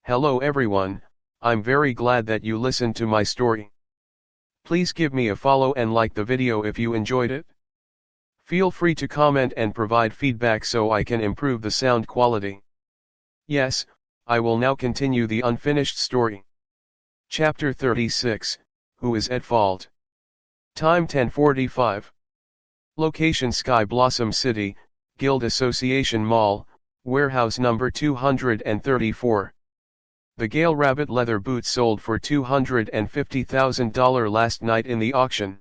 Hello everyone, I'm very glad that you listened to my story. Please give me a follow and like the video if you enjoyed it. Feel free to comment and provide feedback so I can improve the sound quality. Yes, I will now continue the unfinished story. Chapter 36, Who is at fault? Time 10:45. Location Sky Blossom City, Guild Association Mall, warehouse number 234. The Gale Rabbit leather boot sold for $250,000 last night in the auction.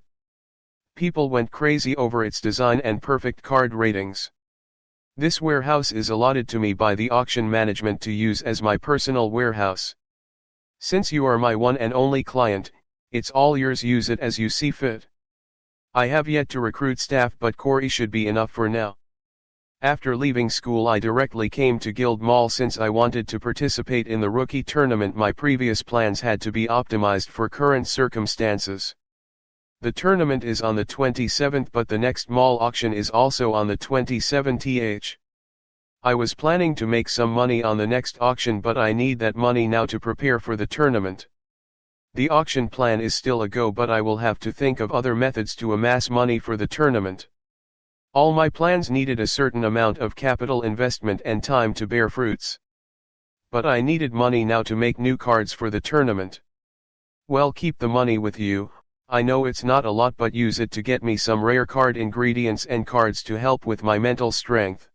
People went crazy over its design and perfect card ratings. This warehouse is allotted to me by the auction management to use as my personal warehouse. Since you are my one and only client, it's all yours, use it as you see fit. I have yet to recruit staff, but Corey should be enough for now. After leaving school I directly came to Guild Mall since I wanted to participate in the rookie tournament. My previous plans had to be optimized for current circumstances. The tournament is on the 27th, but the next mall auction is also on the 27th. I was planning to make some money on the next auction, but I need that money now to prepare for the tournament. The auction plan is still a go, but I will have to think of other methods to amass money for the tournament. All my plans needed a certain amount of capital investment and time to bear fruits. But I needed money now to make new cards for the tournament. Well, keep the money with you. I know it's not a lot, but use it to get me some rare card ingredients and cards to help with my mental strength.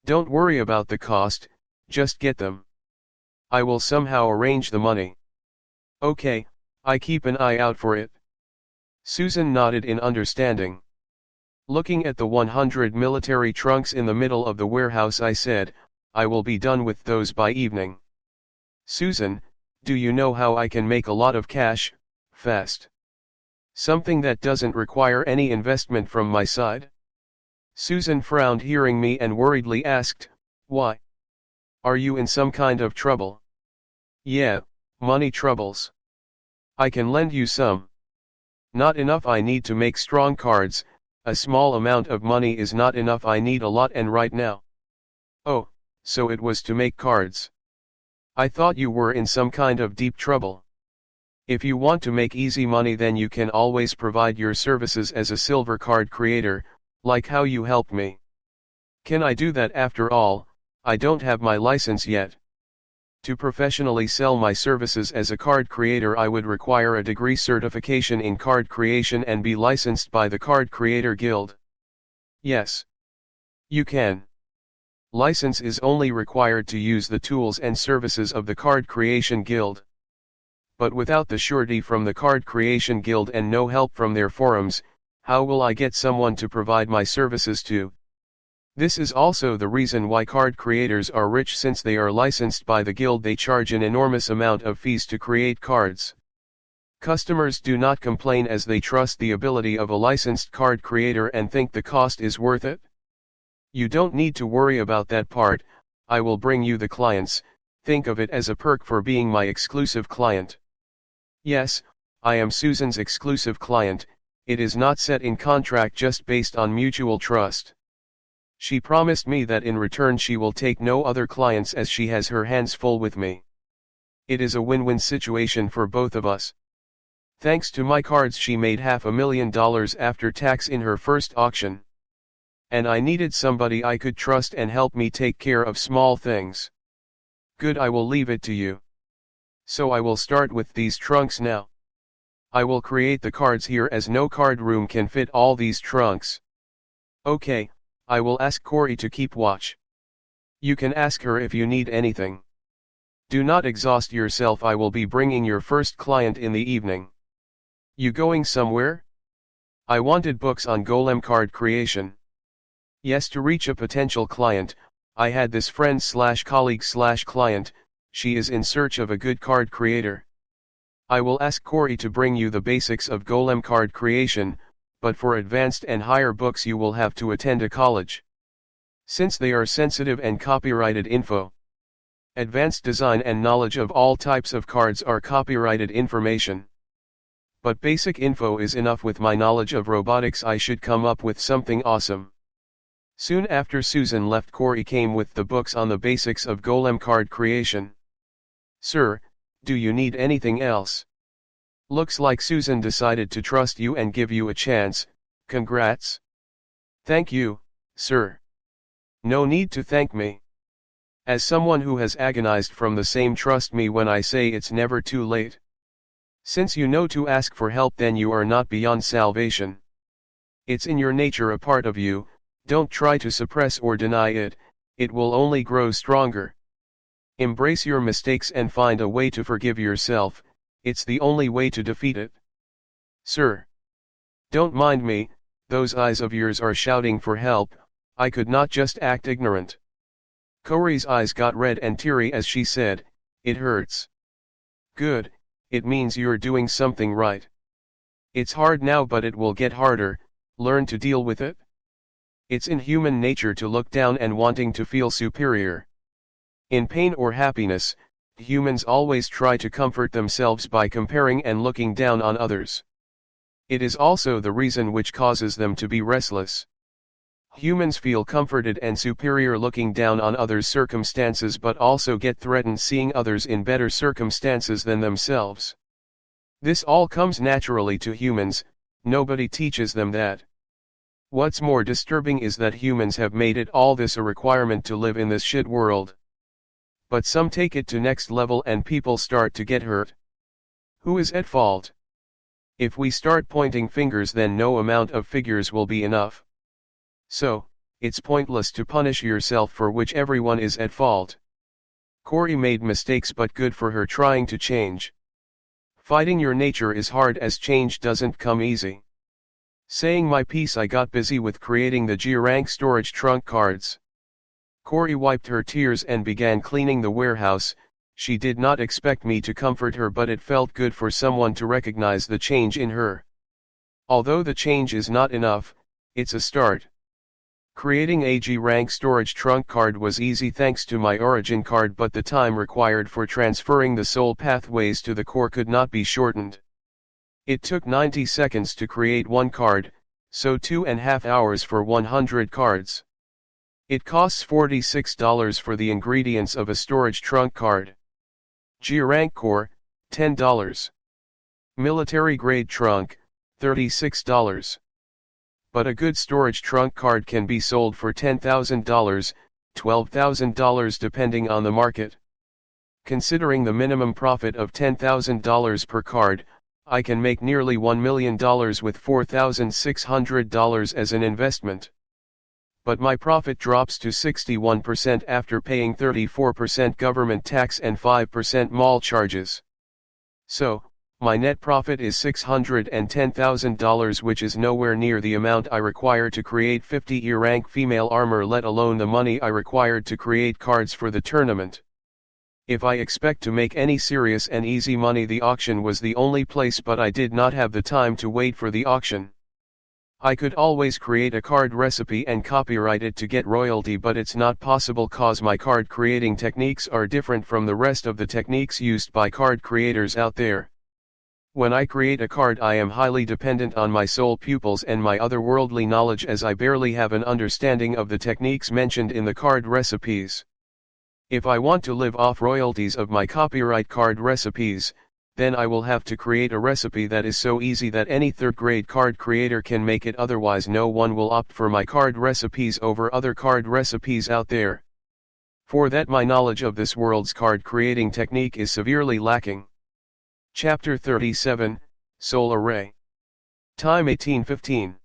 Don't worry about the cost, just get them. I will somehow arrange the money. Okay, I keep an eye out for it. Susan nodded in understanding. Looking at the 100 military trunks in the middle of the warehouse, I said, I will be done with those by evening. Susan, do you know how I can make a lot of cash, fast? Something that doesn't require any investment from my side? Susan frowned hearing me and worriedly asked, why? Are you in some kind of trouble? Yeah, money troubles. I can lend you some. Not enough, I need to make strong cards. A small amount of money is not enough, I need a lot, and right now. Oh, so it was to make cards. I thought you were in some kind of deep trouble. If you want to make easy money, then you can always provide your services as a silver card creator, like how you helped me. Can I do that? After all, I don't have my license yet. To professionally sell my services as a card creator, I would require a degree certification in card creation and be licensed by the Card Creator Guild. Yes. You can. License is only required to use the tools and services of the Card Creation Guild. But without the surety from the Card Creation Guild and no help from their forums, how will I get someone to provide my services to? This is also the reason why card creators are rich. Since they are licensed by the guild, they charge an enormous amount of fees to create cards. Customers do not complain as they trust the ability of a licensed card creator and think the cost is worth it. You don't need to worry about that part. I will bring you the clients. Think of it as a perk for being my exclusive client. Yes, I am Susan's exclusive client. It is not set in contract, just based on mutual trust. She promised me that in return she will take no other clients as she has her hands full with me. It is a win-win situation for both of us. Thanks to my cards, she made $500,000 after tax in her first auction. And I needed somebody I could trust and help me take care of small things. Good, I will leave it to you. So I will start with these trunks now. I will create the cards here as no card room can fit all these trunks. Okay. I will ask Corey to keep watch. You can ask her if you need anything. Do not exhaust yourself, I will be bringing your first client in the evening. You going somewhere? I wanted books on golem card creation. Yes, to reach a potential client, I had this friend/colleague/client, she is in search of a good card creator. I will ask Corey to bring you the basics of golem card creation, but for advanced and higher books you will have to attend a college. Since they are sensitive and copyrighted info. Advanced design and knowledge of all types of cards are copyrighted information. But basic info is enough. With my knowledge of robotics, I should come up with something awesome. Soon after Susan left, Corey came with the books on the basics of golem card creation. Sir, do you need anything else? Looks like Susan decided to trust you and give you a chance. Congrats. Thank you, sir. No need to thank me. As someone who has agonized from the same, trust me when I say it's never too late. Since you know to ask for help, then you are not beyond salvation. It's in your nature, a part of you. Don't try to suppress or deny it, it will only grow stronger. Embrace your mistakes and find a way to forgive yourself, it's the only way to defeat it. Sir. Don't mind me, those eyes of yours are shouting for help, I could not just act ignorant. Corey's eyes got red and teary as she said, it hurts. Good, it means you're doing something right. It's hard now, but it will get harder, learn to deal with it. It's in human nature to look down and wanting to feel superior. In pain or happiness, humans always try to comfort themselves by comparing and looking down on others. It is also the reason which causes them to be restless. Humans feel comforted and superior looking down on others' circumstances, but also get threatened seeing others in better circumstances than themselves. This all comes naturally to humans, nobody teaches them that. What's more disturbing is that humans have made it all this a requirement to live in this shit world. But some take it to next level and people start to get hurt. Who is at fault? If we start pointing fingers, then no amount of figures will be enough. So, it's pointless to punish yourself for which everyone is at fault. Corey made mistakes, but good for her trying to change. Fighting your nature is hard, as change doesn't come easy. Saying my piece, I got busy with creating the G-rank storage trunk cards. Corey wiped her tears and began cleaning the warehouse. She did not expect me to comfort her, but it felt good for someone to recognize the change in her. Although the change is not enough, it's a start. Creating a G-rank storage trunk card was easy thanks to my origin card, but the time required for transferring the soul pathways to the core could not be shortened. It took 90 seconds to create one card, so 2.5 hours for 100 cards. It costs $46 for the ingredients of a storage trunk card. G-rank core, $10. Military grade trunk, $36. But a good storage trunk card can be sold for $10,000, $12,000 depending on the market. Considering the minimum profit of $10,000 per card, I can make nearly $1 million with $4,600 as an investment. But my profit drops to 61% after paying 34% government tax and 5% mall charges. So, my net profit is $610,000, which is nowhere near the amount I require to create 50 E-rank female armor, let alone the money I required to create cards for the tournament. If I expect to make any serious and easy money, the auction was the only place, but I did not have the time to wait for the auction. I could always create a card recipe and copyright it to get royalty, but it's not possible cause my card creating techniques are different from the rest of the techniques used by card creators out there. When I create a card, I am highly dependent on my soul pupils and my otherworldly knowledge, as I barely have an understanding of the techniques mentioned in the card recipes. If I want to live off royalties of my copyright card recipes, then I will have to create a recipe that is so easy that any third-grade card creator can make it, otherwise no one will opt for my card recipes over other card recipes out there. For that, my knowledge of this world's card creating technique is severely lacking. Chapter 37, Soul Array. Time 18:15.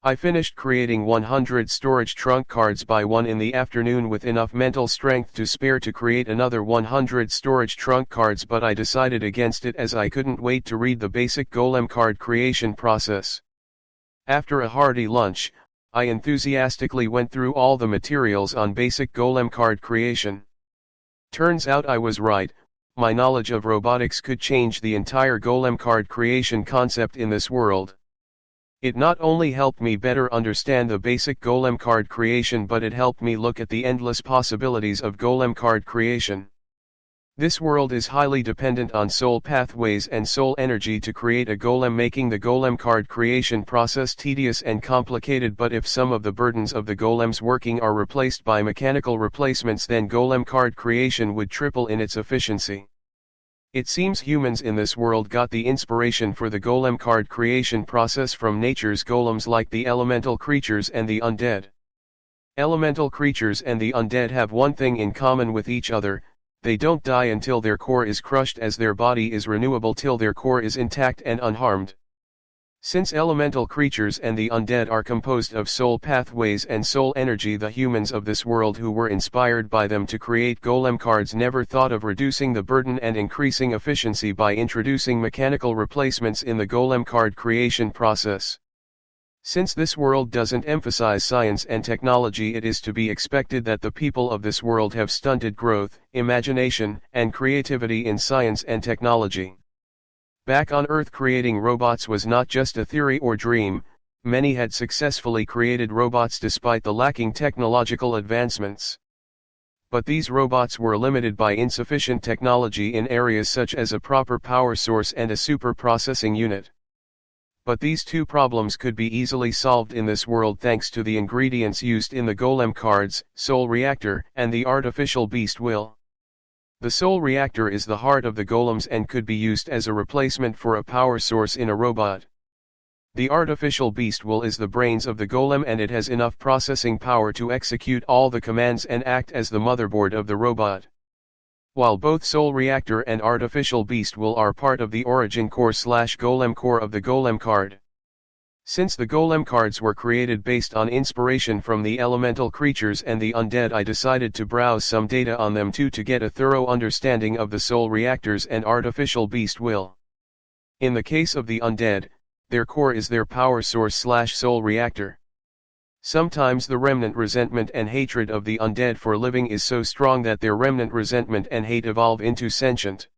I finished creating 100 storage trunk cards by 1 in the afternoon with enough mental strength to spare to create another 100 storage trunk cards, but I decided against it as I couldn't wait to read the basic golem card creation process. After a hearty lunch, I enthusiastically went through all the materials on basic golem card creation. Turns out I was right. My knowledge of robotics could change the entire golem card creation concept in this world. It not only helped me better understand the basic golem card creation, but it helped me look at the endless possibilities of golem card creation. This world is highly dependent on soul pathways and soul energy to create a golem, making the golem card creation process tedious and complicated. But if some of the burdens of the golem's working are replaced by mechanical replacements, then golem card creation would triple in its efficiency. It seems humans in this world got the inspiration for the golem card creation process from nature's golems like the elemental creatures and the undead. Elemental creatures and the undead have one thing in common with each other: they don't die until their core is crushed, as their body is renewable till their core is intact and unharmed. Since elemental creatures and the undead are composed of soul pathways and soul energy, the humans of this world who were inspired by them to create golem cards never thought of reducing the burden and increasing efficiency by introducing mechanical replacements in the golem card creation process. Since this world doesn't emphasize science and technology, it is to be expected that the people of this world have stunted growth, imagination, and creativity in science and technology. Back on Earth, creating robots was not just a theory or dream. Many had successfully created robots despite the lacking technological advancements. But these robots were limited by insufficient technology in areas such as a proper power source and a super processing unit. But these two problems could be easily solved in this world thanks to the ingredients used in the golem cards, soul reactor, and the artificial beast will. The soul reactor is the heart of the golems and could be used as a replacement for a power source in a robot. The artificial beast will is the brains of the golem, and it has enough processing power to execute all the commands and act as the motherboard of the robot. While both soul reactor and artificial beast will are part of the origin core / golem core of the golem card. Since the golem cards were created based on inspiration from the elemental creatures and the undead, I decided to browse some data on them too to get a thorough understanding of the soul reactors and artificial beast will. In the case of the undead, their core is their power source / soul reactor. Sometimes the remnant resentment and hatred of the undead for living is so strong that their remnant resentment and hate evolve into sentient.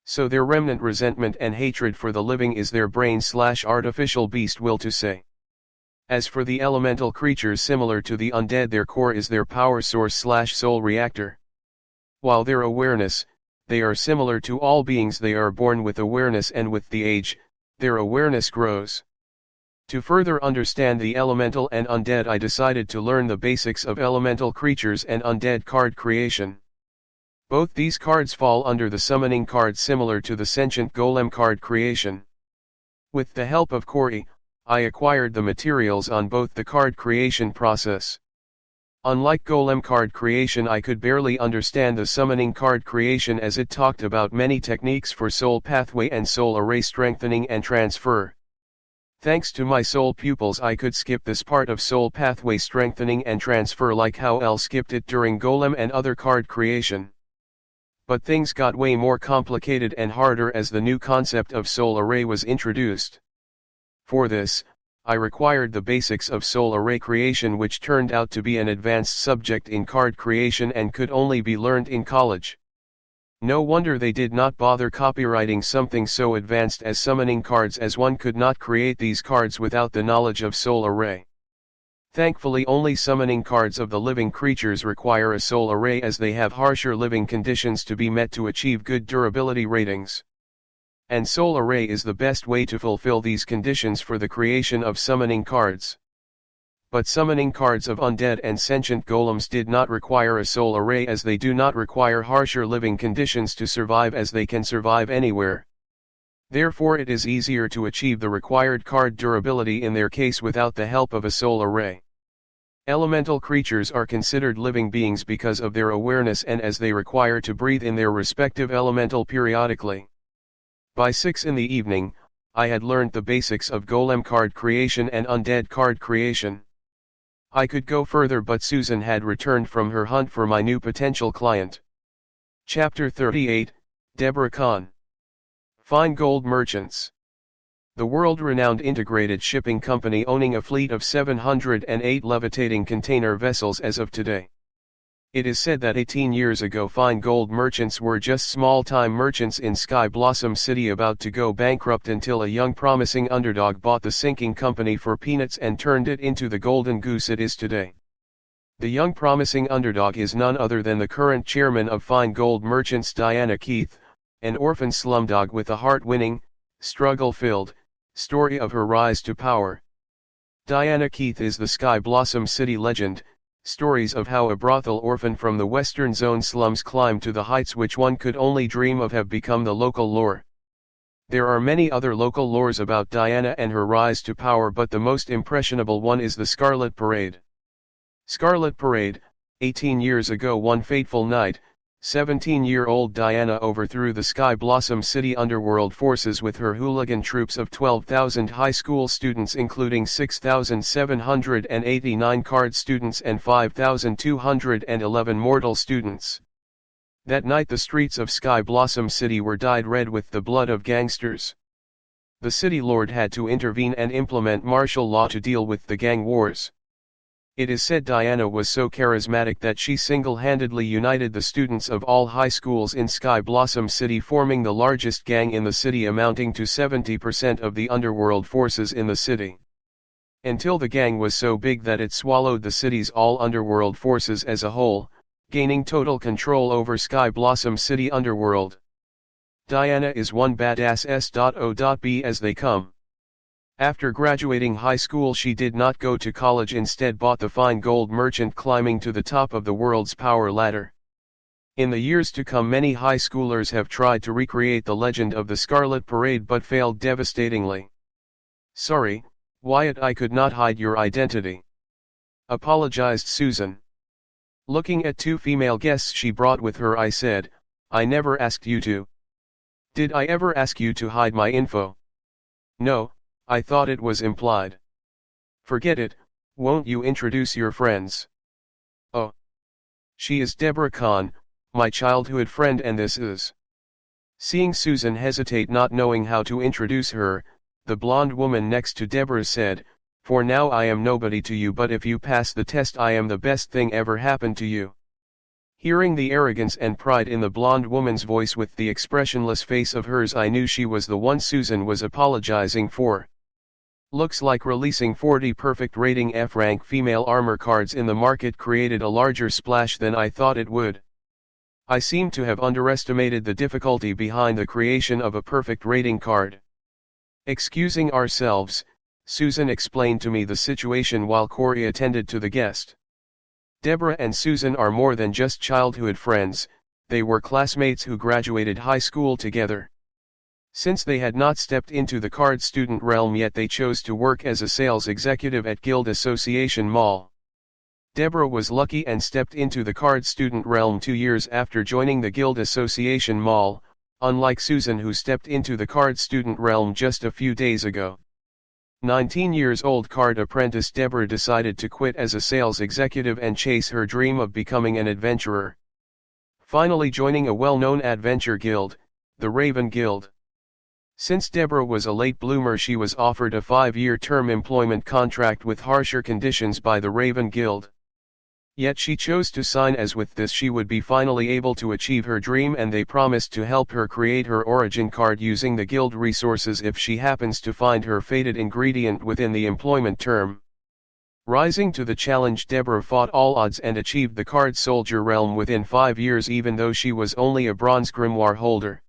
So their remnant resentment and hatred for the living is their brain / artificial beast will to say. As for the elemental creatures, similar to the undead, their core is their power source / soul reactor. While their awareness, they are similar to all beings. They are born with awareness, and with the age, their awareness grows. To further understand the elemental and undead, I decided to learn the basics of elemental creatures and undead card creation. Both these cards fall under the summoning card, similar to the sentient golem card creation. With the help of Corey, I acquired the materials on both the card creation process. Unlike golem card creation, I could barely understand the summoning card creation, as it talked about many techniques for soul pathway and soul array strengthening and transfer. Thanks to my soul pupils, I could skip this part of soul pathway strengthening and transfer like how L skipped it during golem and other card creation. But things got way more complicated and harder as the new concept of soul array was introduced. For this, I required the basics of soul array creation, which turned out to be an advanced subject in card creation and could only be learned in college. No wonder they did not bother copywriting something so advanced as summoning cards, as one could not create these cards without the knowledge of soul array. Thankfully, only summoning cards of the living creatures require a soul array, as they have harsher living conditions to be met to achieve good durability ratings. And soul array is the best way to fulfill these conditions for the creation of summoning cards. But summoning cards of undead and sentient golems did not require a soul array, as they do not require harsher living conditions to survive, as they can survive anywhere. Therefore it is easier to achieve the required card durability in their case without the help of a soul array. Elemental creatures are considered living beings because of their awareness and as they require to breathe in their respective elemental periodically. By 6 in the evening, I had learned the basics of golem card creation and undead card creation. I could go further, but Susan had returned from her hunt for my new potential client. Chapter 38, Deborah Kahn. Fine Gold Merchants. The world-renowned integrated shipping company owning a fleet of 708 levitating container vessels as of today. It is said that 18 years ago Fine Gold Merchants were just small-time merchants in Sky Blossom City about to go bankrupt, until a young promising underdog bought the sinking company for peanuts and turned it into the golden goose it is today. The young promising underdog is none other than the current chairman of Fine Gold Merchants, Diana Keith, an orphan slumdog with a heart-winning, struggle-filled, story of her rise to power. Diana Keith is the Sky Blossom City legend, stories of how a brothel orphan from the Western Zone slums climbed to the heights which one could only dream of have become the local lore. There are many other local lores about Diana and her rise to power, but the most impressionable one is the Scarlet Parade. Scarlet Parade, 18 years ago one fateful night, 17-year-old Diana overthrew the Sky Blossom City underworld forces with her hooligan troops of 12,000 high school students, including 6,789 card students and 5,211 mortal students. That night the streets of Sky Blossom City were dyed red with the blood of gangsters. The city lord had to intervene and implement martial law to deal with the gang wars. It is said Diana was so charismatic that she single-handedly united the students of all high schools in Sky Blossom City, forming the largest gang in the city, amounting to 70% of the underworld forces in the city. Until the gang was so big that it swallowed the city's all underworld forces as a whole, gaining total control over Sky Blossom City underworld. Diana is one badass S.O.B as they come. After graduating high school she did not go to college, instead bought the Fine Gold Merchant, climbing to the top of the world's power ladder. In the years to come many high schoolers have tried to recreate the legend of the Scarlet Parade but failed devastatingly. "Sorry, Wyatt, I could not hide your identity," apologized Susan. Looking at two female guests she brought with her, I said, "I never asked you to." "Did I ever ask you to hide my info?" "No, I thought it was implied." "Forget it, won't you introduce your friends?" "Oh. She is Deborah Kahn, my childhood friend, and this is..." Seeing Susan hesitate, not knowing how to introduce her, the blonde woman next to Deborah said, "For now I am nobody to you, but if you pass the test I am the best thing ever happened to you." Hearing the arrogance and pride in the blonde woman's voice with the expressionless face of hers, I knew she was the one Susan was apologizing for. Looks like releasing 40 perfect rating F-rank female armor cards in the market created a larger splash than I thought it would. I seem to have underestimated the difficulty behind the creation of a perfect rating card. Excusing ourselves, Susan explained to me the situation while Corey attended to the guest. Deborah and Susan are more than just childhood friends, they were classmates who graduated high school together. Since they had not stepped into the card student realm yet, they chose to work as a sales executive at Guild Association Mall. Deborah was lucky and stepped into the card student realm 2 years after joining the Guild Association Mall, unlike Susan who stepped into the card student realm just a few days ago. 19 years old card apprentice Deborah decided to quit as a sales executive and chase her dream of becoming an adventurer. Finally joining a well-known adventure guild, the Raven Guild. Since Deborah was a late bloomer, she was offered a 5-year term employment contract with harsher conditions by the Raven Guild. Yet she chose to sign, as with this she would be finally able to achieve her dream, and they promised to help her create her origin card using the guild resources if she happens to find her fated ingredient within the employment term. Rising to the challenge, Deborah fought all odds and achieved the card soldier realm within 5 years, even though she was only a bronze grimoire holder.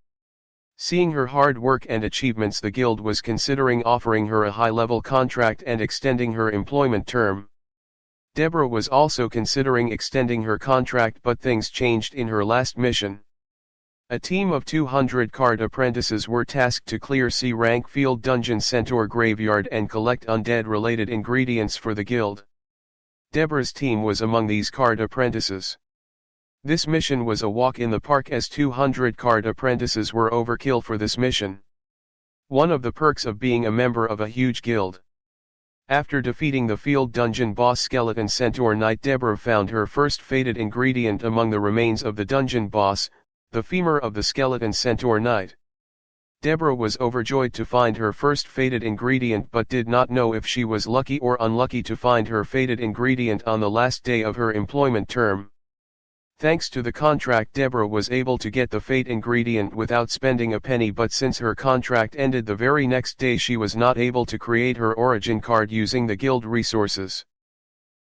Seeing her hard work and achievements, the guild was considering offering her a high-level contract and extending her employment term. Deborah was also considering extending her contract, but things changed in her last mission. A team of 200 card apprentices were tasked to clear C-rank field dungeon Centaur Graveyard and collect undead-related ingredients for the guild. Deborah's team was among these card apprentices. This mission was a walk in the park, as 200 card apprentices were overkill for this mission. One of the perks of being a member of a huge guild. After defeating the field dungeon boss Skeleton Centaur Knight, Deborah found her first fated ingredient among the remains of the dungeon boss, the femur of the Skeleton Centaur Knight. Deborah was overjoyed to find her first fated ingredient, but did not know if she was lucky or unlucky to find her fated ingredient on the last day of her employment term. Thanks to the contract, Deborah was able to get the fate ingredient without spending a penny, but since her contract ended the very next day, she was not able to create her origin card using the guild resources.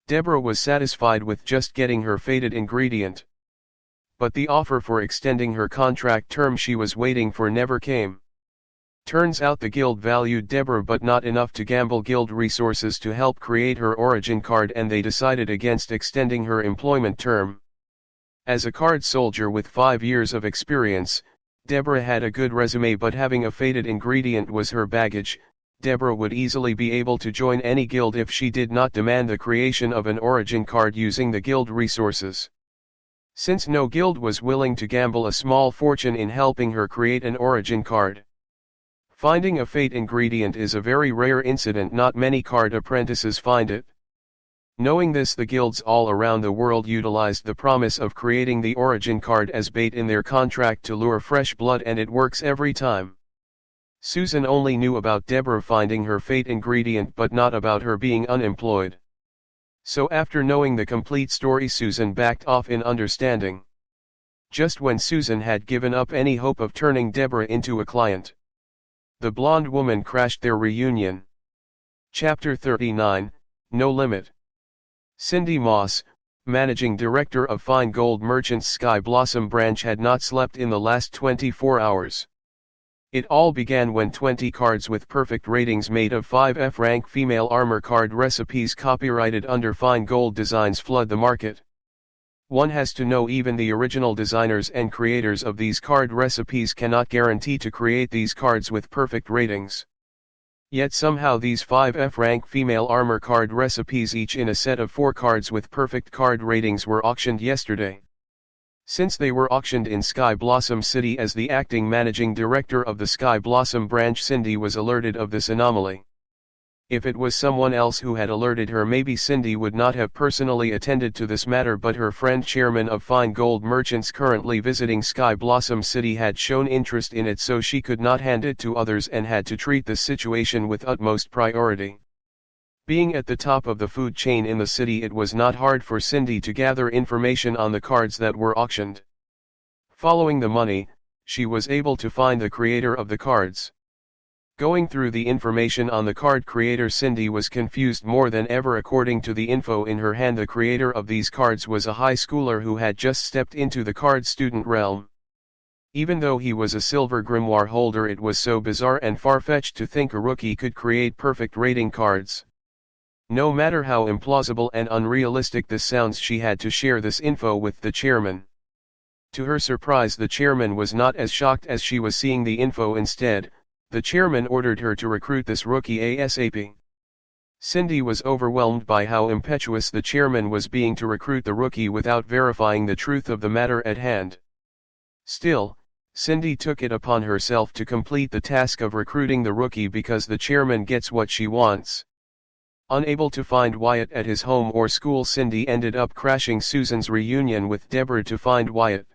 Deborah was satisfied with just getting her fated ingredient. But the offer for extending her contract term she was waiting for never came. Turns out the guild valued Deborah but not enough to gamble guild resources to help create her origin card, and they decided against extending her employment term. As a card soldier with 5 years of experience, Deborah had a good resume, but having a fated ingredient was her baggage. Deborah would easily be able to join any guild if she did not demand the creation of an origin card using the guild resources. Since no guild was willing to gamble a small fortune in helping her create an origin card. Finding a fate ingredient is a very rare incident, not many card apprentices find it. Knowing this, the guilds all around the world utilized the promise of creating the origin card as bait in their contract to lure fresh blood, and it works every time. Susan only knew about Deborah finding her fate ingredient but not about her being unemployed. So after knowing the complete story, Susan backed off in understanding. Just when Susan had given up any hope of turning Deborah into a client, the blonde woman crashed their reunion. Chapter 39, No Limit. Cindy Moss, managing director of Fine Gold Merchants Sky Blossom branch, had not slept in the last 24 hours. It all began when 20 cards with perfect ratings made of 5 F-rank female armor card recipes copyrighted under Fine Gold designs flood the market. One has to know even the original designers and creators of these card recipes cannot guarantee to create these cards with perfect ratings. Yet somehow these 5 F-rank female armor card recipes, each in a set of 4 cards with perfect card ratings, were auctioned yesterday. Since they were auctioned in Sky Blossom City, as the acting managing director of the Sky Blossom branch, Cindy was alerted of this anomaly. If it was someone else who had alerted her, maybe Cindy would not have personally attended to this matter, but her friend, chairman of Fine Gold Merchants currently visiting Sky Blossom City, had shown interest in it, so she could not hand it to others and had to treat the situation with utmost priority. Being at the top of the food chain in the city, it was not hard for Cindy to gather information on the cards that were auctioned. Following the money, she was able to find the creator of the cards. Going through the information on the card creator, Cindy was confused more than ever. According to the info in her hand, the creator of these cards was a high schooler who had just stepped into the card student realm. Even though he was a silver grimoire holder, it was so bizarre and far-fetched to think a rookie could create perfect rating cards. No matter how implausible and unrealistic this sounds, she had to share this info with the chairman. To her surprise, the chairman was not as shocked as she was seeing the info. Instead, the chairman ordered her to recruit this rookie ASAP. Cindy was overwhelmed by how impetuous the chairman was being to recruit the rookie without verifying the truth of the matter at hand. Still, Cindy took it upon herself to complete the task of recruiting the rookie because the chairman gets what she wants. Unable to find Wyatt at his home or school, Cindy ended up crashing Susan's reunion with Deborah to find Wyatt.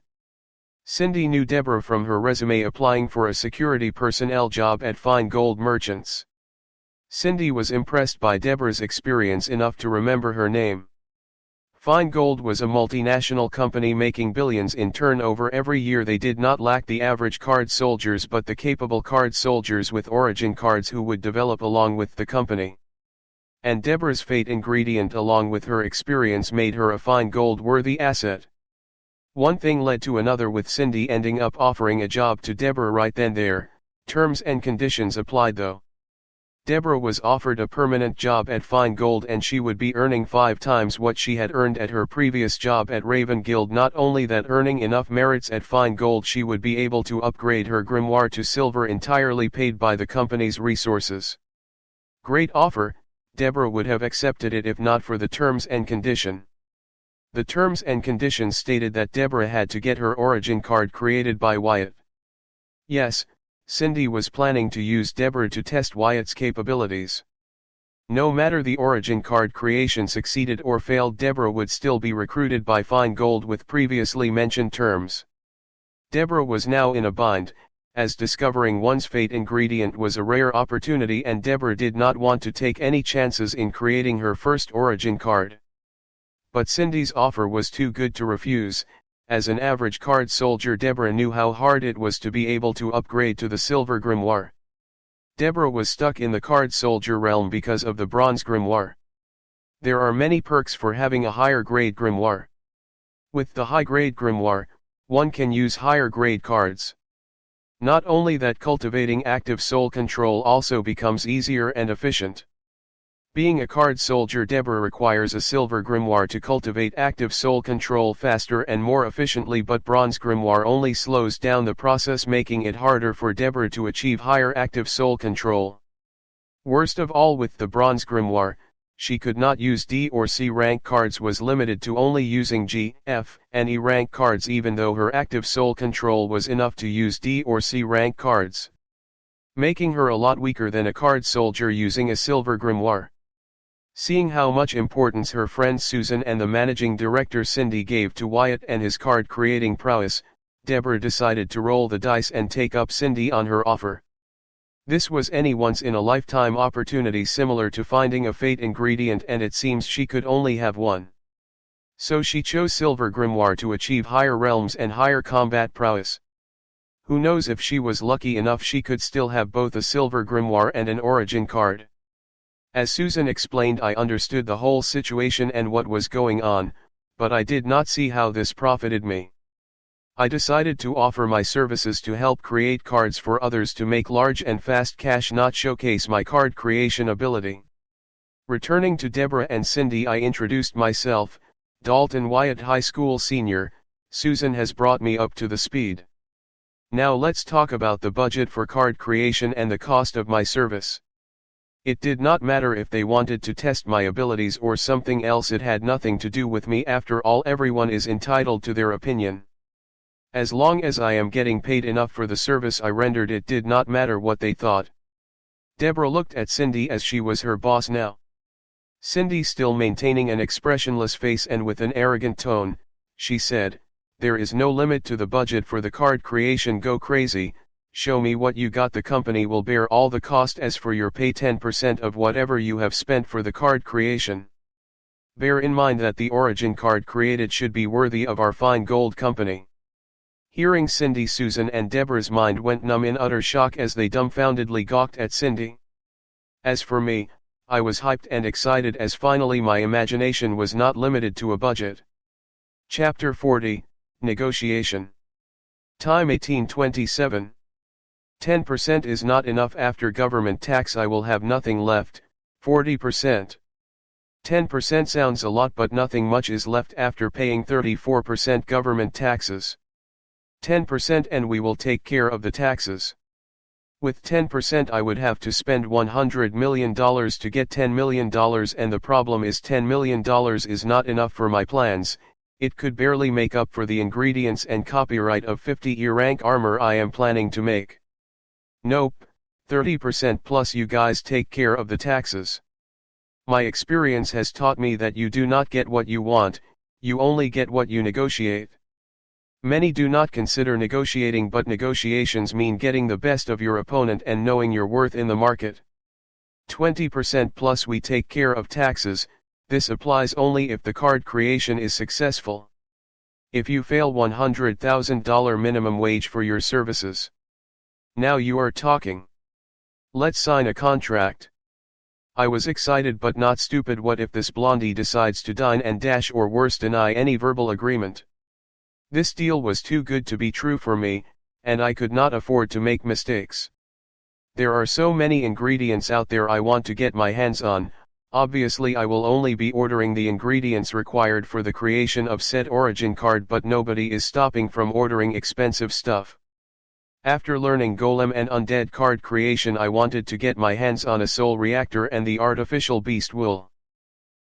Cindy knew Deborah from her resume applying for a security personnel job at Fine Gold Merchants. Cindy was impressed by Deborah's experience enough to remember her name. Fine Gold was a multinational company making billions in turnover every year. They did not lack the average card soldiers, but the capable card soldiers with origin cards who would develop along with the company. And Deborah's fate ingredient along with her experience made her a Fine Gold worthy asset. One thing led to another, with Cindy ending up offering a job to Deborah right then there. Terms and conditions applied though. Deborah was offered a permanent job at Fine Gold, and she would be earning 5 times what she had earned at her previous job at Raven Guild. Not only that, earning enough merits at Fine Gold, she would be able to upgrade her grimoire to silver, entirely paid by the company's resources. Great offer. Deborah would have accepted it if not for the terms and condition. The terms and conditions stated that Deborah had to get her origin card created by Wyatt. Yes, Cindy was planning to use Deborah to test Wyatt's capabilities. No matter the origin card creation succeeded or failed, Deborah would still be recruited by Fine Gold with previously mentioned terms. Deborah was now in a bind, as discovering one's fate ingredient was a rare opportunity, and Deborah did not want to take any chances in creating her first origin card. But Cindy's offer was too good to refuse. As an average card soldier, Deborah knew how hard it was to be able to upgrade to the silver grimoire. Deborah was stuck in the card soldier realm because of the bronze grimoire. There are many perks for having a higher grade grimoire. With the high grade grimoire, one can use higher grade cards. Not only that, cultivating active soul control also becomes easier and efficient. Being a card soldier, Deborah requires a silver grimoire to cultivate active soul control faster and more efficiently, but bronze grimoire only slows down the process, making it harder for Deborah to achieve higher active soul control. Worst of all, with the bronze grimoire, she could not use D or C rank cards, was limited to only using G, F, and E rank cards, even though her active soul control was enough to use D or C rank cards, making her a lot weaker than a card soldier using a silver grimoire. Seeing how much importance her friend Susan and the managing director Cindy gave to Wyatt and his card creating prowess, Deborah decided to roll the dice and take up Cindy on her offer. This was any once-in-a-lifetime opportunity, similar to finding a fate ingredient, and it seems she could only have one. So she chose Silver Grimoire to achieve higher realms and higher combat prowess. Who knows, if she was lucky enough, she could still have both a Silver Grimoire and an Origin card. As Susan explained, I understood the whole situation and what was going on, but I did not see how this profited me. I decided to offer my services to help create cards for others to make large and fast cash, not showcase my card creation ability. Returning to Deborah and Cindy, I introduced myself. Dalton Wyatt, high school senior. Susan has brought me up to the speed. Now let's talk about the budget for card creation and the cost of my service. It did not matter if they wanted to test my abilities or something else, it had nothing to do with me. After all, everyone is entitled to their opinion. As long as I am getting paid enough for the service I rendered, it did not matter what they thought. Deborah looked at Cindy as she was her boss now. Cindy, still maintaining an expressionless face and with an arrogant tone, she said, "There is no limit to the budget for the card creation. Go crazy, show me what you got. The company will bear all the cost. As for your pay, 10% of whatever you have spent for the card creation. Bear in mind that the Origin card created should be worthy of our fine gold company." Hearing Cindy, Susan and Deborah's mind went numb in utter shock as they dumbfoundedly gawked at Cindy. As for me, I was hyped and excited, as finally my imagination was not limited to a budget. Chapter 40, Negotiation. Time 1827. 10% is not enough. After government tax I will have nothing left. 40%. 10% sounds a lot, but nothing much is left after paying 34% government taxes. 10% and we will take care of the taxes. With 10% I would have to spend $100 million to get $10 million, and the problem is $10 million is not enough for my plans. It could barely make up for the ingredients and copyright of 50 E-rank armor I am planning to make. Nope, 30% plus you guys take care of the taxes. My experience has taught me that you do not get what you want, you only get what you negotiate. Many do not consider negotiating, but negotiations mean getting the best of your opponent and knowing your worth in the market. 20% plus we take care of taxes. This applies only if the card creation is successful. If you fail, $100,000 minimum wage for your services. Now you are talking. Let's sign a contract. I was excited but not stupid. What if this blondie decides to dine and dash, or worse, deny any verbal agreement? This deal was too good to be true for me, and I could not afford to make mistakes. There are so many ingredients out there I want to get my hands on. Obviously I will only be ordering the ingredients required for the creation of said Origin card, but nobody is stopping from ordering expensive stuff. After learning Golem and Undead card creation, I wanted to get my hands on a soul reactor and the artificial beast wool.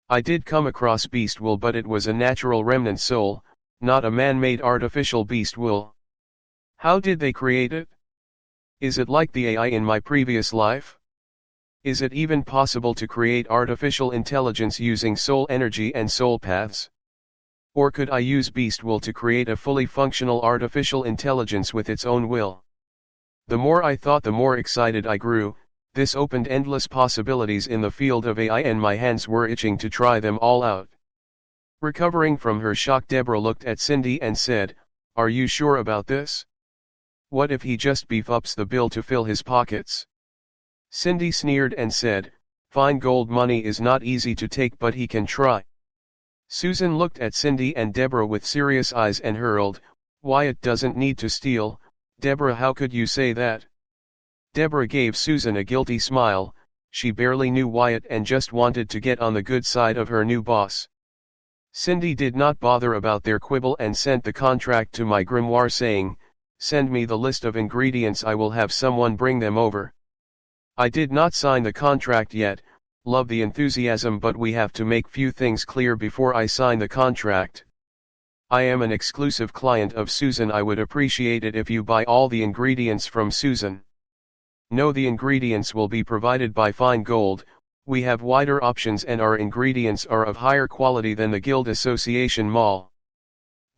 I did come across beast wool, but it was a natural remnant soul, not a man-made artificial beast wool. How did they create it? Is it like the AI in my previous life? Is it even possible to create artificial intelligence using soul energy and soul paths? Or could I use beast wool to create a fully functional artificial intelligence with its own will? The more I thought, the more excited I grew. This opened endless possibilities in the field of AI, and my hands were itching to try them all out. Recovering from her shock, Deborah looked at Cindy and said, "Are you sure about this? What if he just beef ups the bill to fill his pockets?" Cindy sneered and said, Fine gold money is not easy to take, but he can try. Susan looked at Cindy and Deborah with serious eyes and hurled, "Wyatt doesn't need to steal, Deborah, how could you say that?" Deborah gave Susan a guilty smile. She barely knew Wyatt and just wanted to get on the good side of her new boss. Cindy did not bother about their quibble and sent the contract to my grimoire saying, "Send me the list of ingredients, I will have someone bring them over." I did not sign the contract yet. Love the enthusiasm, but we have to make few things clear before I sign the contract. I am an exclusive client of Susan. I would appreciate it if you buy all the ingredients from Susan. No, the ingredients will be provided by Fine Gold. We have wider options and our ingredients are of higher quality than the Guild Association Mall.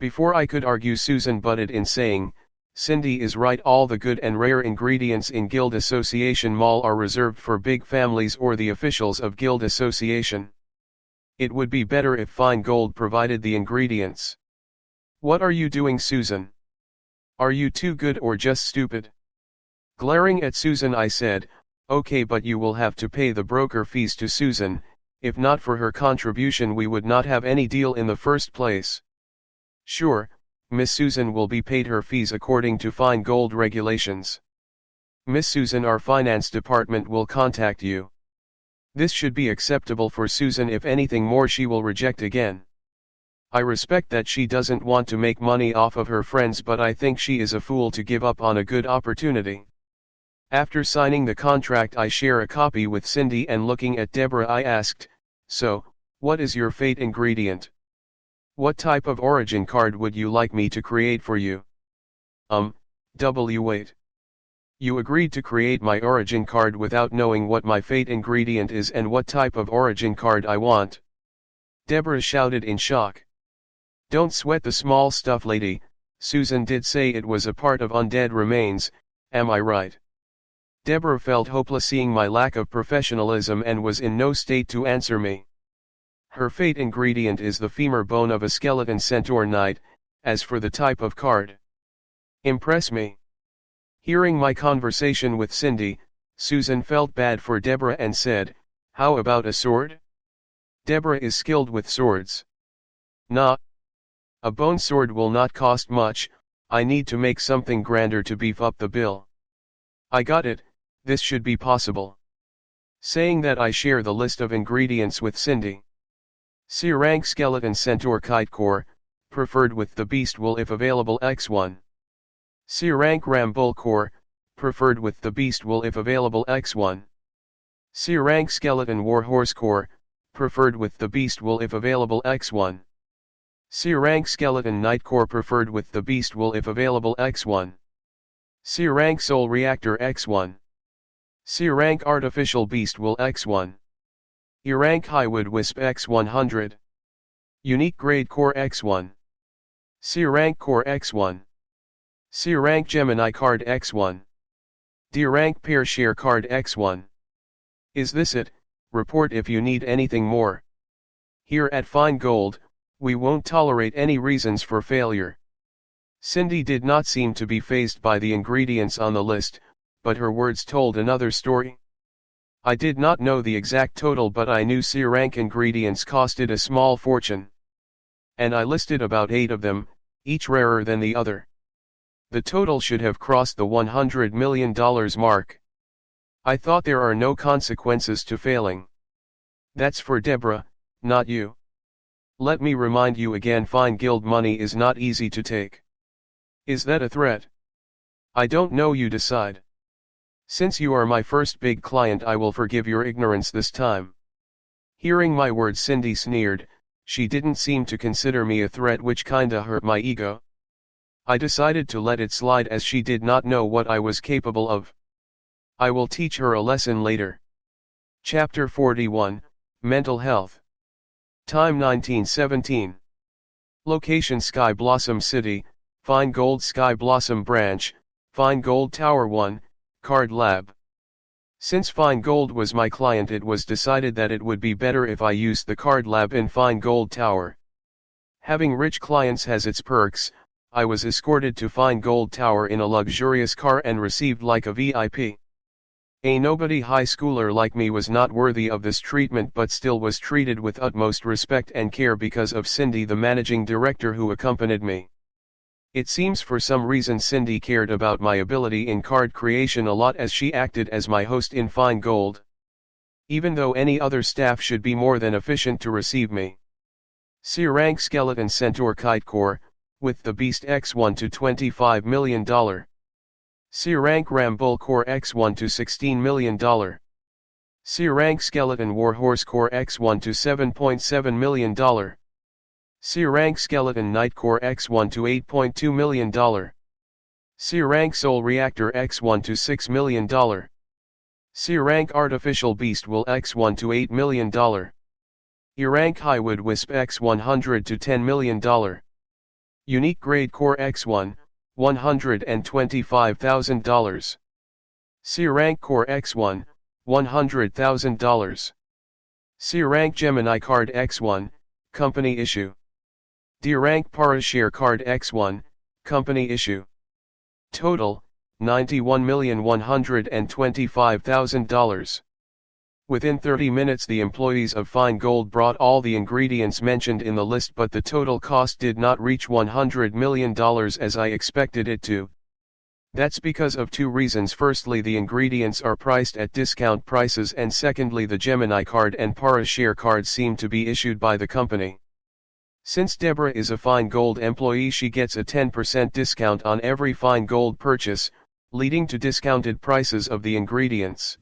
Before I could argue, Susan butted in saying, "Cindy is right, all the good and rare ingredients in Guild Association Mall are reserved for big families or the officials of Guild Association. It would be better if Fine Gold provided the ingredients." "What are you doing, Susan? Are you too good or just stupid?" Glaring at Susan, I said, "Okay, but you will have to pay the broker fees to Susan. If not for her contribution, we would not have any deal in the first place." "Sure, Miss Susan will be paid her fees according to Fine Gold regulations. Miss Susan, our finance department will contact you." This should be acceptable for Susan. If anything more, she will reject again. I respect that she doesn't want to make money off of her friends, but I think she is a fool to give up on a good opportunity. After signing the contract, I share a copy with Cindy, and looking at Deborah, I asked, "So, what is your fate ingredient? What type of origin card would you like me to create for you?" Wait. You agreed to create my origin card without knowing what my fate ingredient is and what type of origin card I want?" Deborah shouted in shock. "Don't sweat the small stuff, lady. Susan did say it was a part of undead remains, am I right?" Deborah felt hopeless seeing my lack of professionalism and was in no state to answer me. "Her fate ingredient is the femur bone of a skeleton centaur knight. As for the type of card, impress me." Hearing my conversation with Cindy, Susan felt bad for Deborah and said, "How about a sword? Deborah is skilled with swords." "Nah. A bone sword will not cost much. I need to make something grander to beef up the bill." "I got it, this should be possible." Saying that, I share the list of ingredients with Cindy. C rank skeleton centaur kite core, preferred with the beast wool if available, X1. C rank ram bull core, preferred with the beast wool if available, X1. C rank skeleton war horse core, preferred with the beast wool if available, X1. C rank skeleton knight core, preferred with the beast wool if available, X1. C rank soul reactor, X1. C rank artificial beast wool, X1. E rank highwood wisp, X100. Unique grade core, X1. C rank core, X1. C rank Gemini card, X1. D rank pair share card, X1. Is this it? Report if you need anything more. Here at Fine Gold, we won't tolerate any reasons for failure. Cindy did not seem to be fazed by the ingredients on the list, but her words told another story. I did not know the exact total, but I knew C rank ingredients costed a small fortune. And I listed about 8 of them, each rarer than the other. The total should have crossed the $100 million mark. I thought there are no consequences to failing. That's for Deborah, not you. Let me remind you again, Fine Guild money is not easy to take. Is that a threat? I don't know, you decide. Since you are my first big client, I will forgive your ignorance this time. Hearing my words, Cindy sneered. She didn't seem to consider me a threat, which kinda hurt my ego. I decided to let it slide as she did not know what I was capable of. I will teach her a lesson later. Chapter 41, Mental Health. Time 1917. Location Sky Blossom City, Fine Gold Sky Blossom Branch, Fine Gold Tower 1, Card Lab. Since Fine Gold was my client, it was decided that it would be better if I used the Card Lab in Fine Gold Tower. Having rich clients has its perks. I was escorted to Fine Gold Tower in a luxurious car and received like a VIP. A nobody high schooler like me was not worthy of this treatment, but still was treated with utmost respect and care because of Cindy, the managing director who accompanied me. It seems for some reason Cindy cared about my ability in card creation a lot, as she acted as my host in Fine Gold. Even though any other staff should be more than efficient to receive me. C rank Skeleton Centaur Kite Core, with the Beast X1 to $25 million. C rank Rambull Core X1 to $16 million. C rank Skeleton Warhorse Core X1 to $7.7 million. C rank Skeleton Knight Core X1 to $8.2 million. C rank Soul Reactor X1 to $6 million. C rank Artificial Beast Will X1 to $8 million. E rank Highwood Wisp X100 to $10 million. Unique Grade Core X1, $125,000. C rank Core X1, $100,000. C rank Gemini Card X1, Company Issue. D rank Parashare Card X1, Company Issue. Total, $91,125,000. Within 30 minutes the employees of Fine Gold brought all the ingredients mentioned in the list, but the total cost did not reach $100 million as I expected it to. That's because of two reasons: firstly, the ingredients are priced at discount prices, and secondly, the Gemini card and Parashare card seem to be issued by the company. Since Deborah is a Fine Gold employee, she gets a 10% discount on every Fine Gold purchase, leading to discounted prices of the ingredients.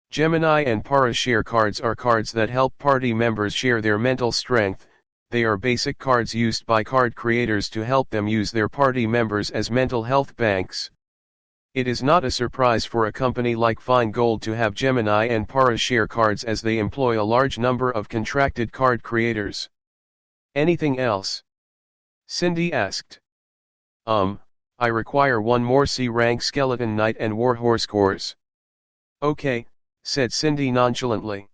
Gemini and Parashare cards are cards that help party members share their mental strength. They are basic cards used by card creators to help them use their party members as mental health banks. It is not a surprise for a company like Fine Gold to have Gemini and Parashare cards, as they employ a large number of contracted card creators. Anything else? Cindy asked. I require one more C rank Skeleton Knight and Warhorse cores. Okay, said Cindy nonchalantly.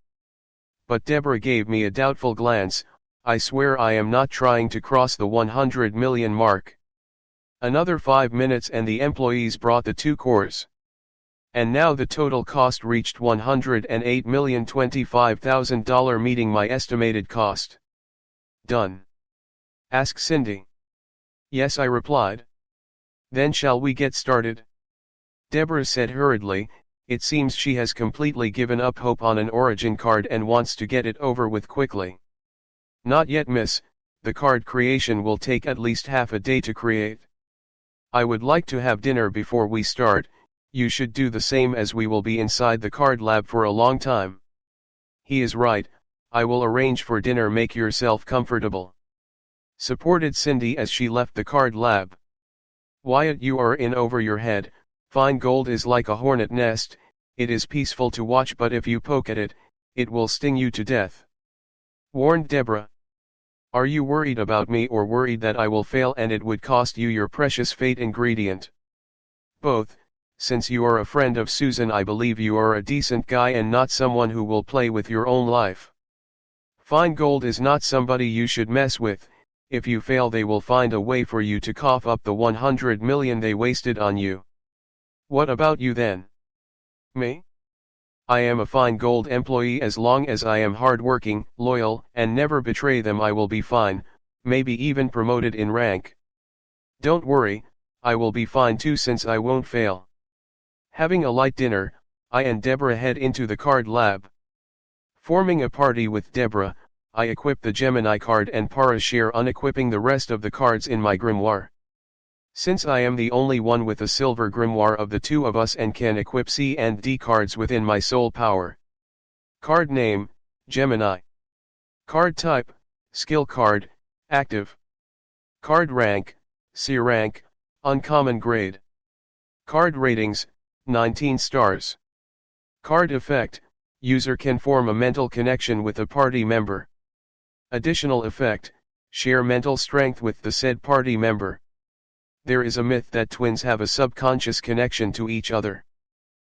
But Deborah gave me a doubtful glance. I swear I am not trying to cross the 100 million mark. Another 5 minutes and the employees brought the 2 cores. And now the total cost reached $108,025,000, meeting my estimated cost. Done? Asked Cindy. Yes, I replied. Then shall we get started? Deborah said hurriedly. It seems she has completely given up hope on an origin card and wants to get it over with quickly. Not yet, miss. The card creation will take at least half a day to create. I would like to have dinner before we start. You should do the same, as we will be inside the card lab for a long time. He is right. I will arrange for dinner. Make yourself comfortable. Supported Cindy as she left the card lab. Wyatt, you are in over your head. Fine Gold is like a hornet nest. It is peaceful to watch, but if you poke at it, it will sting you to death, warned Deborah. Are you worried about me, or worried that I will fail and it would cost you your precious fate ingredient? Both. Since you are a friend of Susan, I believe you are a decent guy and not someone who will play with your own life. Fine Gold is not somebody you should mess with. If you fail, they will find a way for you to cough up the 100 million they wasted on you. What about you then? Me? I am a Fine Gold employee. As long as I am hardworking, loyal, and never betray them, I will be fine, maybe even promoted in rank. Don't worry, I will be fine too, since I won't fail. Having a light dinner, I and Deborah head into the card lab. Forming a party with Deborah, I equip the Gemini card and Parashare, unequipping the rest of the cards in my grimoire. Since I am the only one with a silver grimoire of the two of us and can equip C and D cards within my soul power. Card name, Gemini. Card type, skill card, active. Card rank, C rank, uncommon grade. Card ratings, 19 stars. Card effect, user can form a mental connection with a party member. Additional effect, share mental strength with the said party member. There is a myth that twins have a subconscious connection to each other.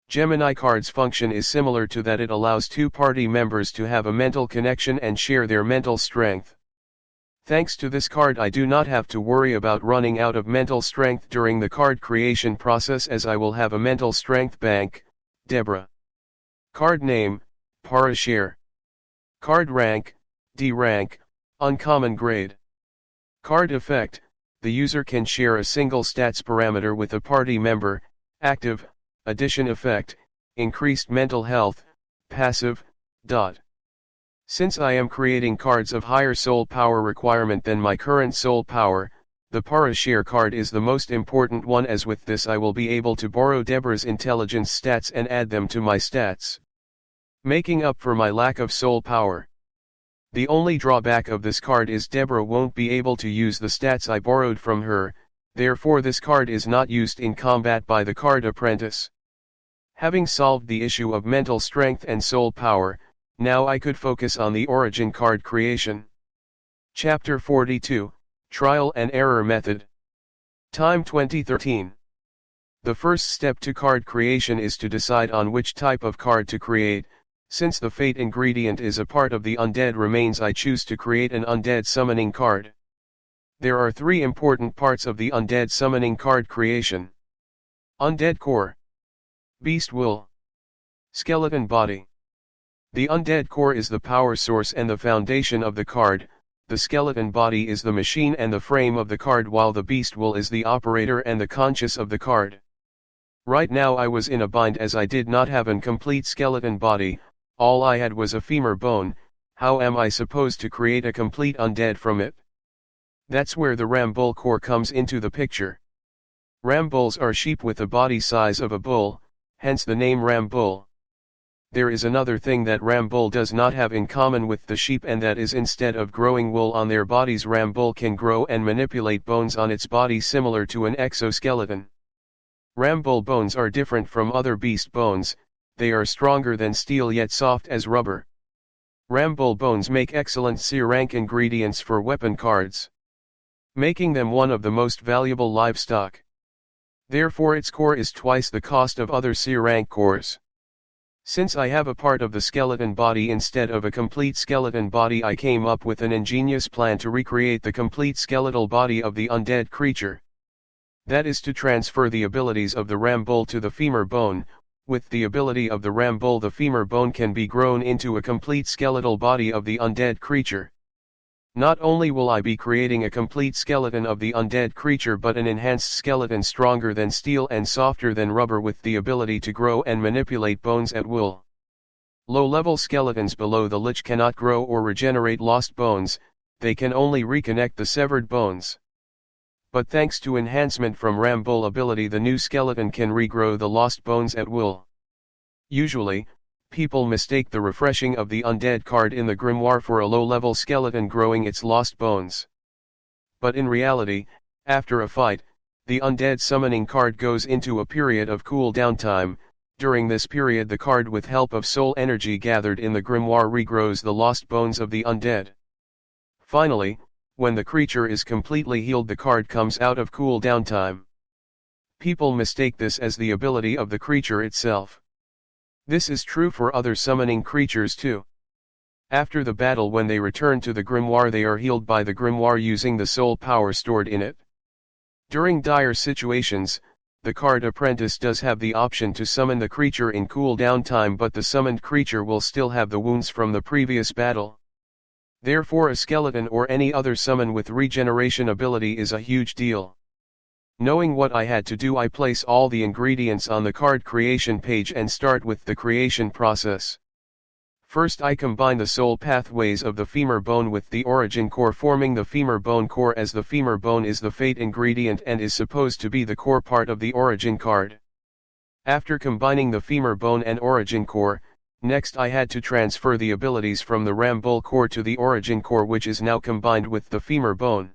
Gemini card's function is similar to that. It allows two party members to have a mental connection and share their mental strength. Thanks to this card, I do not have to worry about running out of mental strength during the card creation process, as I will have a mental strength bank, Deborah. Card name, Para share. Card rank, D rank, uncommon grade. Card effect, the user can share a single stats parameter with a party member. Active, addition effect, increased mental health. Passive, dot. Since I am creating cards of higher soul power requirement than my current soul power, the Para share card is the most important one, as with this I will be able to borrow Deborah's intelligence stats and add them to my stats, making up for my lack of soul power. The only drawback of this card is Deborah won't be able to use the stats I borrowed from her, therefore this card is not used in combat by the card Apprentice. Having solved the issue of mental strength and soul power, now I could focus on the origin card creation. Chapter 42, Trial and Error Method. Time 2013. The first step to card creation is to decide on which type of card to create. Since the fate ingredient is a part of the undead remains, I choose to create an undead summoning card. There are three important parts of the undead summoning card creation. Undead core, beast will, skeleton body. The undead core is the power source and the foundation of the card, the skeleton body is the machine and the frame of the card, while the beast will is the operator and the conscious of the card. Right now I was in a bind as I did not have an complete skeleton body. All I had was a femur bone. How am I supposed to create a complete undead from it? That's where the ram bull core comes into the picture. Ram bulls are sheep with a body size of a bull, hence the name ram bull. There is another thing that ram bull does not have in common with the sheep, and that is instead of growing wool on their bodies, ram bull can grow and manipulate bones on its body similar to an exoskeleton. Ram bull bones are different from other beast bones. They are stronger than steel yet soft as rubber. Ram bull bones make excellent C-rank ingredients for weapon cards, making them one of the most valuable livestock. Therefore its core is twice the cost of other C-rank cores. Since I have a part of the skeleton body instead of a complete skeleton body, I came up with an ingenious plan to recreate the complete skeletal body of the undead creature. That is to transfer the abilities of the ram bull to the femur bone. With the ability of the ram bull, the femur bone can be grown into a complete skeletal body of the undead creature. Not only will I be creating a complete skeleton of the undead creature, but an enhanced skeleton stronger than steel and softer than rubber, with the ability to grow and manipulate bones at will. Low-level skeletons below the lich cannot grow or regenerate lost bones, they can only reconnect the severed bones. But thanks to enhancement from ram bull ability, the new skeleton can regrow the lost bones at will. Usually, people mistake the refreshing of the undead card in the grimoire for a low-level skeleton growing its lost bones. But in reality, after a fight, the undead summoning card goes into a period of cool-down time. During this period, the card, with help of soul energy gathered in the grimoire, regrows the lost bones of the undead. Finally, when the creature is completely healed, the card comes out of cool-down time. People mistake this as the ability of the creature itself. This is true for other summoning creatures too. After the battle, when they return to the grimoire, they are healed by the grimoire using the soul power stored in it. During dire situations, the card Apprentice does have the option to summon the creature in cool-down time, but the summoned creature will still have the wounds from the previous battle. Therefore a skeleton or any other summon with regeneration ability is a huge deal. Knowing what I had to do, I place all the ingredients on the card creation page and start with the creation process. First, I combine the soul pathways of the femur bone with the origin core, forming the femur bone core, as the femur bone is the fate ingredient and is supposed to be the core part of the origin card. After combining the femur bone and origin core, next I had to transfer the abilities from the ram bull core to the origin core, which is now combined with the femur bone.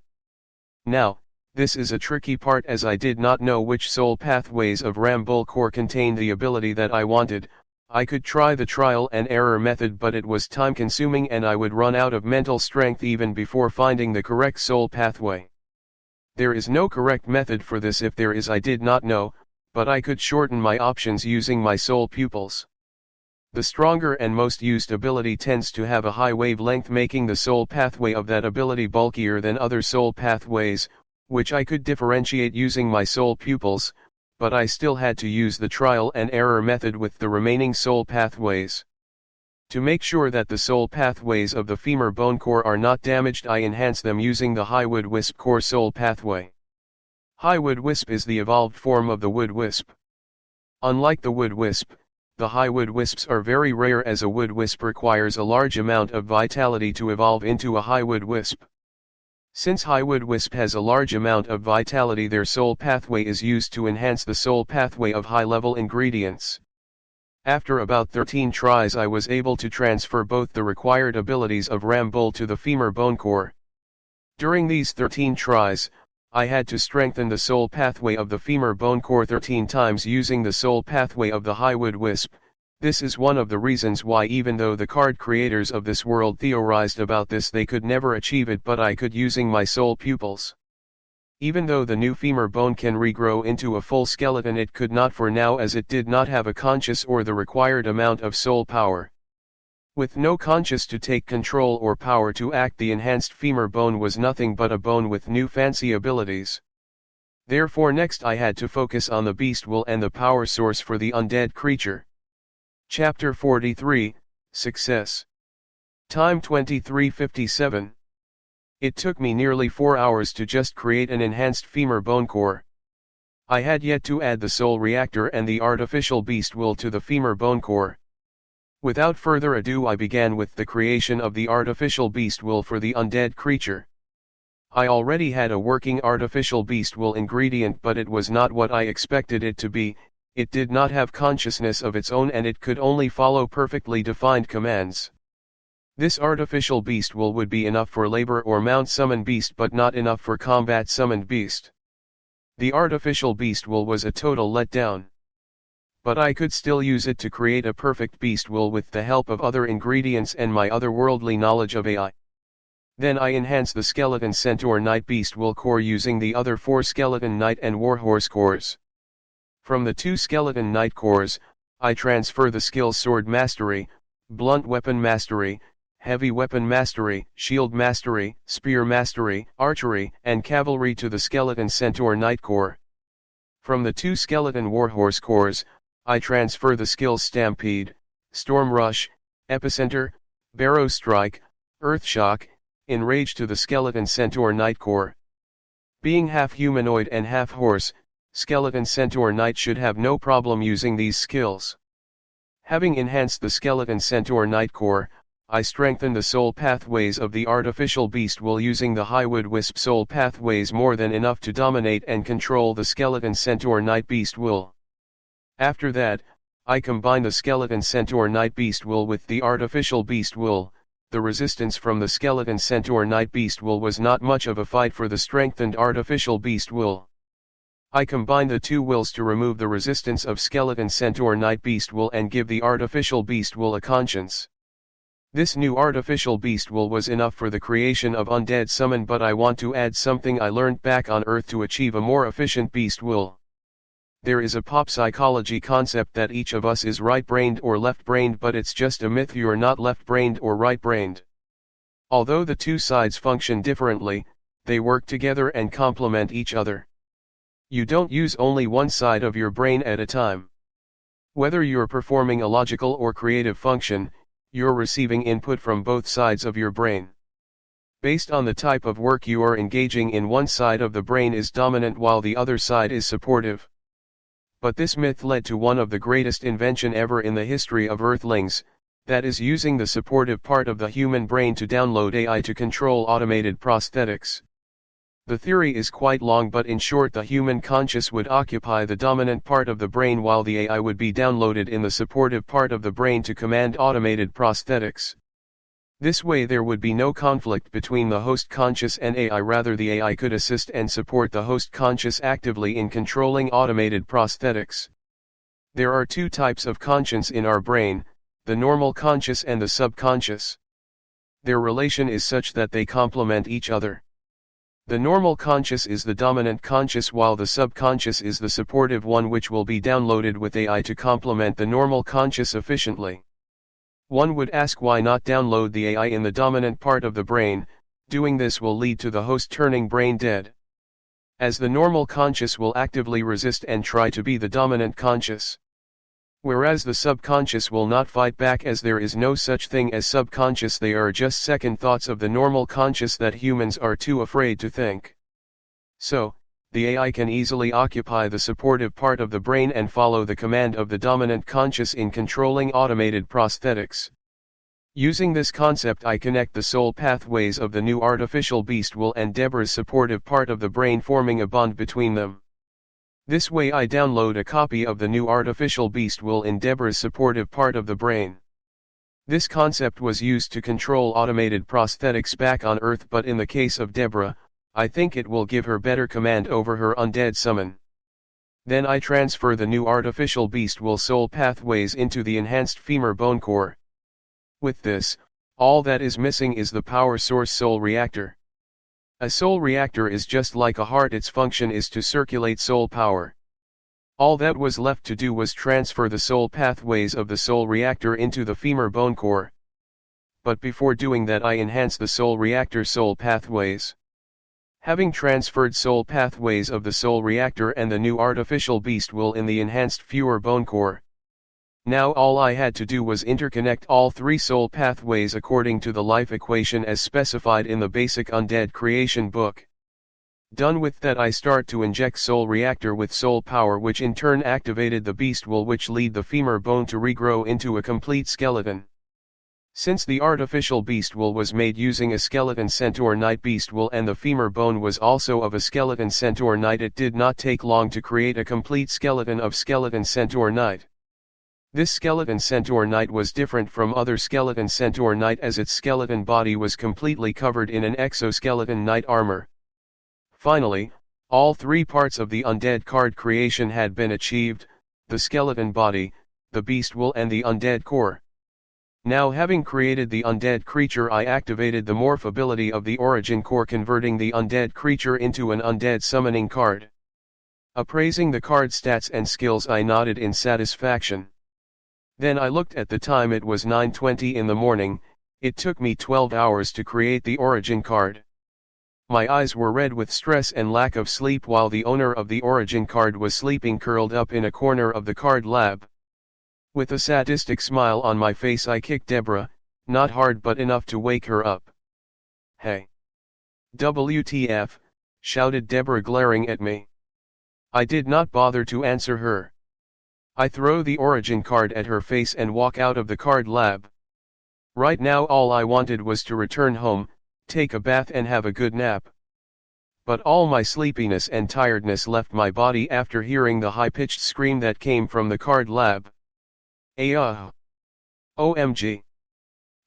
Now, this is a tricky part, as I did not know which soul pathways of ram bull core contained the ability that I wanted. I could try the trial and error method, but it was time consuming and I would run out of mental strength even before finding the correct soul pathway. There is no correct method for this. If there is, I did not know, but I could shorten my options using my soul pupils. The stronger and most used ability tends to have a high wavelength, making the soul pathway of that ability bulkier than other soul pathways, which I could differentiate using my soul pupils. but I still had to use the trial and error method with the remaining soul pathways. To make sure that the soul pathways of the femur bone core are not damaged, I enhance them using the high wood wisp core soul pathway. High wood wisp is the evolved form of the wood wisp. Unlike the wood wisp, the high wood wisps are very rare, as a wood wisp requires a large amount of vitality to evolve into a high wood wisp. Since high wood wisp has a large amount of vitality, their soul pathway is used to enhance the soul pathway of high-level ingredients. After about 13 tries, I was able to transfer both the required abilities of ram bull to the femur bone core. During these 13 tries, I had to strengthen the soul pathway of the femur bone core 13 times using the soul pathway of the high wood wisp. This is one of the reasons why, even though the card creators of this world theorized about this, they could never achieve it, but I could using my soul pupils. Even though the new femur bone can regrow into a full skeleton, it could not for now, as it did not have a conscious or the required amount of soul power. With no conscious to take control or power to act, the enhanced femur bone was nothing but a bone with new fancy abilities. Therefore next I had to focus on the beast will and the power source for the undead creature. Chapter 43, Success. Time 23:57. It took me nearly 4 hours to just create an enhanced femur bone core. I had yet to add the soul reactor and the artificial beast will to the femur bone core. Without further ado, I began with the creation of the artificial beast will for the undead creature. I already had a working artificial beast will ingredient, but it was not what I expected it to be. It did not have consciousness of its own, and it could only follow perfectly defined commands. This artificial beast will would be enough for labor or mount summon beast, but not enough for combat summoned beast. The artificial beast will was a total letdown. But I could still use it to create a perfect beast will with the help of other ingredients and my otherworldly knowledge of AI. Then I enhance the skeleton centaur knight beast will core using the other 4 skeleton knight and warhorse cores. From the 2 skeleton knight cores, I transfer the skills sword mastery, blunt weapon mastery, heavy weapon mastery, shield mastery, spear mastery, archery, and cavalry to the skeleton centaur knight core. From the 2 skeleton warhorse cores, I transfer the skills stampede, storm rush, epicenter, barrow strike, earth shock, enrage to the skeleton centaur knight core. Being half humanoid and half horse, skeleton centaur knight should have no problem using these skills. Having enhanced the skeleton centaur knight core, I strengthen the soul pathways of the artificial beast will using the high wood wisp soul pathways, more than enough to dominate and control the skeleton centaur knight beast will. After that, I combine the skeleton centaur knight beast will with the artificial beast will. The resistance from the skeleton centaur knight beast will was not much of a fight for the strengthened artificial beast will. I combine the 2 wills to remove the resistance of skeleton centaur knight beast will and give the artificial beast will a conscience. This new artificial beast will was enough for the creation of undead summon, but I want to add something I learned back on Earth to achieve a more efficient beast will. There is a pop psychology concept that each of us is right-brained or left-brained, but it's just a myth. You're not left-brained or right-brained. Although the 2 sides function differently, they work together and complement each other. You don't use only one side of your brain at a time. Whether you're performing a logical or creative function, you're receiving input from both sides of your brain. Based on the type of work you are engaging in, one side of the brain is dominant while the other side is supportive. But this myth led to one of the greatest invention ever in the history of Earthlings, that is using the supportive part of the human brain to download AI to control automated prosthetics. The theory is quite long, but in short, the human conscious would occupy the dominant part of the brain while the AI would be downloaded in the supportive part of the brain to command automated prosthetics. This way there would be no conflict between the host conscious and AI, rather the AI could assist and support the host conscious actively in controlling automated prosthetics. There are 2 types of conscience in our brain, the normal conscious and the subconscious. Their relation is such that they complement each other. The normal conscious is the dominant conscious while the subconscious is the supportive one, which will be downloaded with AI to complement the normal conscious efficiently. One would ask, why not download the AI in the dominant part of the brain? Doing this will lead to the host turning brain dead. as the normal conscious will actively resist and try to be the dominant conscious. Whereas the subconscious will not fight back, as there is no such thing as subconscious, they are just second thoughts of the normal conscious that humans are too afraid to think. So, the AI can easily occupy the supportive part of the brain and follow the command of the dominant conscious in controlling automated prosthetics. Using this concept, I connect the soul pathways of the new artificial beast will and Deborah's supportive part of the brain, forming a bond between them. This way I download a copy of the new artificial beast will in Deborah's supportive part of the brain. This concept was used to control automated prosthetics back on Earth, but in the case of Deborah, I think it will give her better command over her undead summon. Then I transfer the new artificial beast will soul pathways into the enhanced femur bone core. With this, all that is missing is the power source soul reactor. A soul reactor is just like a heart, its function is to circulate soul power. All that was left to do was transfer the soul pathways of the soul reactor into the femur bone core. But before doing that, I enhance the soul reactor soul pathways. Having transferred soul pathways of the soul reactor and the new artificial beast will in the enhanced femur bone core, now all I had to do was interconnect all three soul pathways according to the life equation as specified in the basic undead creation book. Done with that, I start to inject soul reactor with soul power, which in turn activated the beast will, which lead the femur bone to regrow into a complete skeleton. Since the artificial beast will was made using a skeleton centaur knight beast will and the femur bone was also of a skeleton centaur knight, it did not take long to create a complete skeleton of skeleton centaur knight. This skeleton centaur knight was different from other skeleton centaur knight as its skeleton body was completely covered in an exoskeleton knight armor. Finally, all three parts of the undead card creation had been achieved: the skeleton body, the beast will and the undead core. Now, having created the undead creature, I activated the morph ability of the origin core, converting the undead creature into an undead summoning card. Appraising the card stats and skills, I nodded in satisfaction. Then I looked at the time, it was 9:20 in the morning. It took me 12 hours to create the origin card. My eyes were red with stress and lack of sleep, while the owner of the origin card was sleeping curled up in a corner of the card lab. With a sadistic smile on my face, I kicked Deborah, not hard but enough to wake her up. "Hey! WTF, shouted Deborah, glaring at me. I did not bother to answer her. I throw the origin card at her face and walk out of the card lab. Right now all I wanted was to return home, take a bath and have a good nap. But all my sleepiness and tiredness left my body after hearing the high-pitched scream that came from the card lab. Ayah! OMG!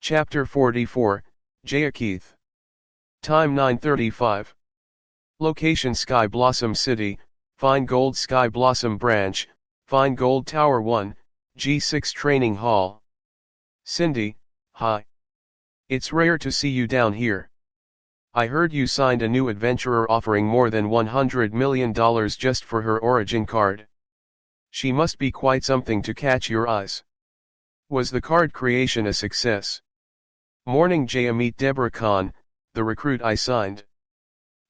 Chapter 44, Jaya Keith. Time 9:35. Location: Sky Blossom City, Fine Gold Sky Blossom Branch, Fine Gold Tower 1, G6 Training Hall. Cindy, hi. It's rare to see you down here. I heard you signed a new adventurer offering more than $100 million just for her origin card. She must be quite something to catch your eyes. Was the card creation a success? Morning, Jaya. Meet Deborah Khan, the recruit I signed.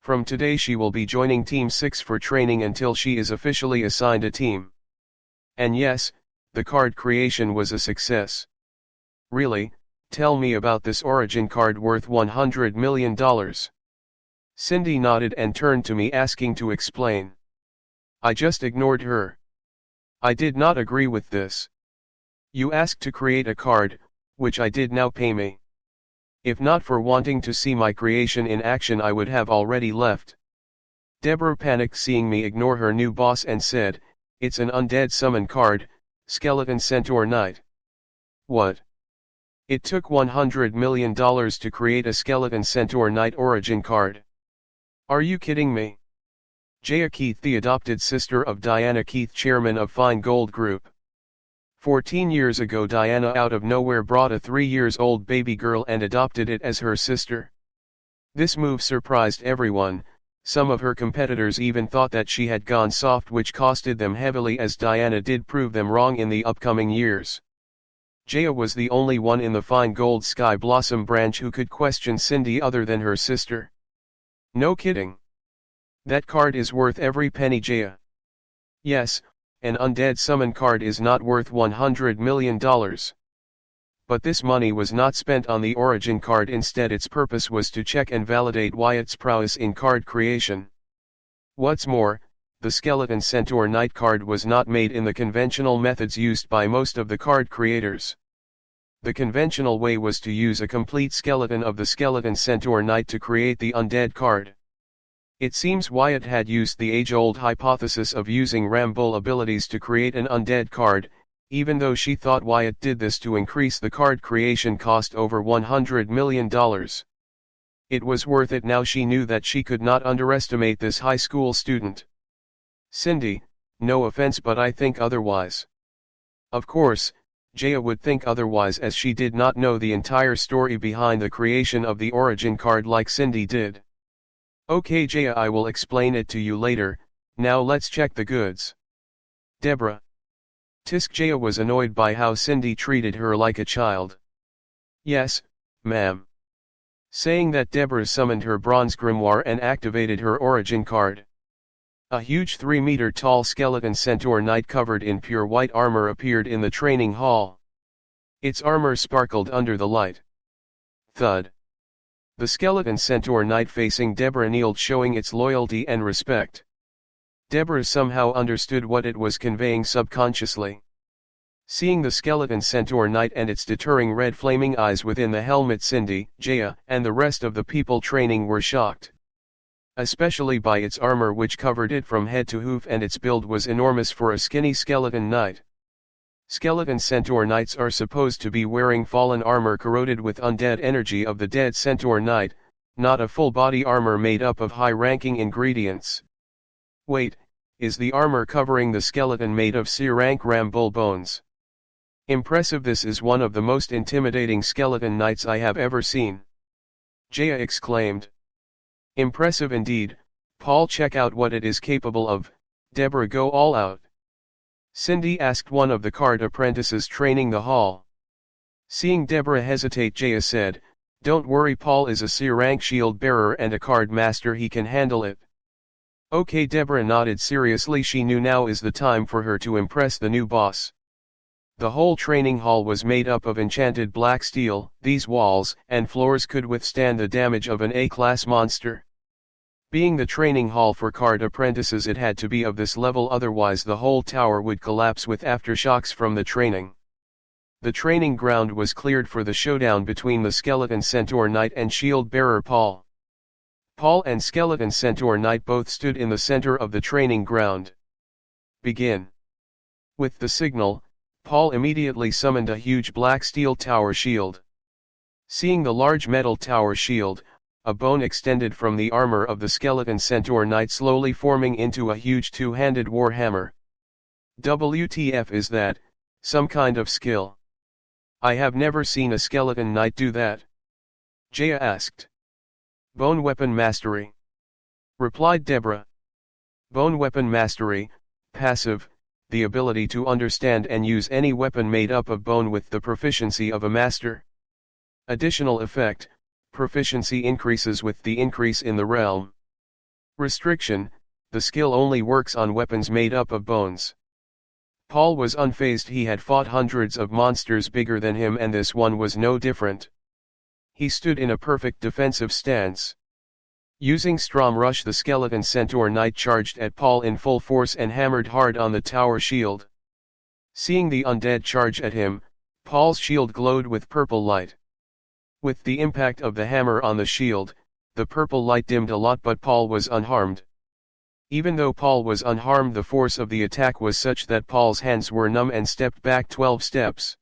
From today she will be joining Team 6 for training until she is officially assigned a team. And yes, the card creation was a success. Really? Tell me about this origin card worth $100 million. Cindy nodded and turned to me, asking to explain. I just ignored her. I did not agree with this. You asked to create a card, which I did. Now pay me. If not for wanting to see my creation in action, I would have already left. Deborah panicked seeing me ignore her new boss and said, "It's an undead summon card, Skeleton Centaur Knight." What? It took $100 million to create a Skeleton Centaur Knight origin card. Are you kidding me? Jaya Keith, the adopted sister of Diana Keith, chairman of Fine Gold Group. 14 years ago, Diana out of nowhere brought a 3-year-old baby girl and adopted it as her sister. This move surprised everyone. Some of her competitors even thought that she had gone soft, which costed them heavily, as Diana did prove them wrong in the upcoming years. Jaya was the only one in the Fine Gold Sky Blossom branch who could question Cindy other than her sister. No kidding. That card is worth every penny, Jaya. Yes, an undead summon card is not worth $100 million. But this money was not spent on the origin card, instead its purpose was to check and validate Wyatt's prowess in card creation. What's more, the Skeleton Centaur Knight card was not made in the conventional methods used by most of the card creators. The conventional way was to use a complete skeleton of the Skeleton Centaur Knight to create the undead card. It seems Wyatt had used the age-old hypothesis of using Rambull abilities to create an undead card, even though she thought Wyatt did this to increase the card creation cost over $100 million. It was worth it now she knew that she could not underestimate this high school student. Cindy, no offense, but I think otherwise. Of course, Jaya would think otherwise, as she did not know the entire story behind the creation of the origin card like Cindy did. Okay Jaya, I will explain it to you later, now let's check the goods. Deborah. Tisk. Jaya was annoyed by how Cindy treated her like a child. Yes, ma'am. Saying that, Deborah summoned her bronze grimoire and activated her origin card. A huge 3-meter-tall skeleton centaur knight covered in pure white armor appeared in the training hall. Its armor sparkled under the light. Thud. The skeleton centaur knight facing Deborah kneeled, showing its loyalty and respect. Deborah somehow understood what it was conveying subconsciously. Seeing the skeleton centaur knight and its deterring red flaming eyes within the helmet, Cindy, Jaya, and the rest of the people training were shocked. Especially by its armor, which covered it from head to hoof, and its build was enormous for a skinny skeleton knight. Skeleton centaur knights are supposed to be wearing fallen armor corroded with undead energy of the dead centaur knight, not a full body armor made up of high-ranking ingredients. Wait, is the armor covering the skeleton made of C-rank Rambull bones? Impressive. This is one of the most intimidating skeleton knights I have ever seen. Jaya exclaimed. Impressive indeed, Paul. Check out what it is capable of. Deborah, go all out. Cindy asked one of the card apprentices training the hall. Seeing Deborah hesitate, Jaya said, Don't worry, Paul is a C-rank shield bearer and a card master, he can handle it. Okay. Deborah nodded seriously. She knew now is the time for her to impress the new boss. The whole training hall was made up of enchanted black steel. These walls and floors could withstand the damage of an A-class monster. Being the training hall for card apprentices, it had to be of this level, otherwise the whole tower would collapse with aftershocks from the training. The training ground was cleared for the showdown between the skeleton centaur knight and shield bearer Paul. Paul and skeleton centaur knight both stood in the center of the training ground. Begin. With the signal, Paul immediately summoned a huge black steel tower shield. Seeing the large metal tower shield, a bone extended from the armor of the skeleton centaur knight, slowly forming into a huge two-handed warhammer. WTF is that? Some kind of skill? I have never seen a skeleton knight do that. Jaya asked. Bone weapon mastery, replied Deborah. Bone weapon mastery, passive, the ability to understand and use any weapon made up of bone with the proficiency of a master. Additional effect, proficiency increases with the increase in the realm. Restriction, the skill only works on weapons made up of bones. Paul was unfazed. He had fought hundreds of monsters bigger than him, and this one was no different. He stood in a perfect defensive stance. Using Strom Rush, the skeleton centaur knight charged at Paul in full force and hammered hard on the tower shield. Seeing the undead charge at him, Paul's shield glowed with purple light. With the impact of the hammer on the shield, the purple light dimmed a lot, but Paul was unharmed. Even though Paul was unharmed, the force of the attack was such that Paul's hands were numb and stepped back 12 steps.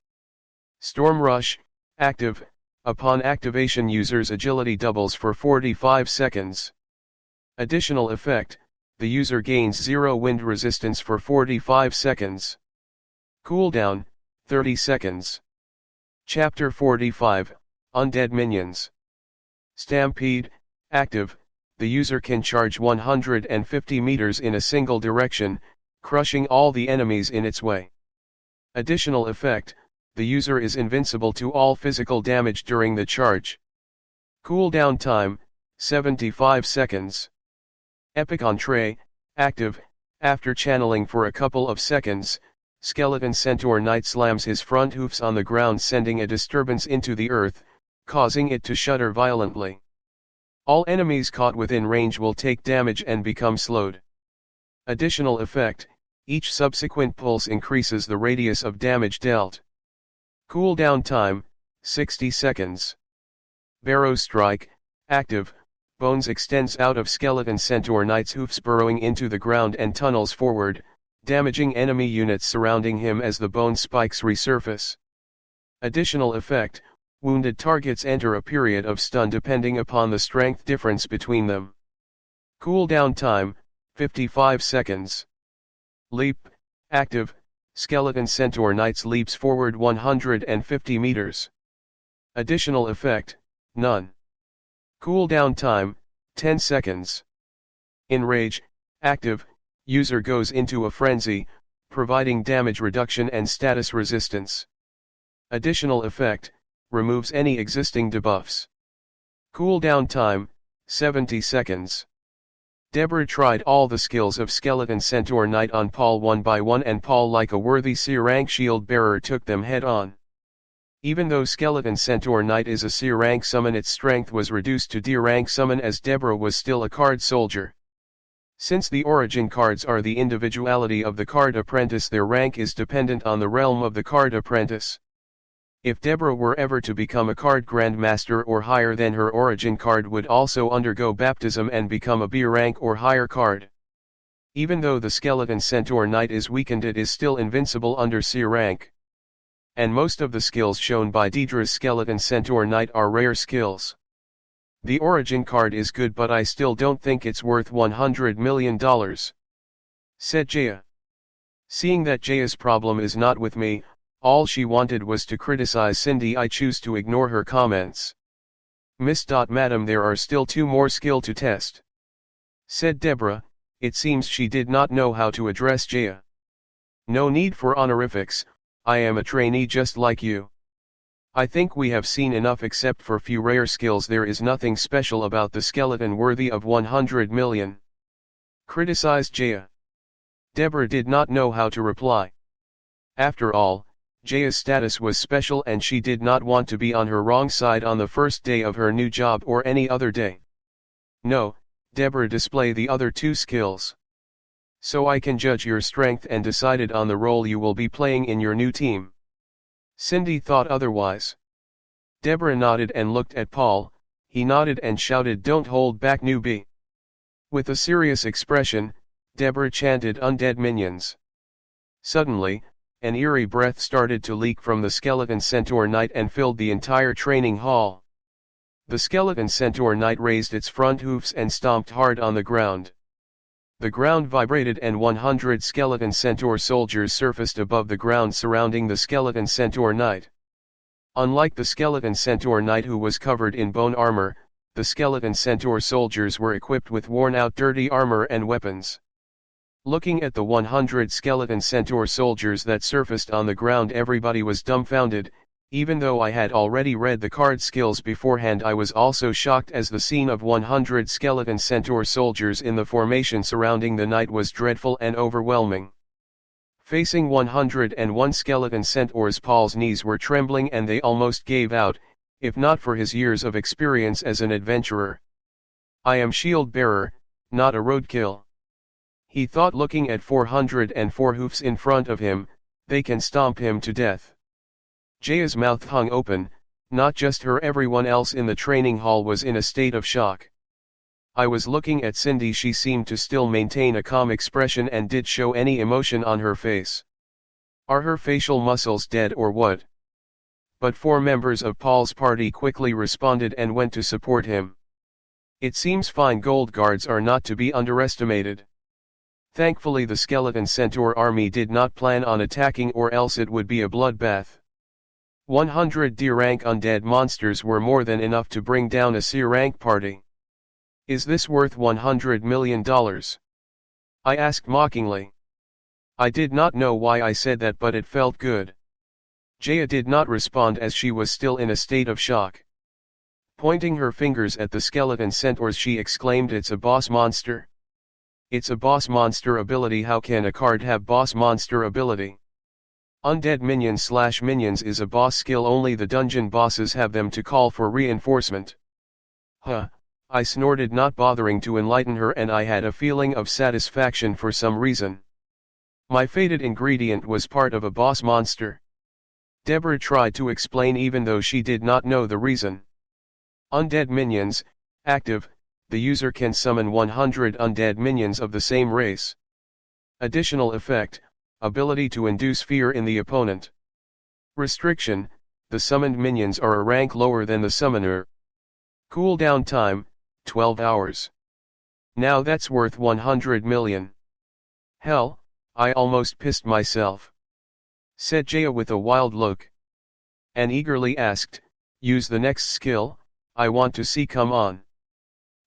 Storm Rush, active. Upon activation, user's agility doubles for 45 seconds. Additional effect, the user gains 0 wind resistance for 45 seconds. Cooldown, 30 seconds. Chapter 45, Undead Minions. Stampede, active, the user can charge 150 meters in a single direction, crushing all the enemies in its way. Additional effect, the user is invincible to all physical damage during the charge. Cooldown time, 75 seconds. Epic entree, active. After channeling for a couple of seconds, Skeleton Centaur Knight slams his front hoofs on the ground, sending a disturbance into the earth, causing it to shudder violently. All enemies caught within range will take damage and become slowed. Additional effect, each subsequent pulse increases the radius of damage dealt. Cooldown time, 60 seconds. Barrow Strike, active. Bones extends out of Skeleton Centaur Knight's hoofs, burrowing into the ground and tunnels forward, damaging enemy units surrounding him as the bone spikes resurface. Additional effect, wounded targets enter a period of stun depending upon the strength difference between them. Cooldown time, 55 seconds. Leap, active. Skeleton Centaur Knights leaps forward 150 meters. Additional effect, none. Cooldown time, 10 seconds. Enrage, active. User goes into a frenzy, providing damage reduction and status resistance. Additional effect, removes any existing debuffs. Cooldown time, 70 seconds. Deborah tried all the skills of Skeleton Centaur Knight on Paul one by one, and Paul, like a worthy C-rank shield bearer, took them head on. Even though Skeleton Centaur Knight is a C-rank summon, its strength was reduced to D-rank summon, as Deborah was still a card soldier. Since the origin cards are the individuality of the card apprentice, their rank is dependent on the realm of the card apprentice. If Deborah were ever to become a card grandmaster or higher, then her origin card would also undergo baptism and become a B rank or higher card. Even though the Skeleton Centaur Knight is weakened, it is still invincible under C rank. And most of the skills shown by Deidre's Skeleton Centaur Knight are rare skills. The origin card is good, but I still don't think it's worth $100 million, said Jaya. Seeing that Jaya's problem is not with me, all she wanted was to criticize Cindy, I choose to ignore her comments. Madam, there are still 2 more skill to test, said Deborah. It seems she did not know how to address Jaya. No need for honorifics, I am a trainee just like you. I think we have seen enough. Except for few rare skills, there is nothing special about the skeleton worthy of 100 million. Criticized Jaya. Deborah did not know how to reply. After all, Jaya's status was special, and she did not want to be on her wrong side on the first day of her new job or any other day. No, Deborah, display the other 2 skills, so I can judge your strength and decided on the role you will be playing in your new team. Cindy thought otherwise. Deborah nodded and looked at Paul. He nodded and shouted, "Don't hold back, newbie." With a serious expression, Deborah chanted, "Undead minions." Suddenly, an eerie breath started to leak from the Skeleton Centaur Knight and filled the entire training hall. The Skeleton Centaur Knight raised its front hoofs and stomped hard on the ground. The ground vibrated and 100 Skeleton Centaur soldiers surfaced above the ground surrounding the Skeleton Centaur Knight. Unlike the Skeleton Centaur Knight, who was covered in bone armor, the Skeleton Centaur soldiers were equipped with worn-out dirty armor and weapons. Looking at the 100 Skeleton Centaur soldiers that surfaced on the ground, everybody was dumbfounded. Even though I had already read the card skills beforehand, I was also shocked, as the scene of 100 Skeleton Centaur soldiers in the formation surrounding the knight was dreadful and overwhelming. Facing 101 Skeleton Centaurs, Paul's knees were trembling and they almost gave out, if not for his years of experience as an adventurer. I am shield bearer, not a roadkill, he thought, looking at 404 hoofs in front of him. They can stomp him to death. Jaya's mouth hung open. Not just her, everyone else in the training hall was in a state of shock. I was looking at Cindy. She seemed to still maintain a calm expression and did show any emotion on her face. Are her facial muscles dead or what? But 4 members of Paul's party quickly responded and went to support him. It seems fine gold guards are not to be underestimated. Thankfully the Skeleton Centaur army did not plan on attacking, or else it would be a bloodbath. 100 D-rank undead monsters were more than enough to bring down a C-rank party. Is this worth $100 million? I asked mockingly. I did not know why I said that, but it felt good. Jaya did not respond, as she was still in a state of shock. Pointing her fingers at the Skeleton Centaurs, she exclaimed, "It's a boss monster. It's a boss monster ability. How can a card have boss monster ability? Undead minions is a boss skill. Only the dungeon bosses have them to call for reinforcement. Huh, I snorted, not bothering to enlighten her, and I had a feeling of satisfaction for some reason. My fated ingredient was part of a boss monster. Deborah tried to explain even though she did not know the reason. Undead minions, active, the user can summon 100 undead minions of the same race. Additional effect, ability to induce fear in the opponent. Restriction, the summoned minions are a rank lower than the summoner. Cooldown time, 12 hours. Now that's worth 100 million. Hell, I almost pissed myself, said Jaya with a wild look. And eagerly asked, use the next skill, I want to see. Come on.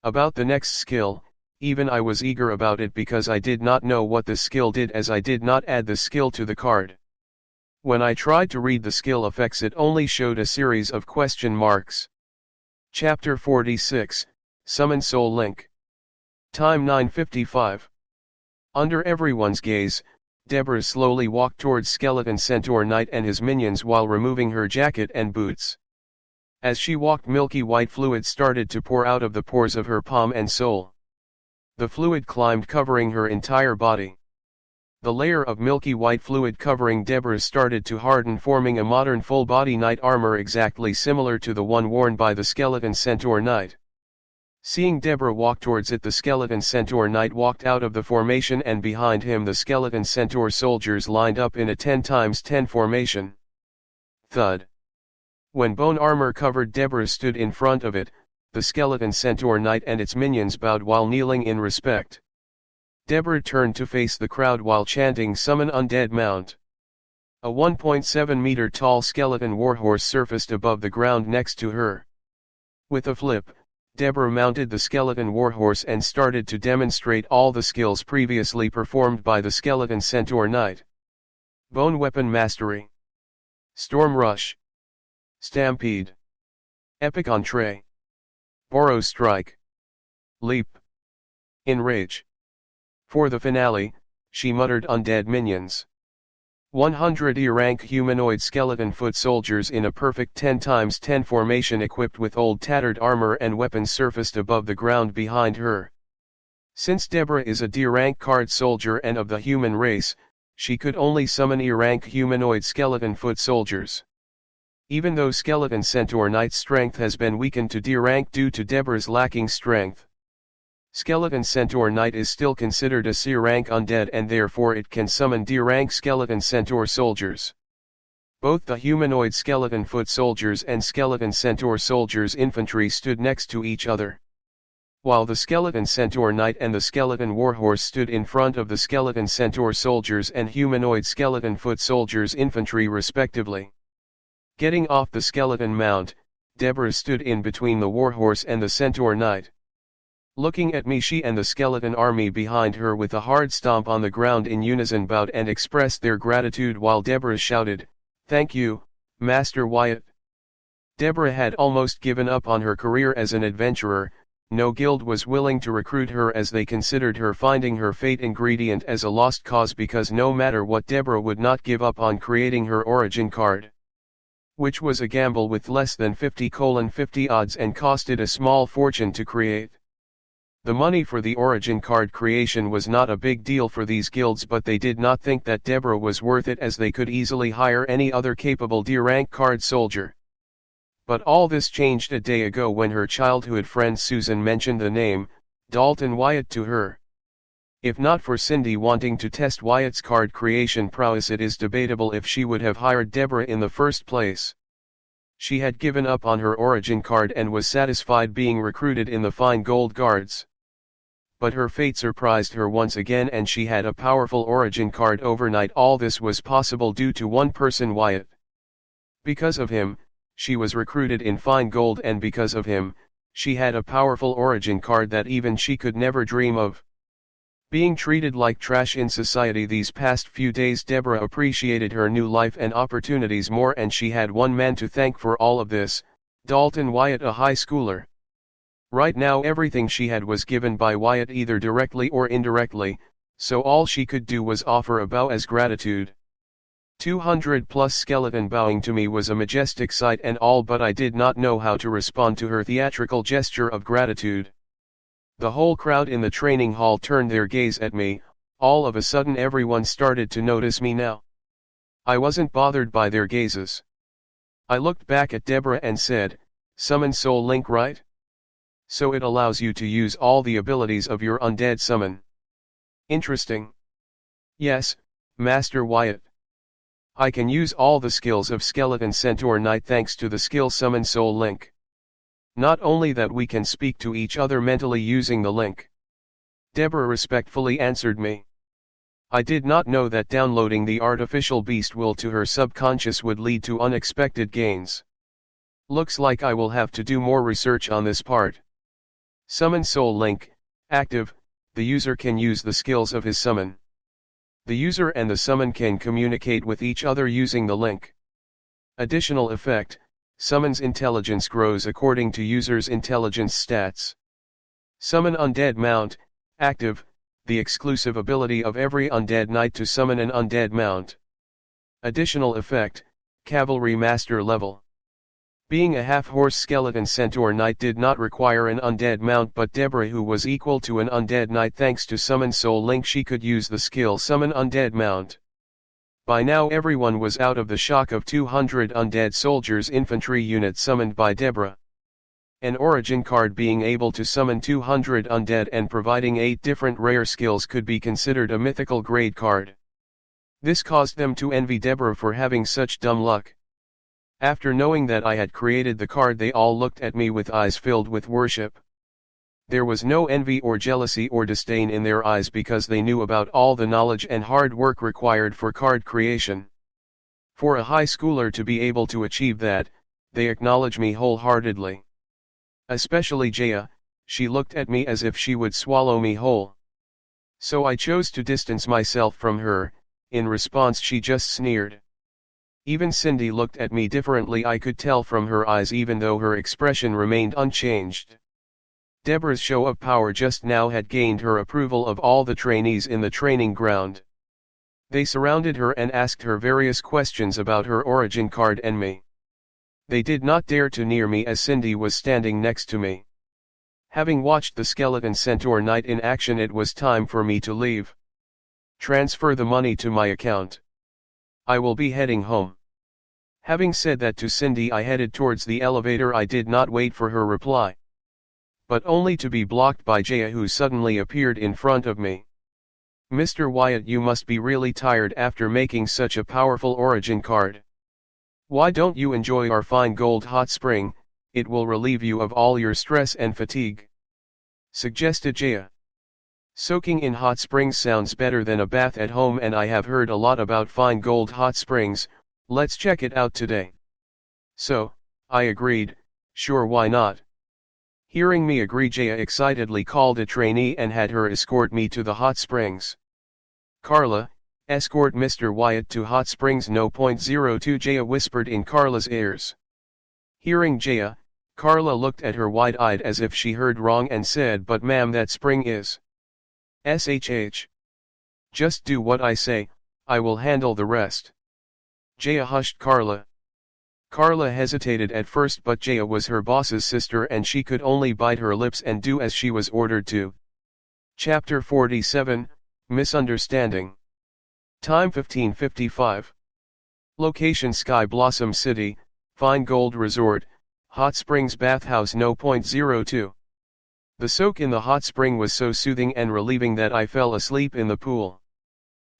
About the next skill, even I was eager about it because I did not know what the skill did, as I did not add the skill to the card. When I tried to read the skill effects, it only showed a series of question marks. Chapter 46, Summon Soul Link. Time 9:55. Under everyone's gaze, Deborah slowly walked towards Skeleton Centaur Knight and his minions while removing her jacket and boots. As she walked, milky white fluid started to pour out of the pores of her palm and sole. The fluid climbed, covering her entire body. The layer of milky white fluid covering Deborah started to harden, forming a modern full-body knight armor exactly similar to the one worn by the Skeleton Centaur Knight. Seeing Deborah walk towards it, the Skeleton Centaur Knight walked out of the formation, and behind him the Skeleton Centaur soldiers lined up in a 10x10 formation. Thud. When bone armor covered Deborah stood in front of it, the Skeleton Centaur Knight and its minions bowed while kneeling in respect. Deborah turned to face the crowd while chanting, "Summon Undead Mount." A 1.7 meter tall skeleton warhorse surfaced above the ground next to her. With a flip, Deborah mounted the skeleton warhorse and started to demonstrate all the skills previously performed by the Skeleton Centaur Knight. Bone Weapon Mastery, Storm Rush, Stampede, Epic Entree, Borrow Strike, Leap, Enrage. For the finale, she muttered, "Undead minions." 100 E-rank humanoid skeleton foot soldiers in a perfect 10x10 formation equipped with old tattered armor and weapons surfaced above the ground behind her. Since Deborah is a D-rank card soldier and of the human race, she could only summon E-rank humanoid skeleton foot soldiers. Even though Skeleton Centaur Knight's strength has been weakened to D-rank due to Deborah's lacking strength, Skeleton Centaur Knight is still considered a C-rank undead, and therefore it can summon D-rank Skeleton Centaur soldiers. Both the humanoid skeleton foot soldiers and Skeleton Centaur soldiers infantry stood next to each other, while the Skeleton Centaur Knight and the Skeleton Warhorse stood in front of the Skeleton Centaur soldiers and humanoid skeleton foot soldiers infantry respectively. Getting off the skeleton mount, Deborah stood in between the Warhorse and the Centaur Knight. Looking at me, she and the skeleton army behind her with a hard stomp on the ground in unison bowed and expressed their gratitude while Deborah shouted, "Thank you, Master Wyatt." Deborah had almost given up on her career as an adventurer. No guild was willing to recruit her as they considered her finding her fate ingredient as a lost cause, because no matter what, Deborah would not give up on creating her origin card, which was a gamble with less than 50/50 odds and costed a small fortune to create. The money for the origin card creation was not a big deal for these guilds, but they did not think that Deborah was worth it, as they could easily hire any other capable D-rank card soldier. But all this changed a day ago when her childhood friend Susan mentioned the name, Dalton Wyatt, to her. If not for Cindy wanting to test Wyatt's card creation prowess, it is debatable if she would have hired Deborah in the first place. She had given up on her origin card and was satisfied being recruited in the fine gold guards. But her fate surprised her once again, and she had a powerful origin card overnight. All this was possible due to one person, Wyatt. Because of him, she was recruited in fine gold, and because of him, she had a powerful origin card that even she could never dream of. Being treated like trash in society these past few days, Deborah appreciated her new life and opportunities more, and she had one man to thank for all of this, Dalton Wyatt, a high schooler. Right now everything she had was given by Wyatt either directly or indirectly, so all she could do was offer a bow as gratitude. 200 plus skeleton bowing to me was a majestic sight and all, but I did not know how to respond to her theatrical gesture of gratitude. The whole crowd in the training hall turned their gaze at me. All of a sudden everyone started to notice me now. I wasn't bothered by their gazes. I looked back at Deborah and said, "Summon soul link, right? So it allows you to use all the abilities of your undead summon. Interesting." "Yes, Master Wyatt. I can use all the skills of Skeleton Centaur Knight thanks to the skill Summon Soul Link. Not only that, we can speak to each other mentally using the link." Deborah respectfully answered me. I did not know that downloading the artificial beast will to her subconscious would lead to unexpected gains. Looks like I will have to do more research on this part. Summon Soul Link, active, the user can use the skills of his summon. The user and the summon can communicate with each other using the link. Additional effect, summon's intelligence grows according to user's intelligence stats. Summon Undead Mount, active, the exclusive ability of every undead knight to summon an undead mount. Additional effect, Cavalry Master level. Being a half-horse skeleton centaur knight did not require an undead mount, but Deborah, who was equal to an undead knight thanks to Summon Soul Link, she could use the skill Summon Undead Mount. By now everyone was out of the shock of 200 undead soldiers infantry unit summoned by Deborah. An origin card being able to summon 200 undead and providing 8 different rare skills could be considered a mythical grade card. This caused them to envy Deborah for having such dumb luck. After knowing that I had created the card, they all looked at me with eyes filled with worship. There was no envy or jealousy or disdain in their eyes because they knew about all the knowledge and hard work required for card creation. For a high schooler to be able to achieve that, they acknowledge me wholeheartedly. Especially Jaya, she looked at me as if she would swallow me whole. So I chose to distance myself from her. In response she just sneered. Even Cindy looked at me differently, I could tell from her eyes, even though her expression remained unchanged. Deborah's show of power just now had gained her approval of all the trainees in the training ground. They surrounded her and asked her various questions about her origin card and me. They did not dare to near me as Cindy was standing next to me. Having watched the Skeleton Centaur Knight in action, it was time for me to leave. Transfer the money to my account. I will be heading home. Having said that to Cindy, I headed towards the elevator. I did not wait for her reply, but only to be blocked by Jaya, who suddenly appeared in front of me. "Mr. Wyatt, you must be really tired after making such a powerful origin card. Why don't you enjoy our fine gold hot spring? It will relieve you of all your stress and fatigue," suggested Jaya. Soaking in hot springs sounds better than a bath at home, and I have heard a lot about fine gold hot springs. Let's check it out today. So, I agreed, sure, why not? Hearing me agree, Jaya excitedly called a trainee and had her escort me to the hot springs. "Carla, escort Mr. Wyatt to hot springs No. 02, Jaya whispered in Carla's ears. Hearing Jaya, Carla looked at her wide-eyed as if she heard wrong and said, "But ma'am, that spring is SHH. Just do what I say, I will handle the rest." Jaya hushed Carla. Carla hesitated at first, but Jaya was her boss's sister and she could only bite her lips and do as she was ordered to. Chapter 47, Misunderstanding. Time 15:55. Location Sky Blossom City, Fine Gold Resort, Hot Springs Bathhouse No. 02. The soak in the hot spring was so soothing and relieving that I fell asleep in the pool.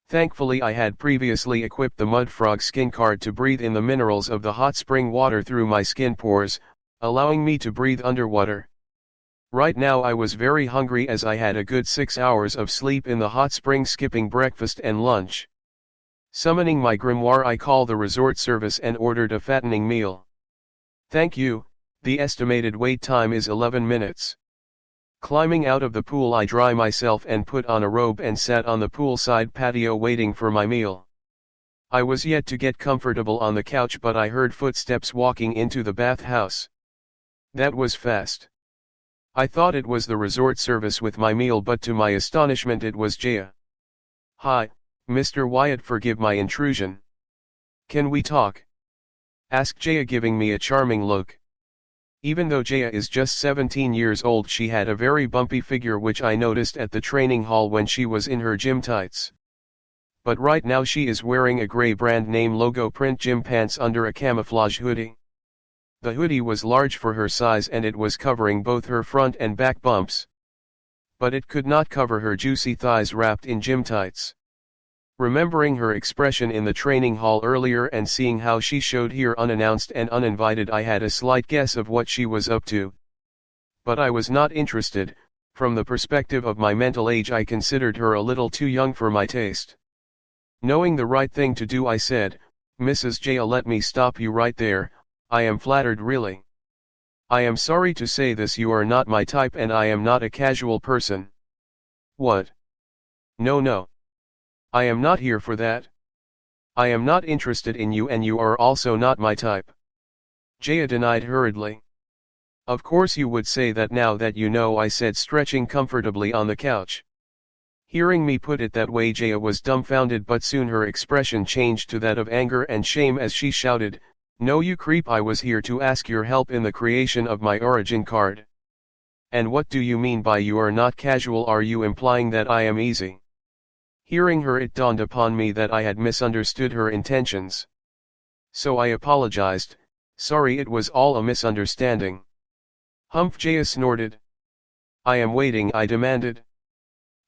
Thankfully I had previously equipped the Mudfrog skin card to breathe in the minerals of the hot spring water through my skin pores, allowing me to breathe underwater. Right now I was very hungry as I had a good 6 hours of sleep in the hot spring, skipping breakfast and lunch. Summoning my grimoire, I called the resort service and ordered a fattening meal. "Thank you, the estimated wait time is 11 minutes. Climbing out of the pool, I dry myself and put on a robe and sat on the poolside patio waiting for my meal. I was yet to get comfortable on the couch, but I heard footsteps walking into the bathhouse. That was fast. I thought it was the resort service with my meal, but to my astonishment it was Jaya. "Hi, Mr. Wyatt, forgive my intrusion. Can we talk?" asked Jaya, giving me a charming look. Even though Jaya is just 17 years old, she had a very bumpy figure, which I noticed at the training hall when she was in her gym tights. But right now she is wearing a grey brand name logo print gym pants under a camouflage hoodie. The hoodie was large for her size and it was covering both her front and back bumps. But it could not cover her juicy thighs wrapped in gym tights. Remembering her expression in the training hall earlier and seeing how she showed here unannounced and uninvited, I had a slight guess of what she was up to. But I was not interested. From the perspective of my mental age, I considered her a little too young for my taste. Knowing the right thing to do, I said, "Mrs. Jaya, let me stop you right there. I am flattered, really. I am sorry to say this, you are not my type and I am not a casual person." "What? No. I am not here for that. I am not interested in you and you are also not my type," Jaya denied hurriedly. "Of course you would say that now that you know," I said, stretching comfortably on the couch. Hearing me put it that way, Jaya was dumbfounded, but soon her expression changed to that of anger and shame as she shouted, "No, you creep, I was here to ask your help in the creation of my origin card." "And what do you mean by you are not casual? Are you implying that I am easy?" Hearing her, it dawned upon me that I had misunderstood her intentions. So I apologized. "Sorry, it was all a misunderstanding." "Humph," Jaya snorted. "I am waiting," I demanded.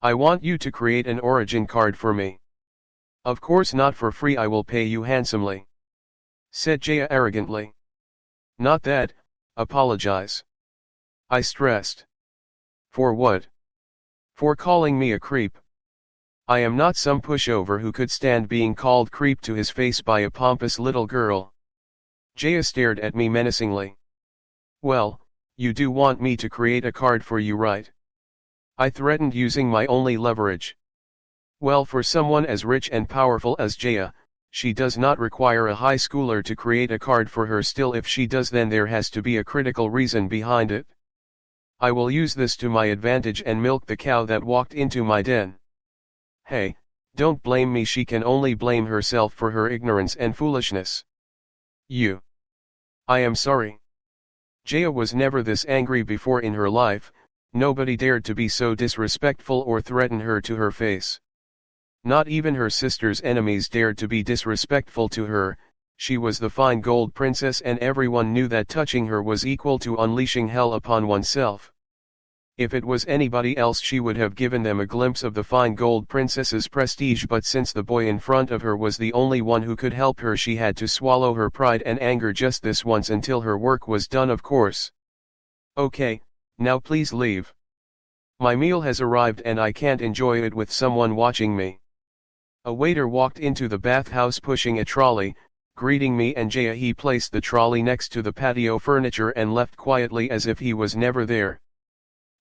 "I want you to create an origin card for me." "Of course not for free, I will pay you handsomely," said Jaya arrogantly. "Not that, apologize," I stressed. "For what?" "For calling me a creep. I am not some pushover who could stand being called creep to his face by a pompous little girl." Jaya stared at me menacingly. "Well, you do want me to create a card for you, right?" I threatened, using my only leverage. "Well, for someone as rich and powerful as Jaya, she does not require a high schooler to create a card for her. Still, if she does, then there has to be a critical reason behind it. I will use this to my advantage and milk the cow that walked into my den." "Hey, don't blame me, she can only blame herself for her ignorance and foolishness." "You." "I am sorry." Jaya was never this angry before in her life. Nobody dared to be so disrespectful or threaten her to her face. Not even her sister's enemies dared to be disrespectful to her. She was the fine gold princess and everyone knew that touching her was equal to unleashing hell upon oneself. If it was anybody else, she would have given them a glimpse of the fine gold princess's prestige, but since the boy in front of her was the only one who could help her, she had to swallow her pride and anger just this once until her work was done, of course. "Okay, now please leave. My meal has arrived and I can't enjoy it with someone watching me." A waiter walked into the bathhouse pushing a trolley. Greeting me and Jaya, he placed the trolley next to the patio furniture and left quietly as if he was never there.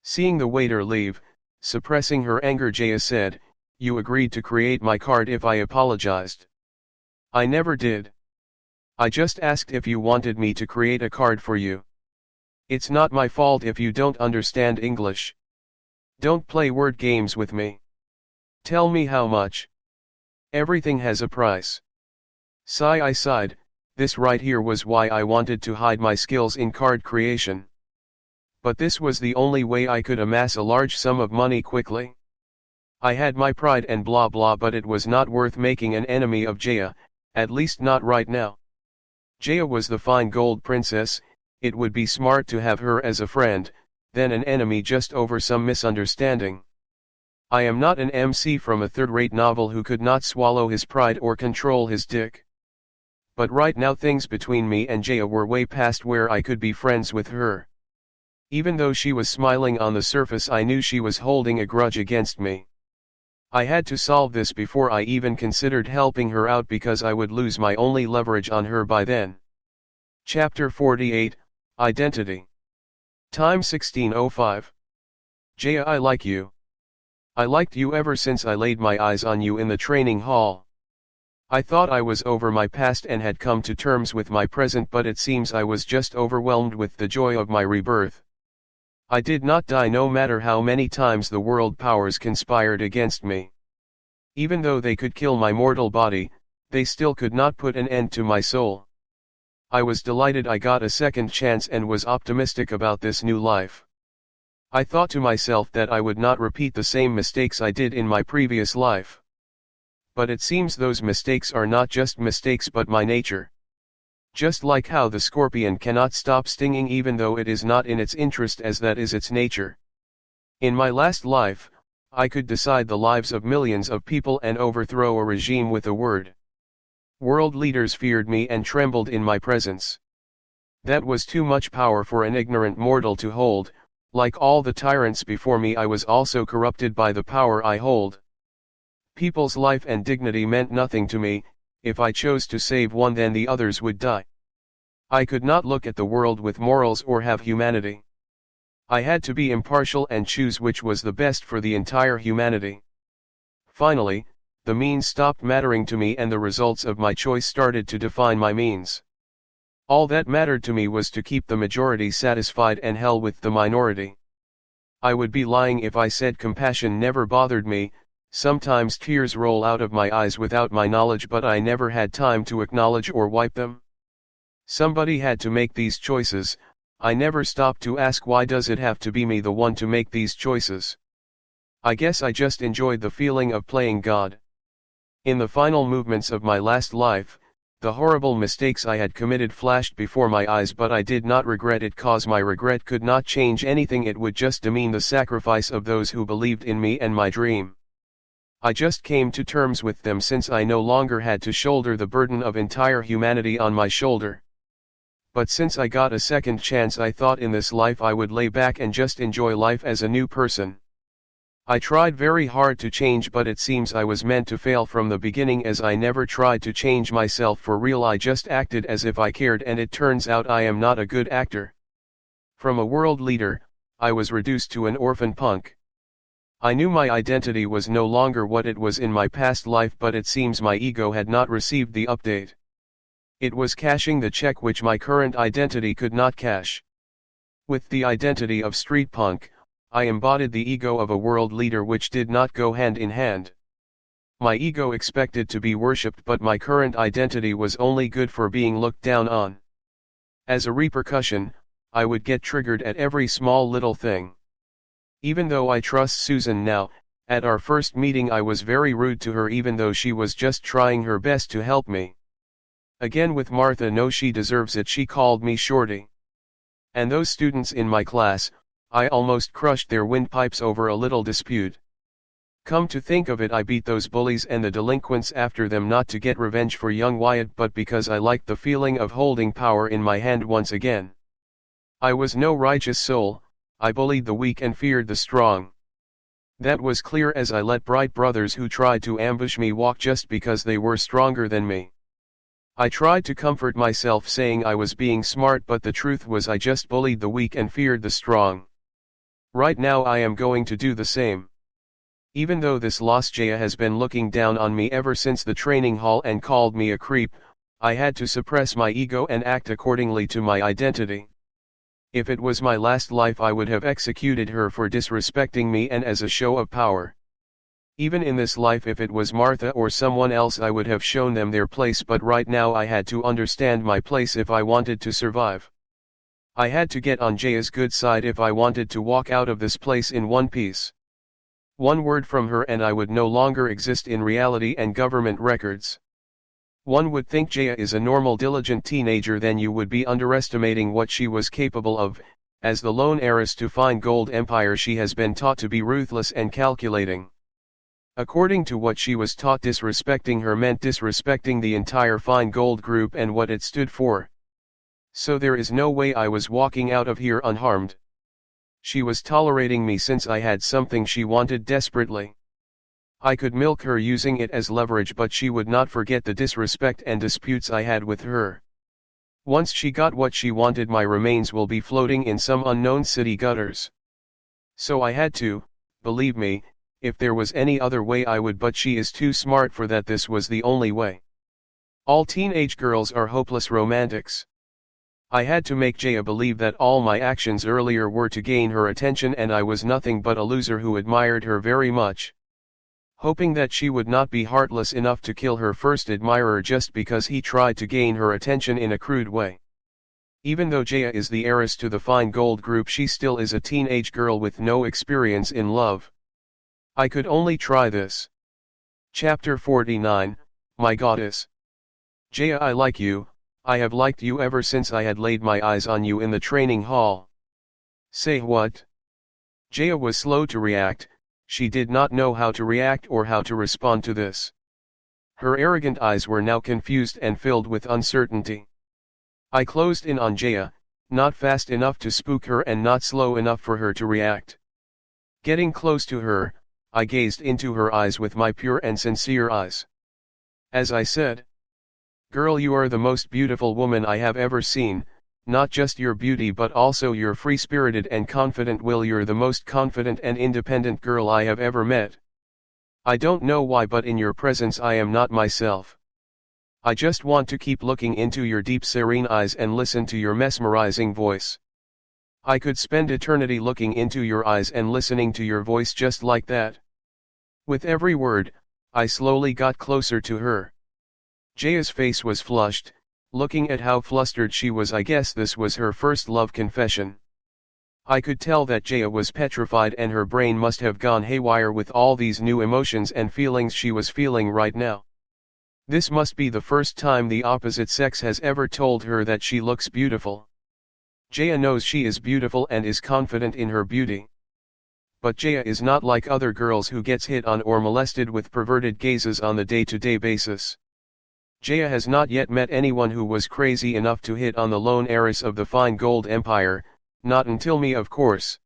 Seeing the waiter leave, suppressing her anger, Jaya said, "You agreed to create my card if I apologized." "I never did. I just asked if you wanted me to create a card for you. It's not my fault if you don't understand English. Don't play word games with me. Tell me how much." "Everything has a price." I sighed. This right here was why I wanted to hide my skills in card creation. But this was the only way I could amass a large sum of money quickly. I had my pride and blah blah, but it was not worth making an enemy of Jaya, at least not right now. Jaya was the fine gold princess. It would be smart to have her as a friend, then an enemy just over some misunderstanding. I am not an MC from a third-rate novel who could not swallow his pride or control his dick. But right now things between me and Jaya were way past where I could be friends with her. Even though she was smiling on the surface, I knew she was holding a grudge against me. I had to solve this before I even considered helping her out, because I would lose my only leverage on her by then. Chapter 48, Identity. Time 16:05. Jaya, I like you. I liked you ever since I laid my eyes on you in the training hall. I thought I was over my past and had come to terms with my present, but it seems I was just overwhelmed with the joy of my rebirth. I did not die no matter how many times the world powers conspired against me. Even though they could kill my mortal body, they still could not put an end to my soul. I was delighted I got a second chance and was optimistic about this new life. I thought to myself that I would not repeat the same mistakes I did in my previous life. But it seems those mistakes are not just mistakes but my nature. Just like how the scorpion cannot stop stinging even though it is not in its interest, as that is its nature. In my last life, I could decide the lives of millions of people and overthrow a regime with a word. World leaders feared me and trembled in my presence. That was too much power for an ignorant mortal to hold. Like all the tyrants before me, I was also corrupted by the power I hold. People's life and dignity meant nothing to me. If I chose to save one, then the others would die. I could not look at the world with morals or have humanity. I had to be impartial and choose which was the best for the entire humanity. Finally, the means stopped mattering to me and the results of my choice started to define my means. All that mattered to me was to keep the majority satisfied and hell with the minority. I would be lying if I said compassion never bothered me. Sometimes tears roll out of my eyes without my knowledge, but I never had time to acknowledge or wipe them. Somebody had to make these choices. I never stopped to ask, why does it have to be me, the one to make these choices? I guess I just enjoyed the feeling of playing God. In the final movements of my last life, the horrible mistakes I had committed flashed before my eyes, but I did not regret it, cause my regret could not change anything. It would just demean the sacrifice of those who believed in me and my dream. I just came to terms with them, since I no longer had to shoulder the burden of entire humanity on my shoulder. But since I got a second chance, I thought in this life I would lay back and just enjoy life as a new person. I tried very hard to change, but it seems I was meant to fail from the beginning, as I never tried to change myself for real. I just acted as if I cared, and it turns out I am not a good actor. From a world leader, I was reduced to an orphan punk. I knew my identity was no longer what it was in my past life, but it seems my ego had not received the update. It was cashing the check which my current identity could not cash. With the identity of street punk, I embodied the ego of a world leader, which did not go hand in hand. My ego expected to be worshipped, but my current identity was only good for being looked down on. As a repercussion, I would get triggered at every small little thing. Even though I trust Susan now, at our first meeting I was very rude to her, even though she was just trying her best to help me. Again with Martha, no, she deserves it, she called me shorty. And those students in my class, I almost crushed their windpipes over a little dispute. Come to think of it, I beat those bullies and the delinquents after them, not to get revenge for young Wyatt, but because I liked the feeling of holding power in my hand once again. I was no righteous soul. I bullied the weak and feared the strong. That was clear as I let bright brothers who tried to ambush me walk just because they were stronger than me. I tried to comfort myself saying I was being smart, but the truth was I just bullied the weak and feared the strong. Right now I am going to do the same. Even though this lost Jaya has been looking down on me ever since the training hall and called me a creep, I had to suppress my ego and act accordingly to my identity. If it was my last life, I would have executed her for disrespecting me and as a show of power. Even in this life, if it was Martha or someone else, I would have shown them their place, but right now I had to understand my place if I wanted to survive. I had to get on Jaya's good side if I wanted to walk out of this place in one piece. One word from her and I would no longer exist in reality and government records. One would think Jaya is a normal, diligent teenager, then you would be underestimating what she was capable of. As the lone heiress to Fine Gold Empire, she has been taught to be ruthless and calculating. According to what she was taught, disrespecting her meant disrespecting the entire Fine Gold Group and what it stood for. So there is no way I was walking out of here unharmed. She was tolerating me since I had something she wanted desperately. I could milk her using it as leverage, but she would not forget the disrespect and disputes I had with her. Once she got what she wanted, my remains will be floating in some unknown city gutters. So I had to, believe me, if there was any other way I would, but she is too smart for that. This was the only way. All teenage girls are hopeless romantics. I had to make Jaya believe that all my actions earlier were to gain her attention and I was nothing but a loser who admired her very much. Hoping that she would not be heartless enough to kill her first admirer just because he tried to gain her attention in a crude way. Even though Jaya is the heiress to the fine gold group, she still is a teenage girl with no experience in love. I could only try this. Chapter 49, My Goddess. Jaya, I like you. I have liked you ever since I had laid my eyes on you in the training hall. Say what? Jaya was slow to react. She did not know how to react or how to respond to this. Her arrogant eyes were now confused and filled with uncertainty. I closed in on Jaya, not fast enough to spook her and not slow enough for her to react. Getting close to her, I gazed into her eyes with my pure and sincere eyes. As I said, "Girl, you are the most beautiful woman I have ever seen, not just your beauty but also your free-spirited and confident will. You're the most confident and independent girl I have ever met. I don't know why, but in your presence I am not myself. I just want to keep looking into your deep serene eyes and listen to your mesmerizing voice. I could spend eternity looking into your eyes and listening to your voice just like that." With every word, I slowly got closer to her. Jaya's face was flushed. Looking at how flustered she was, I guess this was her first love confession. I could tell that Jaya was petrified and her brain must have gone haywire with all these new emotions and feelings she was feeling right now. This must be the first time the opposite sex has ever told her that she looks beautiful. Jaya knows she is beautiful and is confident in her beauty. But Jaya is not like other girls who gets hit on or molested with perverted gazes on the day-to-day basis. Jaya has not yet met anyone who was crazy enough to hit on the lone heiress of the fine gold empire, not until me, of course.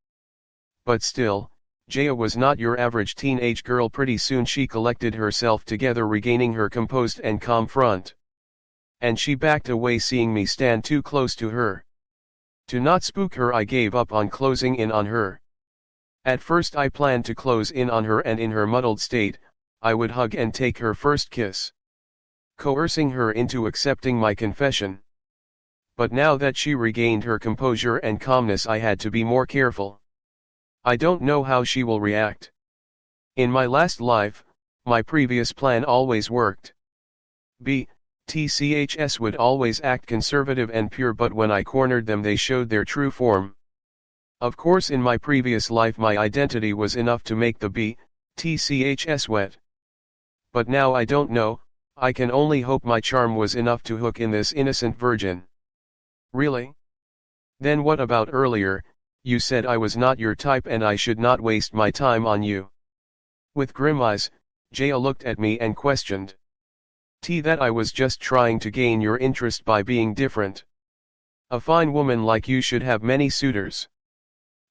But still, Jaya was not your average teenage girl. Pretty soon she collected herself together, regaining her composed and calm front. And she backed away, seeing me stand too close to her. To not spook her, I gave up on closing in on her. At first I planned to close in on her and in her muddled state, I would hug and take her first kiss, coercing her into accepting my confession. But now that she regained her composure and calmness, I had to be more careful. I don't know how she will react. In my last life, my previous plan always worked. BTCHS would always act conservative and pure, but when I cornered them they showed their true form. Of course, in my previous life my identity was enough to make the BTCHS wet. But now I don't know. I can only hope my charm was enough to hook in this innocent virgin. Really? Then what about earlier? You said I was not your type and I should not waste my time on you. With grim eyes, Jaya looked at me and questioned. That I was just trying to gain your interest by being different. A fine woman like you should have many suitors.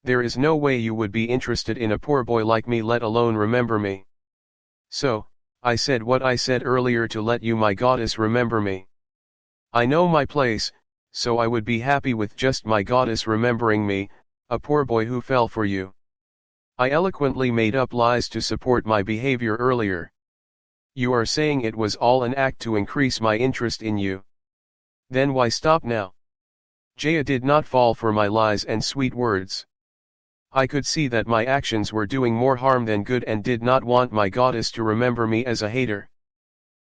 There is no way you would be interested in a poor boy like me, let alone remember me. So, I said what I said earlier to let you, my goddess, remember me. I know my place, so I would be happy with just my goddess remembering me, a poor boy who fell for you. I eloquently made up lies to support my behavior earlier. You are saying it was all an act to increase my interest in you. Then why stop now? Jaya did not fall for my lies and sweet words. I could see that my actions were doing more harm than good and did not want my goddess to remember me as a hater.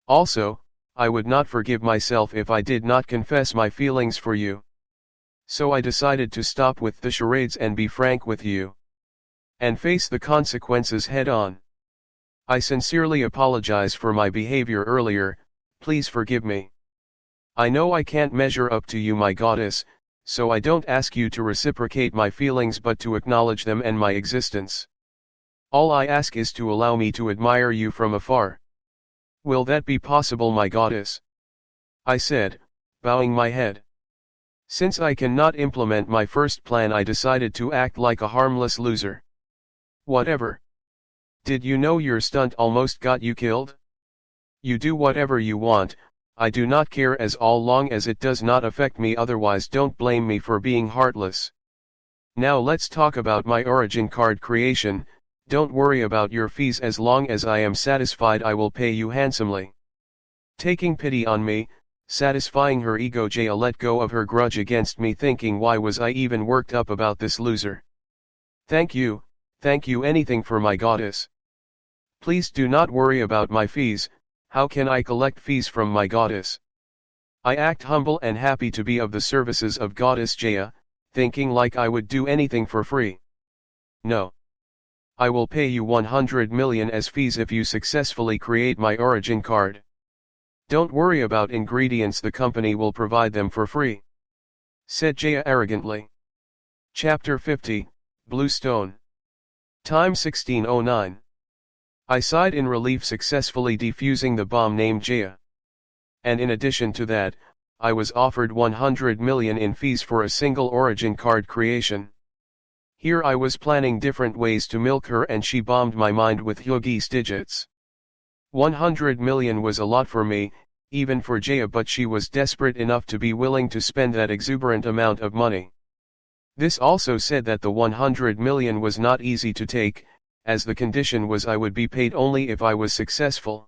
Also, I would not forgive myself if I did not confess my feelings for you. So I decided to stop with the charades and be frank with you. And face the consequences head on. I sincerely apologize for my behavior earlier, please forgive me. I know I can't measure up to you, my goddess, so I don't ask you to reciprocate my feelings but to acknowledge them and my existence. All I ask is to allow me to admire you from afar. Will that be possible, my goddess? I said, bowing my head. Since I cannot implement my first plan, I decided to act like a harmless loser. Whatever. Did you know your stunt almost got you killed? You do whatever you want, I do not care as long as it does not affect me, otherwise don't blame me for being heartless. Now let's talk about my origin card creation. Don't worry about your fees, as long as I am satisfied I will pay you handsomely. Taking pity on me, Satisfying her ego, Jaya let go of her grudge against me, thinking, why was I even worked up about this loser? Thank you anything for my goddess. Please do not worry about my fees. How can I collect fees from my goddess? I act humble and happy to be of the services of goddess Jaya, thinking like I would do anything for free. No. I will pay you 100 million as fees if you successfully create my origin card. Don't worry about ingredients, the company will provide them for free, said Jaya arrogantly. Chapter 50, Blue Stone. Time 1609. I sighed in relief, successfully defusing the bomb named Jaya. And in addition to that, I was offered 100 million in fees for a single origin card creation. Here I was planning different ways to milk her, and she bombed my mind with Hyogi's digits. 100 million was a lot for me, even for Jaya, but she was desperate enough to be willing to spend that exuberant amount of money. This also said that the 100 million was not easy to take, as the condition was I would be paid only if I was successful.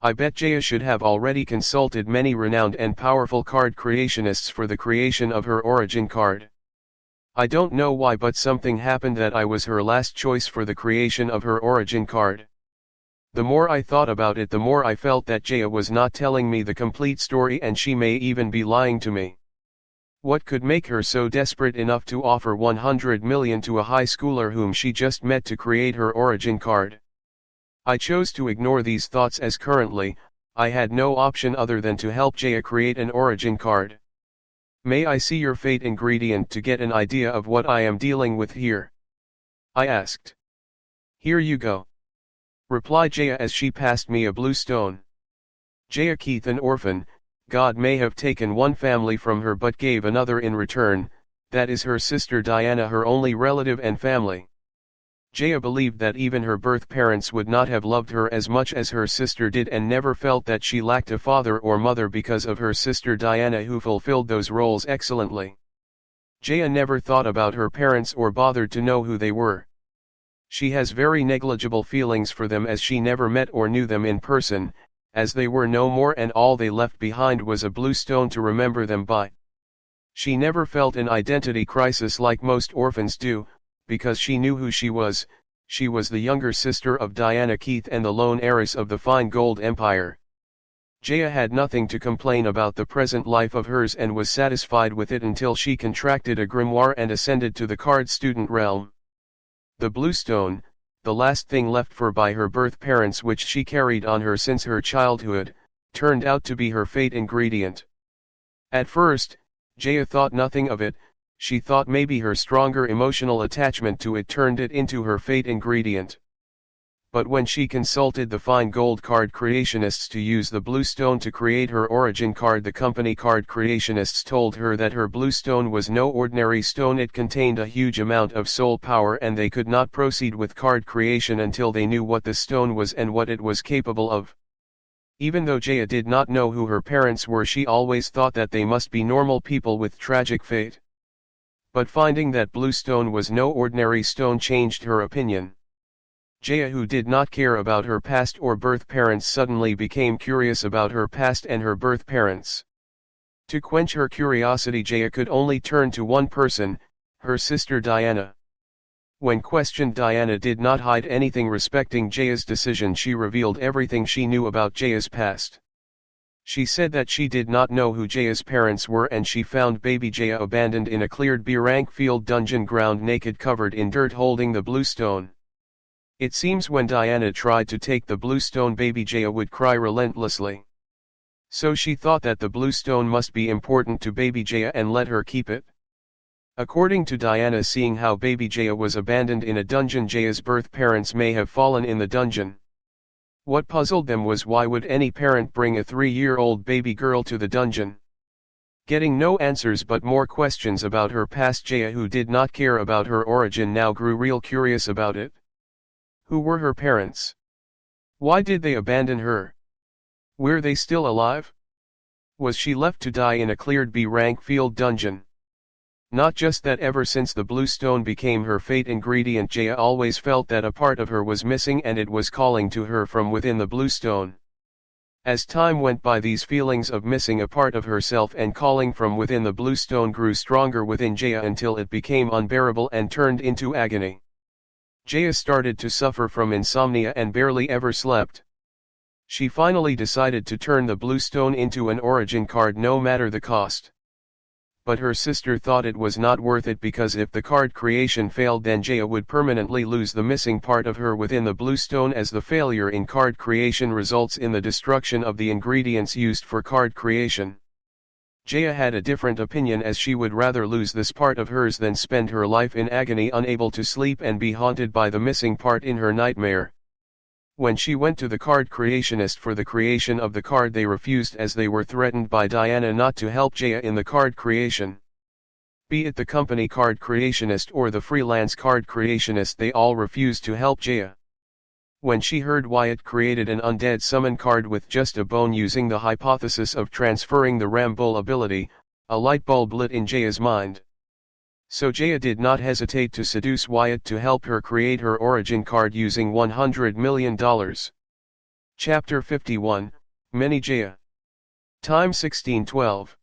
I bet Jaya should have already consulted many renowned and powerful card creationists for the creation of her origin card. I don't know why, but something happened that I was her last choice for the creation of her origin card. The more I thought about it, the more I felt that Jaya was not telling me the complete story, and she may even be lying to me. What could make her so desperate enough to offer 100 million to a high schooler whom she just met to create her origin card? I chose to ignore these thoughts, as currently, I had no option other than to help Jaya create an origin card. May I see your fate ingredient to get an idea of what I am dealing with here? I asked. Here you go, replied Jaya as she passed me a blue stone. Jaya Keith, an orphan, God may have taken one family from her but gave another in return, that is her sister Diana, her only relative and family. Jaya believed that even her birth parents would not have loved her as much as her sister did, and never felt that she lacked a father or mother because of her sister Diana, who fulfilled those roles excellently. Jaya never thought about her parents or bothered to know who they were. She has very negligible feelings for them, as she never met or knew them in person, as they were no more, and all they left behind was a blue stone to remember them by. She never felt an identity crisis like most orphans do, because she knew who she was. She was the younger sister of Diana Keith and the lone heiress of the fine gold empire. Jaya had nothing to complain about the present life of hers, and was satisfied with it until she contracted a grimoire and ascended to the card student realm. The blue stone, the last thing left for by her birth parents, which she carried on her since her childhood, turned out to be her fate ingredient. At first, Jaya thought nothing of it. She thought maybe her stronger emotional attachment to it turned it into her fate ingredient. But when she consulted the fine gold card creationists to use the blue stone to create her origin card, the company card creationists told her that her blue stone was no ordinary stone. It contained a huge amount of soul power, and they could not proceed with card creation until they knew what the stone was and what it was capable of. Even though Jaya did not know who her parents were, she always thought that they must be normal people with tragic fate. But finding that blue stone was no ordinary stone changed her opinion. Jaya, who did not care about her past or birth parents, suddenly became curious about her past and her birth parents. To quench her curiosity, Jaya could only turn to one person, her sister Diana. When questioned, Diana did not hide anything respecting Jaya's decision. She revealed everything she knew about Jaya's past. She said that she did not know who Jaya's parents were, and she found baby Jaya abandoned in a cleared B-rank field dungeon ground, naked, covered in dirt, holding the blue stone. It seems when Diana tried to take the blue stone, baby Jaya would cry relentlessly. So she thought that the blue stone must be important to baby Jaya and let her keep it. According to Diana, seeing how baby Jaya was abandoned in a dungeon, Jaya's birth parents may have fallen in the dungeon. What puzzled them was, why would any parent bring a 3-year-old baby girl to the dungeon? Getting no answers but more questions about her past, Jaya, who did not care about her origin, now grew real curious about it. Who were her parents? Why did they abandon her? Were they still alive? Was she left to die in a cleared B-rank field dungeon? Not just that, ever since the blue stone became her fate ingredient, Jaya always felt that a part of her was missing, and it was calling to her from within the blue stone. As time went by, these feelings of missing a part of herself and calling from within the blue stone grew stronger within Jaya until it became unbearable and turned into agony. Jaya started to suffer from insomnia and barely ever slept. She finally decided to turn the blue stone into an origin card no matter the cost. But her sister thought it was not worth it because if the card creation failed, then Jaya would permanently lose the missing part of her within the blue stone, as the failure in card creation results in the destruction of the ingredients used for card creation. Jaya had a different opinion, as she would rather lose this part of hers than spend her life in agony, unable to sleep and be haunted by the missing part in her nightmare. When she went to the card creationist for the creation of the card, they refused, as they were threatened by Diana not to help Jaya in the card creation. Be it the company card creationist or the freelance card creationist, they all refused to help Jaya. When she heard Wyatt created an undead summon card with just a bone using the hypothesis of transferring the Rambull ability, a light bulb lit in Jaya's mind. So Jaya did not hesitate to seduce Wyatt to help her create her origin card using $100 million. Chapter 51, Mini Jaya. Time 1612.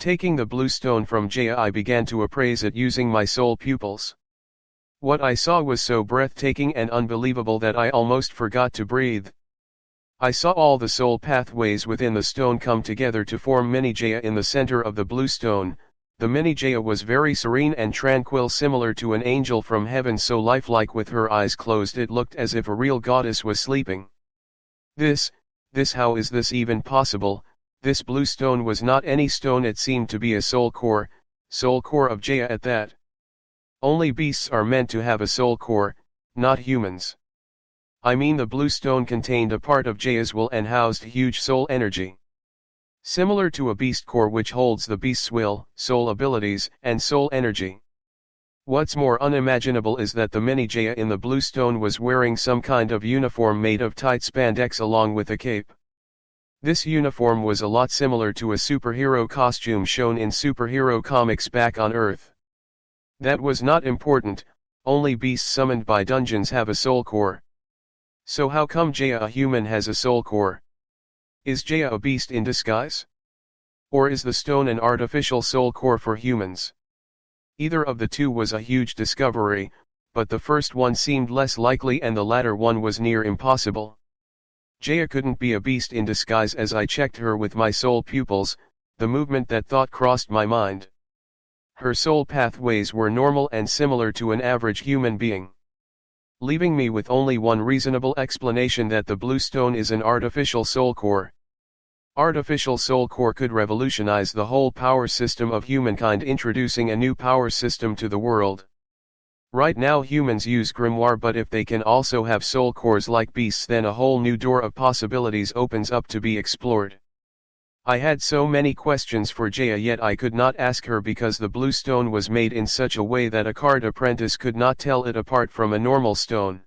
Taking the blue stone from Jaya, I began to appraise it using my soul pupils. What I saw was so breathtaking and unbelievable that I almost forgot to breathe. I saw all the soul pathways within the stone come together to form Mini Jaya in the center of the blue stone. The Mini Jaya was very serene and tranquil, similar to an angel from heaven, so lifelike. With her eyes closed, it looked as if a real goddess was sleeping. This, how is this even possible? This blue stone was not any stone, it seemed to be a soul core of Jaya at that. Only beasts are meant to have a soul core, not humans. I mean, the blue stone contained a part of Jaya's will and housed huge soul energy. Similar to a beast core, which holds the beast's will, soul abilities, and soul energy. What's more unimaginable is that the Mini Jaya in the blue stone was wearing some kind of uniform made of tight spandex along with a cape. This uniform was a lot similar to a superhero costume shown in superhero comics back on Earth. That was not important, only beasts summoned by dungeons have a soul core. So how come Jaya, a human, has a soul core? Is Jaya a beast in disguise? Or is the stone an artificial soul core for humans? Either of the two was a huge discovery, but the first one seemed less likely and the latter one was near impossible. Jaya couldn't be a beast in disguise. As I checked her with my soul pupils, the movement that thought crossed my mind. Her soul pathways were normal and similar to an average human being, leaving me with only one reasonable explanation, that the blue stone is an artificial soul core. Artificial soul core could revolutionize the whole power system of humankind, introducing a new power system to the world. Right now humans use grimoire, but if they can also have soul cores like beasts, then a whole new door of possibilities opens up to be explored. I had so many questions for Jaya, yet I could not ask her because the blue stone was made in such a way that a card apprentice could not tell it apart from a normal stone.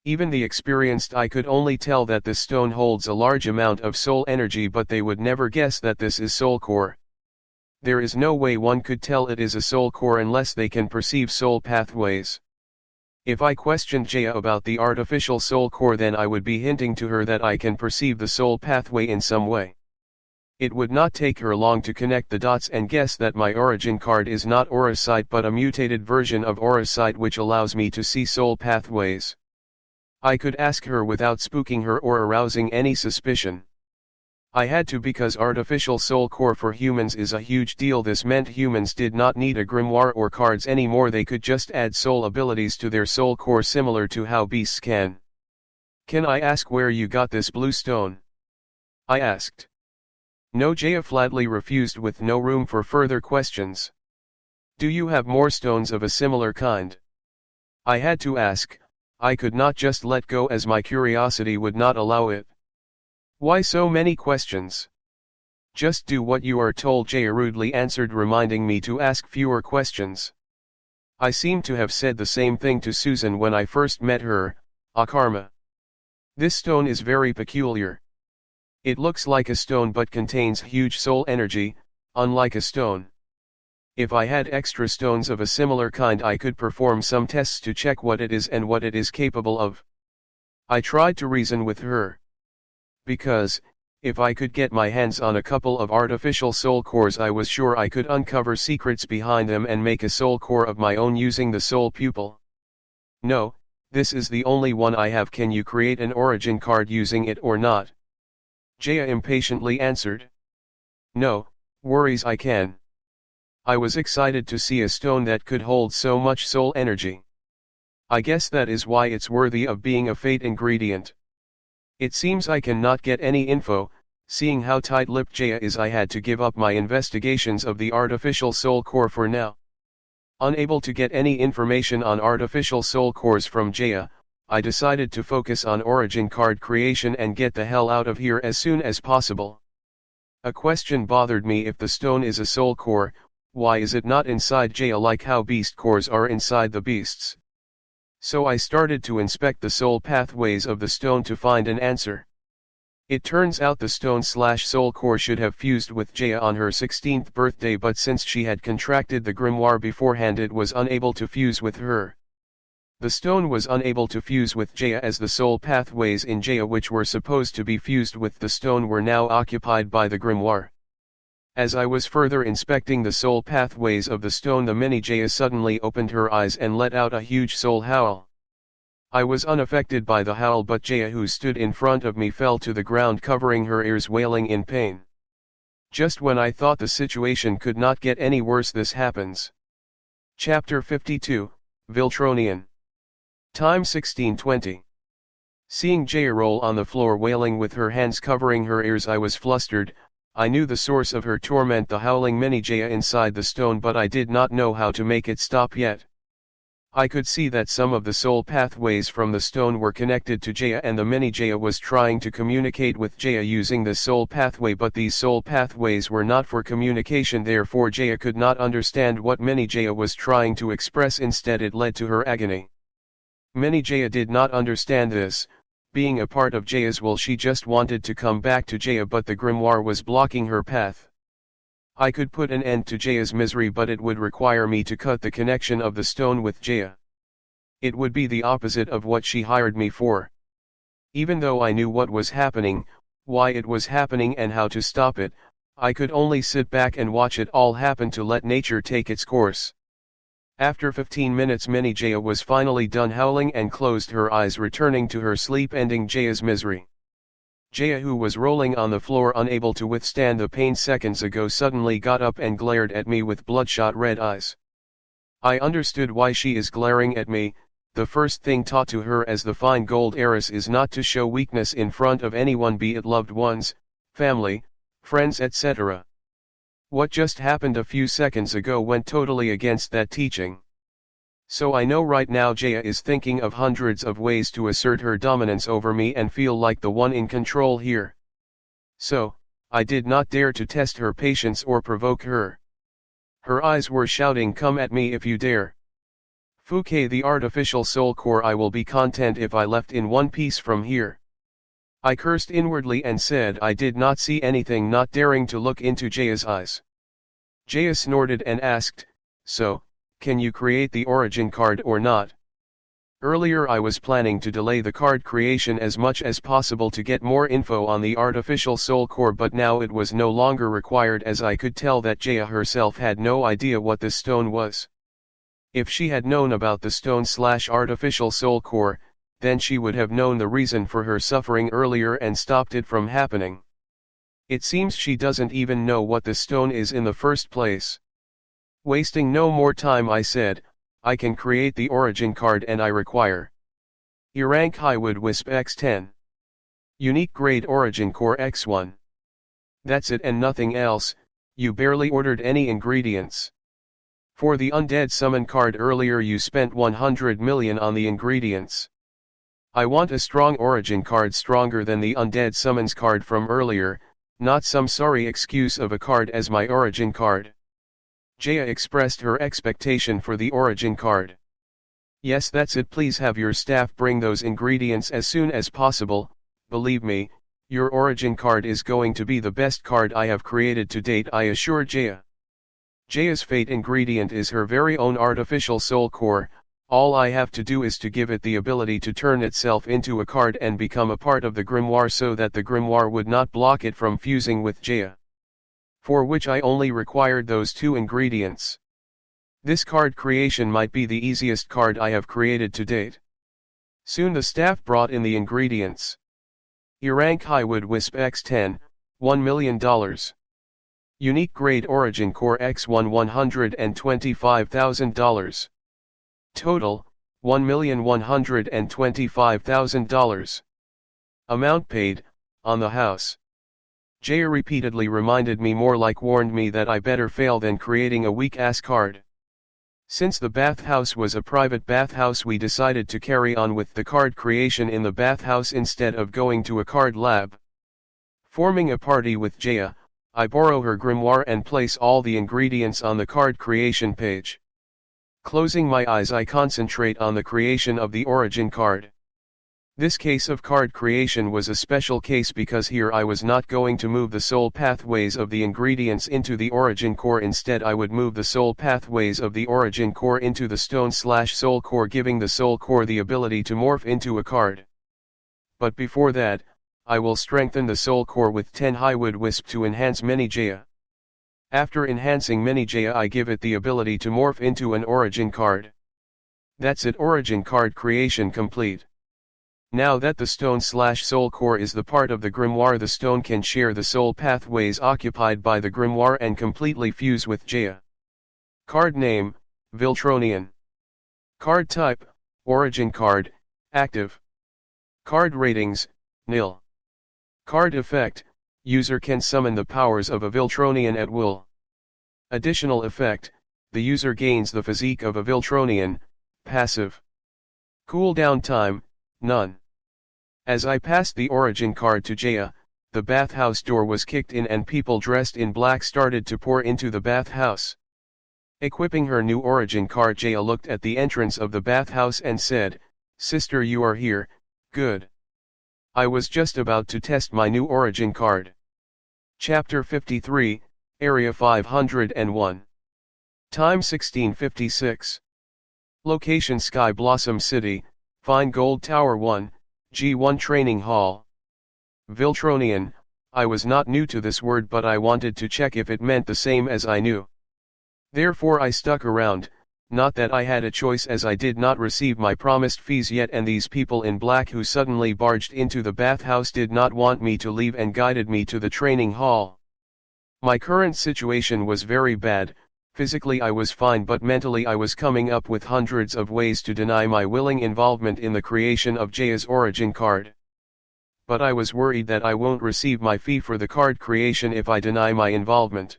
Even the experienced eye could only tell that this stone holds a large amount of soul energy, but they would never guess that this is soul core. There is no way one could tell it is a soul core unless they can perceive soul pathways. If I questioned Jaya about the artificial soul core, then I would be hinting to her that I can perceive the soul pathway in some way. It would not take her long to connect the dots and guess that my origin card is not Aurasight but a mutated version of Aurasight, which allows me to see soul pathways. I could ask her without spooking her or arousing any suspicion. I had to, because artificial soul core for humans is a huge deal. This meant humans did not need a grimoire or cards anymore, they could just add soul abilities to their soul core similar to how beasts can. Can I ask where you got this blue stone? I asked. No, Jaya flatly refused, with no room for further questions. Do you have more stones of a similar kind? I had to ask. I could not just let go, as my curiosity would not allow it. Why so many questions? Just do what you are told, Jaya rudely answered, reminding me to ask fewer questions. I seem to have said the same thing to Susan when I first met her. Karma. This stone is very peculiar. It looks like a stone but contains huge soul energy, unlike a stone. If I had extra stones of a similar kind, I could perform some tests to check what it is and what it is capable of. I tried to reason with her. Because, if I could get my hands on a couple of artificial soul cores, I was sure I could uncover secrets behind them and make a soul core of my own using the soul pupil. No, this is the only one I have. Can you create an origin card using it or not? Jaya impatiently answered. No, worries, I can. I was excited to see a stone that could hold so much soul energy. I guess that is why it's worthy of being a fate ingredient. It seems I cannot get any info. Seeing how tight-lipped Jaya is, I had to give up my investigations of the artificial soul core for now. Unable to get any information on artificial soul cores from Jaya, I decided to focus on origin card creation and get the hell out of here as soon as possible. A question bothered me: if the stone is a soul core, why is it not inside Jaya like how beast cores are inside the beasts? So I started to inspect the soul pathways of the stone to find an answer. It turns out the stone/soul core should have fused with Jaya on her 16th birthday, but since she had contracted the grimoire beforehand, it was unable to fuse with her. The stone was unable to fuse with Jaya, as the soul pathways in Jaya which were supposed to be fused with the stone were now occupied by the grimoire. As I was further inspecting the soul pathways of the stone, the mini Jaya suddenly opened her eyes and let out a huge soul howl. I was unaffected by the howl, but Jaya, who stood in front of me, fell to the ground, covering her ears, wailing in pain. Just when I thought the situation could not get any worse, this happens. Chapter 52, Viltronian. Time 16:20. Seeing Jaya roll on the floor wailing with her hands covering her ears, I was flustered. I knew the source of her torment, the howling mini Jaya inside the stone, but I did not know how to make it stop yet. I could see that some of the soul pathways from the stone were connected to Jaya, and the mini Jaya was trying to communicate with Jaya using the soul pathway, but these soul pathways were not for communication, therefore Jaya could not understand what mini Jaya was trying to express. Instead, it led to her agony. Mini Jaya did not understand this. Being a part of Jaya's will, she just wanted to come back to Jaya, but the grimoire was blocking her path. I could put an end to Jaya's misery, but it would require me to cut the connection of the stone with Jaya. It would be the opposite of what she hired me for. Even though I knew what was happening, why it was happening, and how to stop it, I could only sit back and watch it all happen, to let nature take its course. After 15 minutes, mini Jaya was finally done howling and closed her eyes, returning to her sleep, ending Jaya's misery. Jaya, who was rolling on the floor unable to withstand the pain seconds ago, suddenly got up and glared at me with bloodshot red eyes. I understood why she is glaring at me. The first thing taught to her as the fine gold heiress is not to show weakness in front of anyone, be it loved ones, family, friends, etc. What just happened a few seconds ago went totally against that teaching. So I know right now Jaya is thinking of hundreds of ways to assert her dominance over me and feel like the one in control here. So, I did not dare to test her patience or provoke her. Her eyes were shouting, "Come at me if you dare. Fouquet, the artificial soul core, I will be content if I left in one piece from here." I cursed inwardly and said I did not see anything, not daring to look into Jaya's eyes. Jaya snorted and asked, "So, can you create the origin card or not?" Earlier I was planning to delay the card creation as much as possible to get more info on the artificial soul core, but now it was no longer required, as I could tell that Jaya herself had no idea what this stone was. If she had known about the stone/artificial soul core, then she would have known the reason for her suffering earlier and stopped it from happening. It seems she doesn't even know what the stone is in the first place. Wasting no more time, I said, "I can create the origin card, and I require rank Highwood Wisp X10. Unique grade origin core X1. That's it and nothing else. You barely ordered any ingredients. For the undead summon card earlier you spent 100 million on the ingredients. I want a strong origin card, stronger than the undead summons card from earlier, not some sorry excuse of a card as my origin card." Jaya expressed her expectation for the origin card. "Yes, that's it. Please have your staff bring those ingredients as soon as possible. Believe me, your origin card is going to be the best card I have created to date," I assured Jaya. Jaya's fate ingredient is her very own artificial soul core. All I have to do is to give it the ability to turn itself into a card and become a part of the grimoire so that the grimoire would not block it from fusing with Jaya. For which I only required those two ingredients. This card creation might be the easiest card I have created to date. Soon the staff brought in the ingredients. Erank Highwood Wisp X10, $1 million. Unique Grade Origin Core X1 $125,000. Total, $1,125,000. Amount paid, on the house. Jaya repeatedly reminded me, more like warned me, that I better fail than creating a weak-ass card. Since the bathhouse was a private bathhouse, we decided to carry on with the card creation in the bathhouse instead of going to a card lab. Forming a party with Jaya, I borrow her grimoire and place all the ingredients on the card creation page. Closing my eyes, I concentrate on the creation of the origin card. This case of card creation was a special case because here I was not going to move the soul pathways of the ingredients into the origin core. Instead, I would move the soul pathways of the origin core into the stone/soul core, giving the soul core the ability to morph into a card. But before that, I will strengthen the soul core with 10 Highwood Wisp to enhance Many Jaya. After enhancing Many Jaya, I give it the ability to morph into an origin card. That's it, origin card creation complete. Now that the stone/soul core is the part of the grimoire, the stone can share the soul pathways occupied by the grimoire and completely fuse with Jaya. Card name, Viltronian. Card type, origin card, active. Card ratings, nil. Card effect, user can summon the powers of a Viltronian at will. Additional effect, the user gains the physique of a Viltronian, passive. Cooldown time, none. As I passed the origin card to Jaya, the bathhouse door was kicked in and people dressed in black started to pour into the bathhouse. Equipping her new origin card, Jaya looked at the entrance of the bathhouse and said, "Sister, you are here, good. I was just about to test my new origin card." Chapter 53, Area 501. Time 1656. Location Sky Blossom City, Fine Gold Tower 1, G1 Training Hall. Viltronian, I was not new to this word, but I wanted to check if it meant the same as I knew. Therefore I stuck around, not that I had a choice, as I did not receive my promised fees yet, and these people in black who suddenly barged into the bathhouse did not want me to leave and guided me to the training hall. My current situation was very bad. Physically I was fine, but mentally I was coming up with hundreds of ways to deny my willing involvement in the creation of Jaya's origin card. But I was worried that I won't receive my fee for the card creation if I deny my involvement.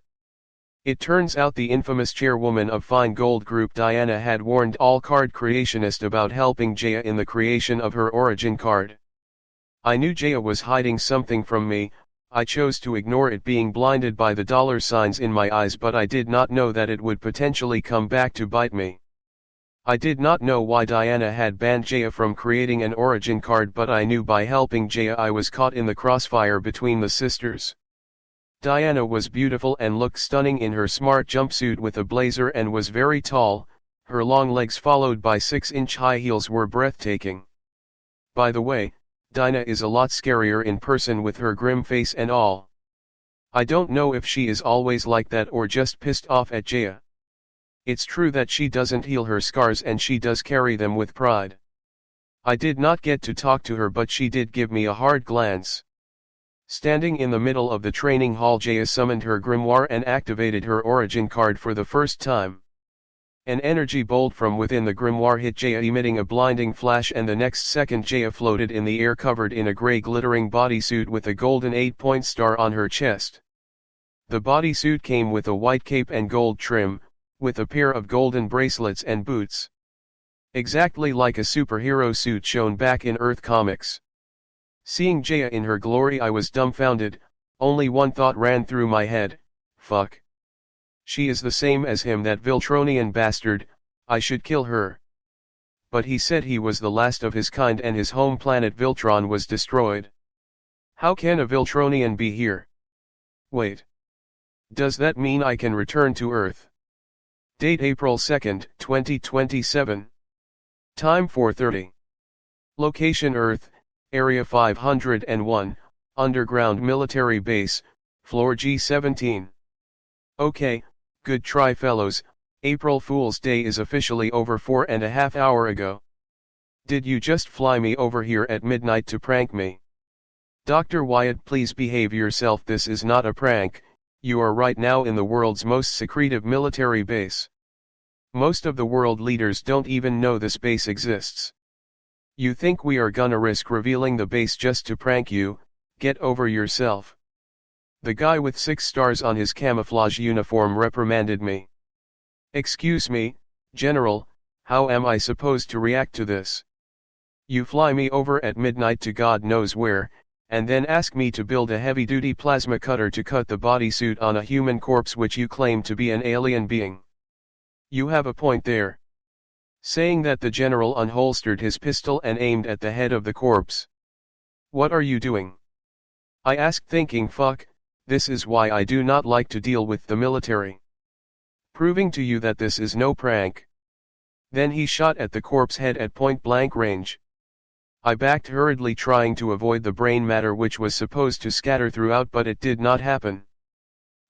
It turns out the infamous chairwoman of Fine Gold Group, Diana, had warned all card creationists about helping Jaya in the creation of her origin card. I knew Jaya was hiding something from me. I chose to ignore it, being blinded by the dollar signs in my eyes, but I did not know that it would potentially come back to bite me. I did not know why Diana had banned Jaya from creating an origin card, but I knew by helping Jaya I was caught in the crossfire between the sisters. Diana was beautiful and looked stunning in her smart jumpsuit with a blazer, and was very tall. Her long legs followed by 6-inch high heels were breathtaking. By the way, Dinah is a lot scarier in person with her grim face and all. I don't know if she is always like that or just pissed off at Jaya. It's true that she doesn't heal her scars, and she does carry them with pride. I did not get to talk to her, but she did give me a hard glance. Standing in the middle of the training hall, Jaya summoned her grimoire and activated her origin card for the first time. An energy bolt from within the grimoire hit Jaya, emitting a blinding flash, and the next second Jaya floated in the air covered in a grey glittering bodysuit with a golden 8-point star on her chest. The bodysuit came with a white cape and gold trim, with a pair of golden bracelets and boots. Exactly like a superhero suit shown back in Earth comics. Seeing Jaya in her glory, I was dumbfounded. Only one thought ran through my head: fuck. She is the same as him, that Viltronian bastard. I should kill her. But he said he was the last of his kind and his home planet Viltron was destroyed. How can a Viltronian be here? Wait. Does that mean I can return to Earth? Date April 2, 2027. Time 4:30. Location Earth, Area 501, Underground Military Base, Floor G17. Okay, good try fellows, April Fool's Day is officially over 4.5 hours ago. Did you just fly me over here at midnight to prank me? Dr. Wyatt, please behave yourself. This is not a prank, you are right now in the world's most secretive military base. Most of the world leaders don't even know this base exists. You think we are gonna risk revealing the base just to prank you? Get over yourself. The guy with 6 stars on his camouflage uniform reprimanded me. Excuse me, General, how am I supposed to react to this? You fly me over at midnight to God knows where, and then ask me to build a heavy-duty plasma cutter to cut the bodysuit on a human corpse which you claim to be an alien being. You have a point there. Saying that, the general unholstered his pistol and aimed at the head of the corpse. What are you doing? I asked, thinking, fuck, this is why I do not like to deal with the military. Proving to you that this is no prank. Then he shot at the corpse head at point-blank range. I backed hurriedly, trying to avoid the brain matter which was supposed to scatter throughout, but it did not happen.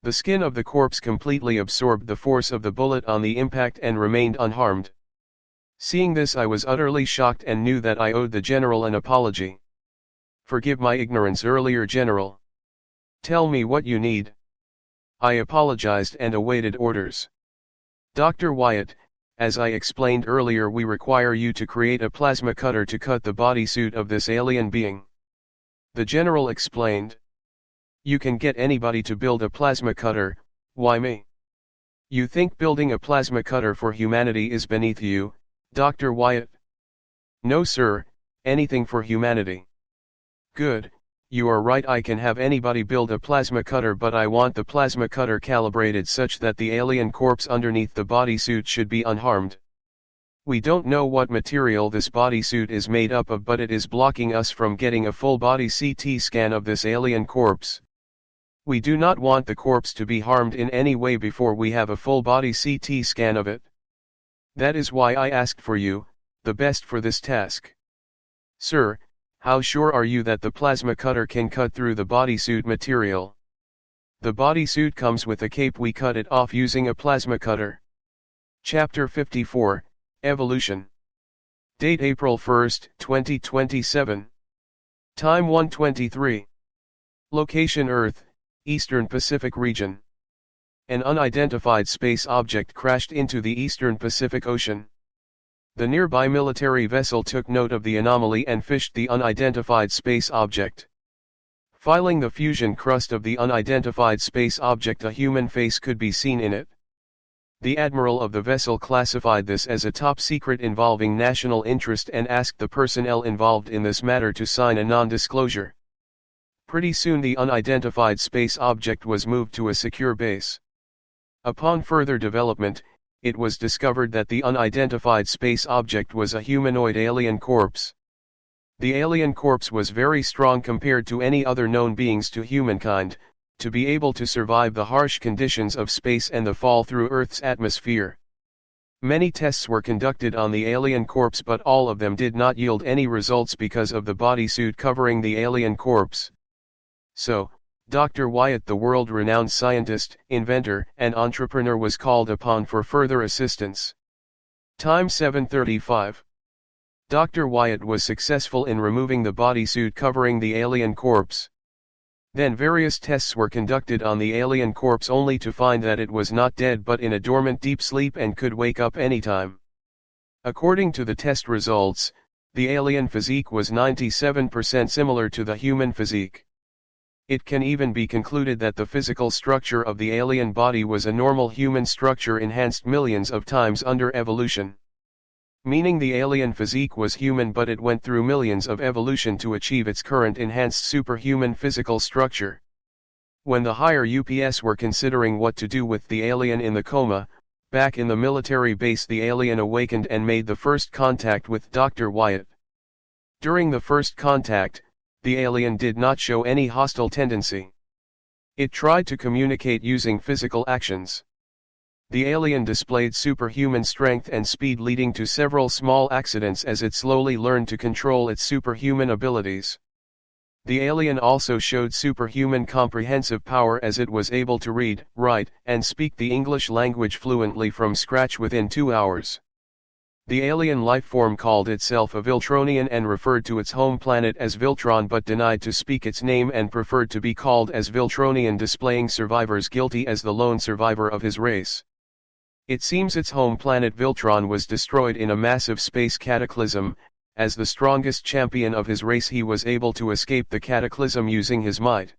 The skin of the corpse completely absorbed the force of the bullet on the impact and remained unharmed. Seeing this, I was utterly shocked and knew that I owed the general an apology. Forgive my ignorance earlier, General. Tell me what you need. I apologized and awaited orders. Dr. Wyatt, as I explained earlier, we require you to create a plasma cutter to cut the bodysuit of this alien being. The general explained. You can get anybody to build a plasma cutter, why me? You think building a plasma cutter for humanity is beneath you, Dr. Wyatt? No sir, anything for humanity. Good, you are right, I can have anybody build a plasma cutter, but I want the plasma cutter calibrated such that the alien corpse underneath the bodysuit should be unharmed. We don't know what material this bodysuit is made up of, but it is blocking us from getting a full body CT scan of this alien corpse. We do not want the corpse to be harmed in any way before we have a full body CT scan of it. That is why I asked for you, the best for this task. Sir, how sure are you that the plasma cutter can cut through the bodysuit material? The bodysuit comes with a cape, we cut it off using a plasma cutter. Chapter 54, Evolution. Date April 1, 2027. Time 1:23. Location Earth, Eastern Pacific region. An unidentified space object crashed into the Eastern Pacific Ocean. The nearby military vessel took note of the anomaly and fished the unidentified space object. Filing the fusion crust of the unidentified space object, a human face could be seen in it. The admiral of the vessel classified this as a top secret involving national interest and asked the personnel involved in this matter to sign a non-disclosure. Pretty soon the unidentified space object was moved to a secure base. Upon further development, it was discovered that the unidentified space object was a humanoid alien corpse. The alien corpse was very strong compared to any other known beings to humankind, to be able to survive the harsh conditions of space and the fall through Earth's atmosphere. Many tests were conducted on the alien corpse, but all of them did not yield any results because of the bodysuit covering the alien corpse. So, Dr. Wyatt, the world-renowned scientist, inventor, and entrepreneur, was called upon for further assistance. Time 7:35. Dr. Wyatt was successful in removing the bodysuit covering the alien corpse. Then various tests were conducted on the alien corpse, only to find that it was not dead but in a dormant deep sleep and could wake up anytime. According to the test results, the alien physique was 97% similar to the human physique. It can even be concluded that the physical structure of the alien body was a normal human structure enhanced millions of times under evolution. Meaning the alien physique was human, but it went through millions of evolution to achieve its current enhanced superhuman physical structure. When the higher UPS were considering what to do with the alien in the coma, back in the military base, the alien awakened and made the first contact with Dr. Wyatt. During the first contact, the alien did not show any hostile tendency. It tried to communicate using physical actions. The alien displayed superhuman strength and speed, leading to several small accidents as it slowly learned to control its superhuman abilities. The alien also showed superhuman comprehensive power as it was able to read, write, and speak the English language fluently from scratch within 2 hours. The alien lifeform called itself a Viltronian and referred to its home planet as Viltron, but denied to speak its name and preferred to be called as Viltronian, displaying survivors guilty as the lone survivor of his race. It seems its home planet Viltron was destroyed in a massive space cataclysm. As the strongest champion of his race, he was able to escape the cataclysm using his might.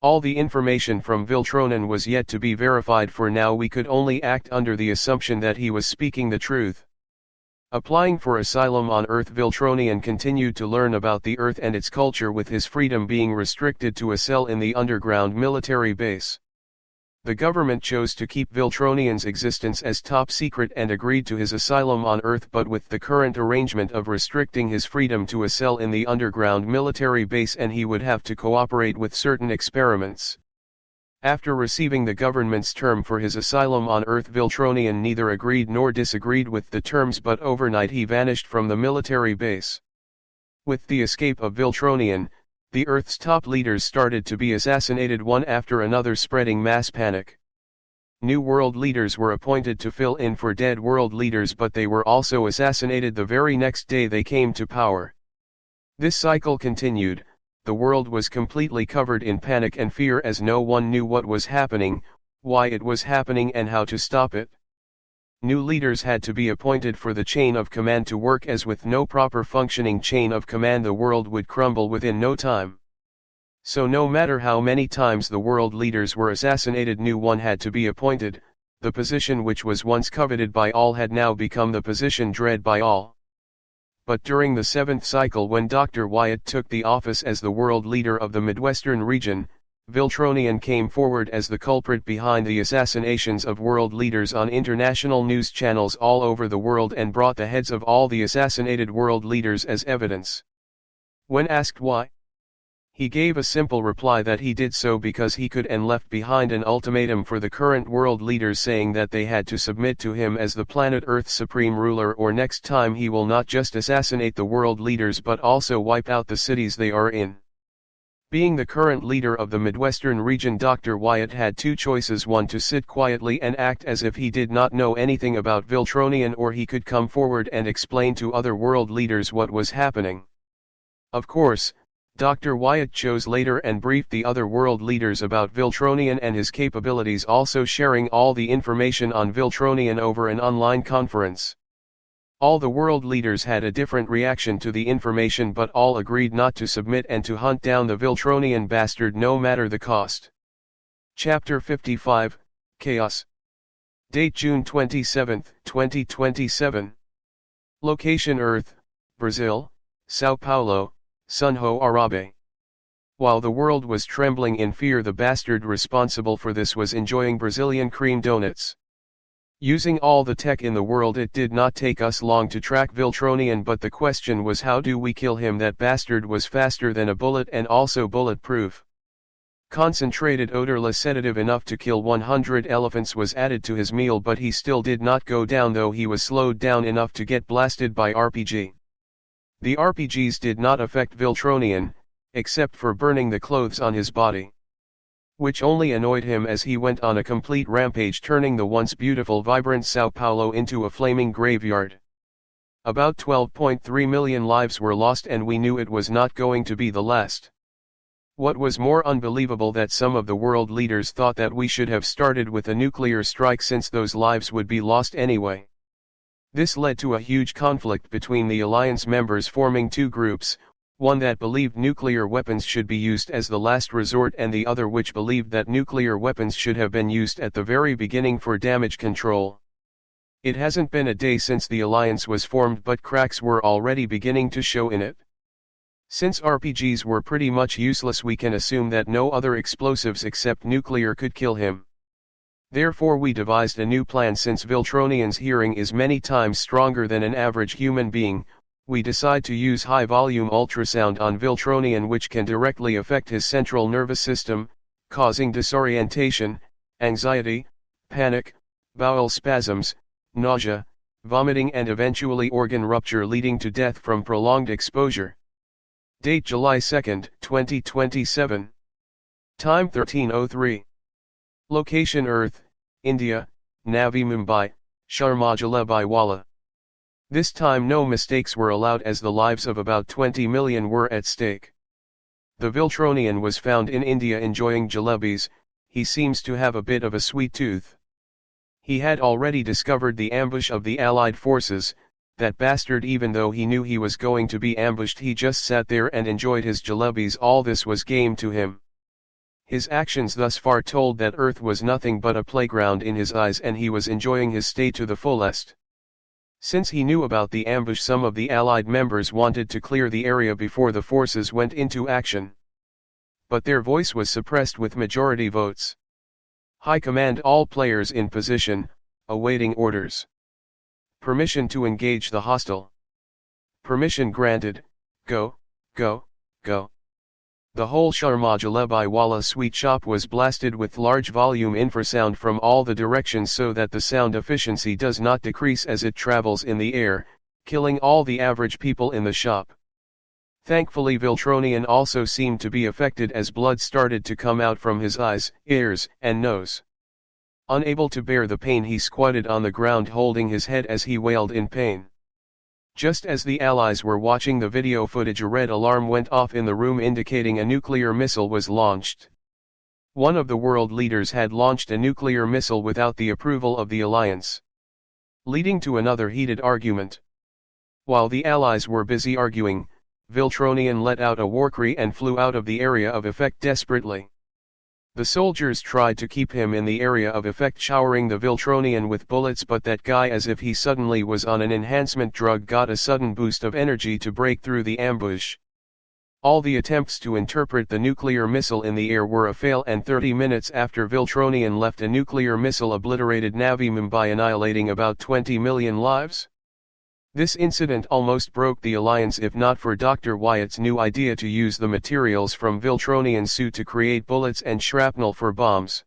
All the information from Viltronin was yet to be verified, for now we could only act under the assumption that he was speaking the truth. Applying for asylum on Earth, Viltronian continued to learn about the Earth and its culture, with his freedom being restricted to a cell in the underground military base. The government chose to keep Viltronian's existence as top secret and agreed to his asylum on Earth, but with the current arrangement of restricting his freedom to a cell in the underground military base, and he would have to cooperate with certain experiments. After receiving the government's term for his asylum on Earth, Viltronian neither agreed nor disagreed with the terms, but overnight he vanished from the military base. With the escape of Viltronian, the Earth's top leaders started to be assassinated one after another, spreading mass panic. New world leaders were appointed to fill in for dead world leaders, but they were also assassinated the very next day they came to power. This cycle continued. The world was completely covered in panic and fear, as no one knew what was happening, why it was happening, and how to stop it. New leaders had to be appointed for the chain of command to work, as with no proper functioning chain of command the world would crumble within no time. So no matter how many times the world leaders were assassinated, new one had to be appointed. The position which was once coveted by all had now become the position dreaded by all. But during the 7th cycle, when Dr. Wyatt took the office as the world leader of the Midwestern region, Viltronian came forward as the culprit behind the assassinations of world leaders on international news channels all over the world, and brought the heads of all the assassinated world leaders as evidence. When asked why, he gave a simple reply that he did so because he could, and left behind an ultimatum for the current world leaders, saying that they had to submit to him as the planet Earth's supreme ruler, or next time he will not just assassinate the world leaders but also wipe out the cities they are in. Being the current leader of the Midwestern region, Dr. Wyatt had two choices: one, to sit quietly and act as if he did not know anything about Viltronian, or he could come forward and explain to other world leaders what was happening. Of course, Dr. Wyatt chose later and briefed the other world leaders about Viltronian and his capabilities, also sharing all the information on Viltronian over an online conference. All the world leaders had a different reaction to the information, but all agreed not to submit and to hunt down the Viltronian bastard no matter the cost. Chapter 55, Chaos. Date June 27, 2027. Location Earth, Brazil, Sao Paulo, Sunho Arabe. While the world was trembling in fear, the bastard responsible for this was enjoying Brazilian cream donuts. Using all the tech in the world, it did not take us long to track Viltronian, but the question was, how do we kill him? That bastard was faster than a bullet and also bulletproof. Concentrated odorless sedative enough to kill 100 elephants was added to his meal, but he still did not go down, though he was slowed down enough to get blasted by RPG. The RPGs did not affect Viltronian, except for burning the clothes on his body, which only annoyed him as he went on a complete rampage, turning the once beautiful vibrant Sao Paulo into a flaming graveyard. About 12.3 million lives were lost, and we knew it was not going to be the last. What was more unbelievable, that some of the world leaders thought that we should have started with a nuclear strike, since those lives would be lost anyway. This led to a huge conflict between the alliance members, forming two groups, one that believed nuclear weapons should be used as the last resort, and the other which believed that nuclear weapons should have been used at the very beginning for damage control. It hasn't been a day since the alliance was formed, but cracks were already beginning to show in it. Since RPGs were pretty much useless, we can assume that no other explosives except nuclear could kill him. Therefore we devised a new plan. Since Viltronian's hearing is many times stronger than an average human being, we decide to use high-volume ultrasound on Viltronian, which can directly affect his central nervous system, causing disorientation, anxiety, panic, bowel spasms, nausea, vomiting and eventually organ rupture leading to death from prolonged exposure. Date July 2, 2027. Time 13:03. Location Earth, India, Navi Mumbai, Sharma Jalabhai Wala. This time no mistakes were allowed as the lives of about 20 million were at stake. The Viltronian was found in India enjoying jalebis. He seems to have a bit of a sweet tooth. He had already discovered the ambush of the Allied forces. That bastard, even though he knew he was going to be ambushed, he just sat there and enjoyed his jalebis. All this was game to him. His actions thus far told that Earth was nothing but a playground in his eyes and he was enjoying his stay to the fullest. Since he knew about the ambush, some of the Allied members wanted to clear the area before the forces went into action. But their voice was suppressed with majority votes. High Command: all players in position, awaiting orders. Permission to engage the hostile. Permission granted. Go, go, go. The whole Sharma Jalabhai Wala sweet shop was blasted with large volume infrasound from all the directions so that the sound efficiency does not decrease as it travels in the air, killing all the average people in the shop. Thankfully Viltronian also seemed to be affected as blood started to come out from his eyes, ears, and nose. Unable to bear the pain, he squatted on the ground holding his head as he wailed in pain. Just as the Allies were watching the video footage, a red alarm went off in the room indicating a nuclear missile was launched. One of the world leaders had launched a nuclear missile without the approval of the alliance, leading to another heated argument. While the Allies were busy arguing, Viltronian let out a war cry and flew out of the area of effect desperately. The soldiers tried to keep him in the area of effect, showering the Viltronian with bullets, but that guy, as if he suddenly was on an enhancement drug, got a sudden boost of energy to break through the ambush. All the attempts to interpret the nuclear missile in the air were a fail, and 30 minutes after Viltronian left, a nuclear missile obliterated Navi Mumbai, annihilating about 20 million lives. This incident almost broke the alliance if not for Dr. Wyatt's new idea to use the materials from Viltronian's suit to create bullets and shrapnel for bombs.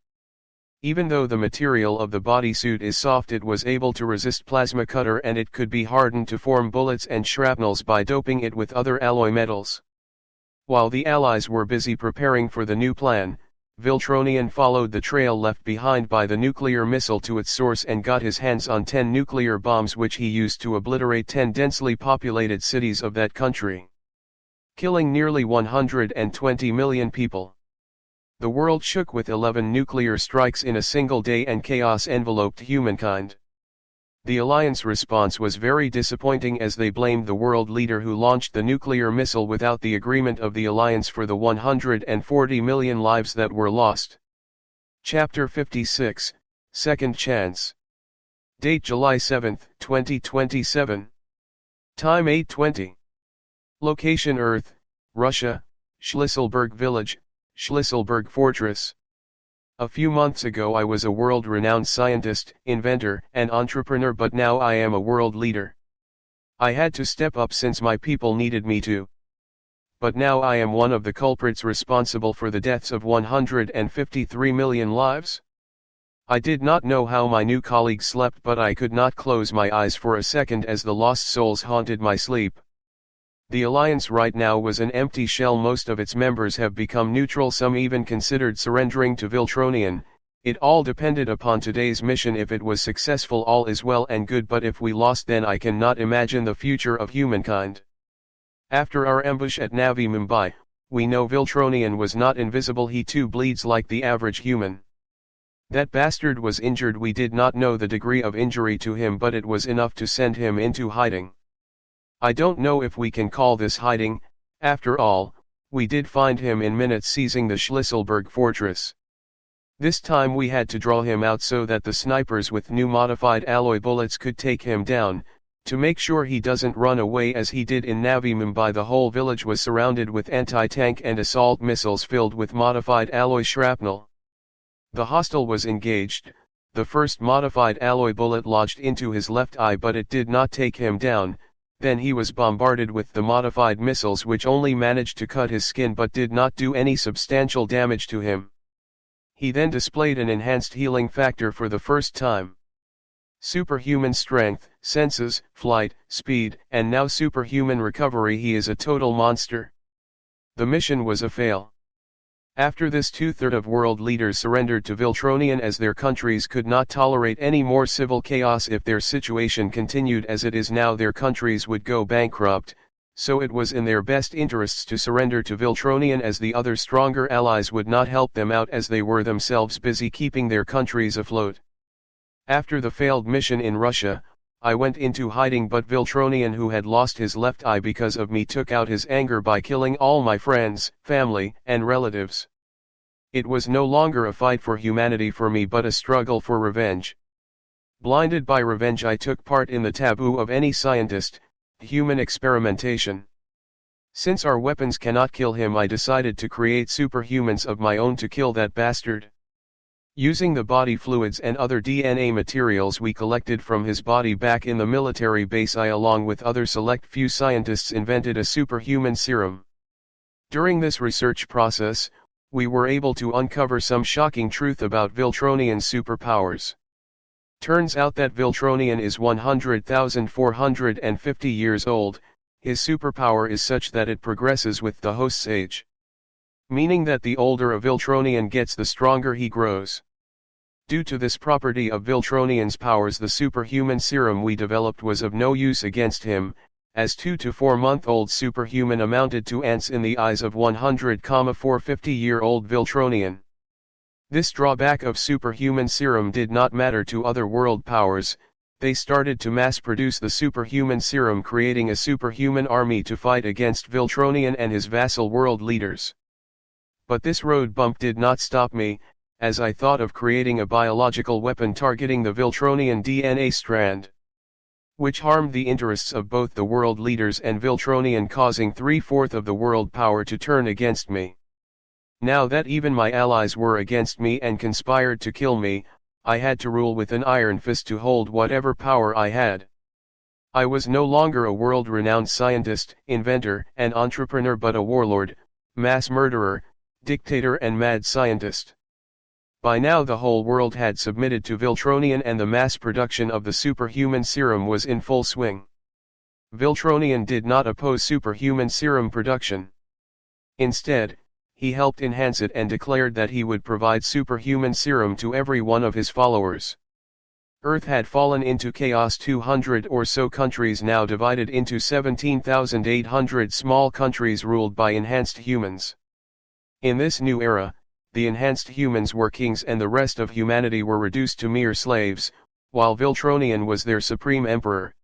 Even though the material of the bodysuit is soft, it was able to resist plasma cutter, and it could be hardened to form bullets and shrapnels by doping it with other alloy metals. While the Allies were busy preparing for the new plan, Viltronian followed the trail left behind by the nuclear missile to its source and got his hands on 10 nuclear bombs, which he used to obliterate 10 densely populated cities of that country, killing nearly 120 million people. The world shook with 11 nuclear strikes in a single day, and chaos enveloped humankind. The alliance response was very disappointing, as they blamed the world leader who launched the nuclear missile without the agreement of the alliance for the 140 million lives that were lost. Chapter 56, Second Chance. Date July 7, 2027. Time 8:20. Location Earth, Russia, Shlisselburg Village, Shlisselburg Fortress. A few months ago I was a world-renowned scientist, inventor, and entrepreneur, but now I am a world leader. I had to step up since my people needed me to. But now I am one of the culprits responsible for the deaths of 153 million lives. I did not know how my new colleagues slept, but I could not close my eyes for a second as the lost souls haunted my sleep. The alliance right now was an empty shell. Most of its members have become neutral, some even considered surrendering to Viltronian. It all depended upon today's mission. If it was successful, all is well and good, but if we lost, then I cannot imagine the future of humankind. After our ambush at Navi Mumbai, we know Viltronian was not invisible. He too bleeds like the average human. That bastard was injured. We did not know the degree of injury to him, but it was enough to send him into hiding. I don't know if we can call this hiding. After all, we did find him in minutes seizing the Shlisselburg fortress. This time we had to draw him out so that the snipers with new modified alloy bullets could take him down. To make sure he doesn't run away as he did in Navi Mumbai, the whole village was surrounded with anti-tank and assault missiles filled with modified alloy shrapnel. The hostile was engaged. The first modified alloy bullet lodged into his left eye, but it did not take him down. Then he was bombarded with the modified missiles, which only managed to cut his skin but did not do any substantial damage to him. He then displayed an enhanced healing factor for the first time. Superhuman strength, senses, flight, speed, and now superhuman recovery. He is a total monster. The mission was a fail. After this, 2/3 of world leaders surrendered to Viltronian as their countries could not tolerate any more civil chaos. If their situation continued as it is now, their countries would go bankrupt, so it was in their best interests to surrender to Viltronian, as the other stronger allies would not help them out, as they were themselves busy keeping their countries afloat. After the failed mission in Russia, I went into hiding, but Viltronian, who had lost his left eye because of me, took out his anger by killing all my friends, family, and relatives. It was no longer a fight for humanity for me, but a struggle for revenge. Blinded by revenge, I took part in the taboo of any scientist, human experimentation. Since our weapons cannot kill him, I decided to create superhumans of my own to kill that bastard. Using the body fluids and other DNA materials we collected from his body back in the military base, I, along with other select few scientists, invented a superhuman serum. During this research process, we were able to uncover some shocking truth about Viltronian's superpowers. Turns out that Viltronian is 100,450 years old. His superpower is such that it progresses with the host's age. Meaning that the older a Viltronian gets, the stronger he grows. Due to this property of Viltronian's powers, the superhuman serum we developed was of no use against him, as 2 to 4 month-old superhuman amounted to ants in the eyes of 100,450-year-old Viltronian. This drawback of superhuman serum did not matter to other world powers. They started to mass-produce the superhuman serum, creating a superhuman army to fight against Viltronian and his vassal world leaders. But this road bump did not stop me, as I thought of creating a biological weapon targeting the Viltronian DNA strand, which harmed the interests of both the world leaders and Viltronian, causing 3/4 of the world power to turn against me. Now that even my allies were against me and conspired to kill me, I had to rule with an iron fist to hold whatever power I had. I was no longer a world-renowned scientist, inventor, and entrepreneur, but a warlord, mass murderer, dictator and mad scientist. By now the whole world had submitted to Viltronian, and the mass production of the superhuman serum was in full swing. Viltronian did not oppose superhuman serum production. Instead, he helped enhance it and declared that he would provide superhuman serum to every one of his followers. Earth had fallen into chaos. 200 or so countries now divided into 17,800 small countries ruled by enhanced humans. In this new era, the enhanced humans were kings and the rest of humanity were reduced to mere slaves, while Viltronian was their supreme emperor.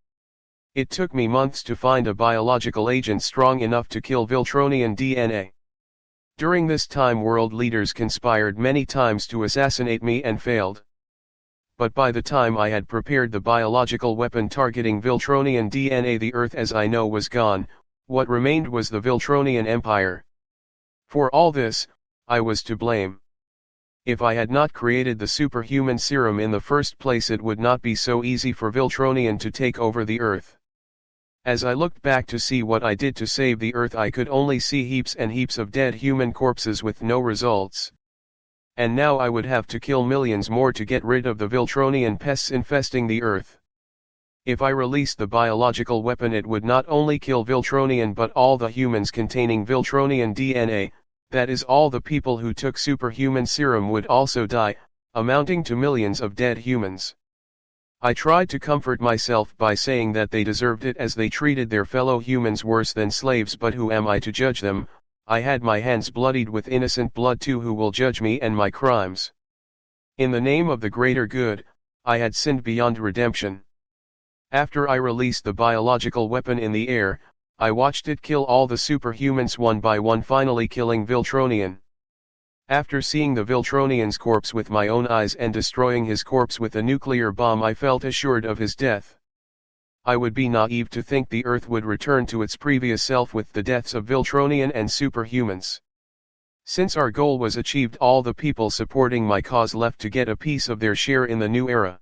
It took me months to find a biological agent strong enough to kill Viltronian DNA. During this time, world leaders conspired many times to assassinate me and failed. But by the time I had prepared the biological weapon targeting Viltronian DNA, the Earth as I know was gone. What remained was the Viltronian Empire. For all this, I was to blame. If I had not created the superhuman serum in the first place, it would not be so easy for Viltronian to take over the Earth. As I looked back to see what I did to save the Earth, I could only see heaps and heaps of dead human corpses with no results. And now I would have to kill millions more to get rid of the Viltronian pests infesting the Earth. If I released the biological weapon, it would not only kill Viltronian but all the humans containing Viltronian DNA. That is, all the people who took superhuman serum would also die, amounting to millions of dead humans. I tried to comfort myself by saying that they deserved it, as they treated their fellow humans worse than slaves, but who am I to judge them? I had my hands bloodied with innocent blood too. Who will judge me and my crimes? In the name of the greater good, I had sinned beyond redemption. After I released the biological weapon in the air, I watched it kill all the superhumans one by one, finally killing Viltronian. After seeing the Viltronian's corpse with my own eyes and destroying his corpse with a nuclear bomb, I felt assured of his death. I would be naive to think the Earth would return to its previous self with the deaths of Viltronian and superhumans. Since our goal was achieved, all the people supporting my cause left to get a piece of their share in the new era.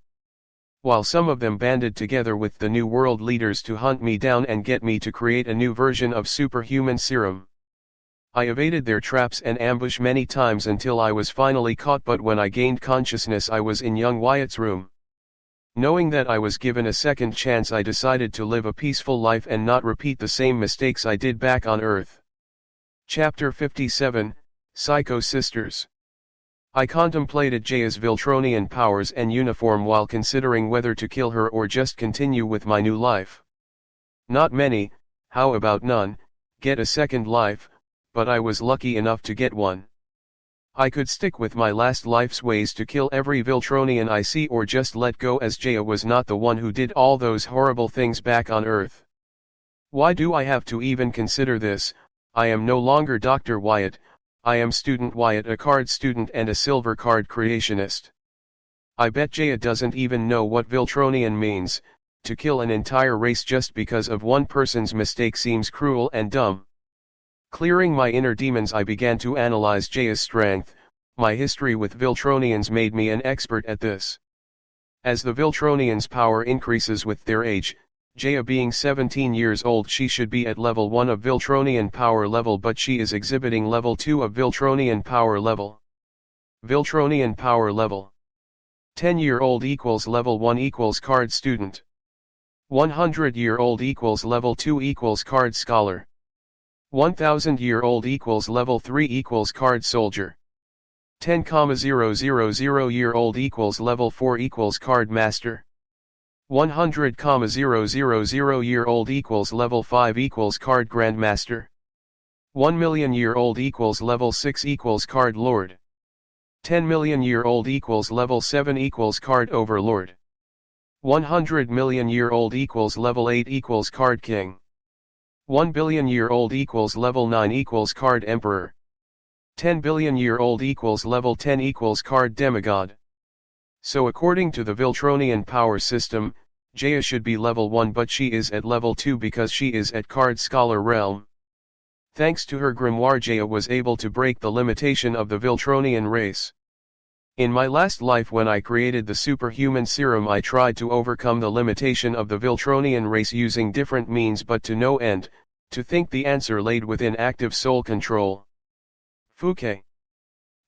While some of them banded together with the new world leaders to hunt me down and get me to create a new version of superhuman serum. I evaded their traps and ambush many times until I was finally caught, but when I gained consciousness I was in young Wyatt's room. Knowing that I was given a second chance, I decided to live a peaceful life and not repeat the same mistakes I did back on Earth. Chapter 57, Psycho Sisters. I contemplated Jaya's Viltronian powers and uniform while considering whether to kill her or just continue with my new life. Not many, how about none, get a second life, but I was lucky enough to get one. I could stick with my last life's ways to kill every Viltronian I see or just let go, as Jaya was not the one who did all those horrible things back on Earth. Why do I have to even consider this? I am no longer Dr. Wyatt, I am Student Wyatt, a card student and a silver card creationist. I bet Jaya doesn't even know what Viltronian means. To kill an entire race just because of one person's mistake seems cruel and dumb. Clearing my inner demons, I began to analyze Jaya's strength. My history with Viltronians made me an expert at this. As the Viltronians' power increases with their age, Jaya being 17 years old, she should be at level 1 of Viltronian power level, but she is exhibiting level 2 of Viltronian power level. Viltronian power level. 10-year-old equals level 1 equals card student. 100-year-old equals level 2 equals card scholar. 1000-year-old equals level 3 equals card soldier. 10,000-year-old equals level 4 equals card master. 100,000-year-old equals level 5 equals card grandmaster. 1,000,000-year-old equals level 6 equals card lord. 10,000,000-year-old equals level 7 equals card overlord. 100,000,000-year-old equals level 8 equals card king. 1,000,000,000-year-old equals level 9 equals card emperor. 10,000,000,000-year-old equals level 10 equals card demigod. So according to the Viltronian power system, Jaya should be level 1, but she is at level 2 because she is at card scholar realm. Thanks to her grimoire, Jaya was able to break the limitation of the Viltronian race. In my last life, when I created the superhuman serum, I tried to overcome the limitation of the Viltronian race using different means, but to no end. To think the answer laid within active soul control. Fouquet.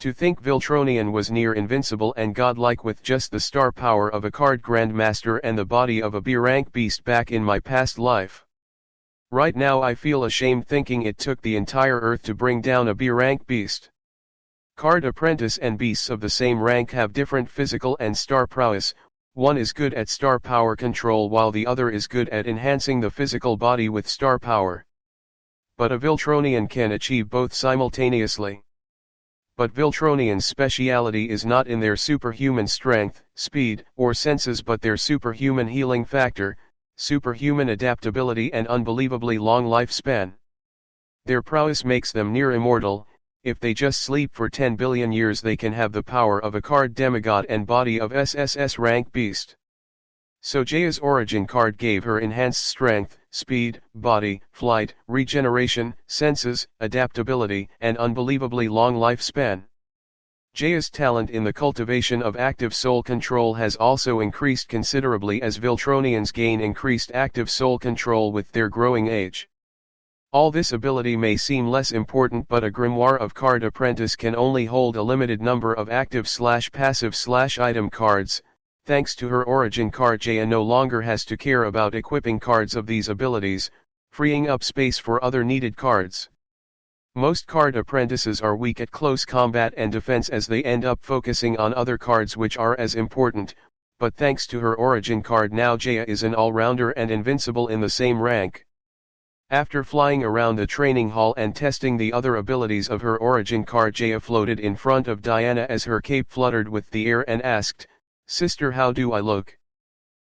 To think Viltronian was near invincible and godlike with just the star power of a card grandmaster and the body of a B-rank beast back in my past life. Right now I feel ashamed thinking it took the entire Earth to bring down a B-rank beast. Card apprentice and beasts of the same rank have different physical and star prowess. One is good at star power control while the other is good at enhancing the physical body with star power. But a Viltronian can achieve both simultaneously. But Viltronians' speciality is not in their superhuman strength, speed, or senses, but their superhuman healing factor, superhuman adaptability and unbelievably long lifespan. Their prowess makes them near immortal. If they just sleep for 10 billion years, they can have the power of a card demigod and body of SSS rank beast. So Jaya's origin card gave her enhanced strength, speed, body, flight, regeneration, senses, adaptability, and unbelievably long lifespan. Jaya's talent in the cultivation of active soul control has also increased considerably as Viltronians gain increased active soul control with their growing age. All this ability may seem less important, but a grimoire of card apprentice can only hold a limited number of active/passive/item cards. Thanks to her origin card, Jaya no longer has to care about equipping cards of these abilities, freeing up space for other needed cards. Most card apprentices are weak at close combat and defense, as they end up focusing on other cards which are as important, but thanks to her origin card now Jaya is an all-rounder and invincible in the same rank. After flying around the training hall and testing the other abilities of her origin card, Jaya floated in front of Diana as her cape fluttered with the air and asked, "Sister, how do I look?"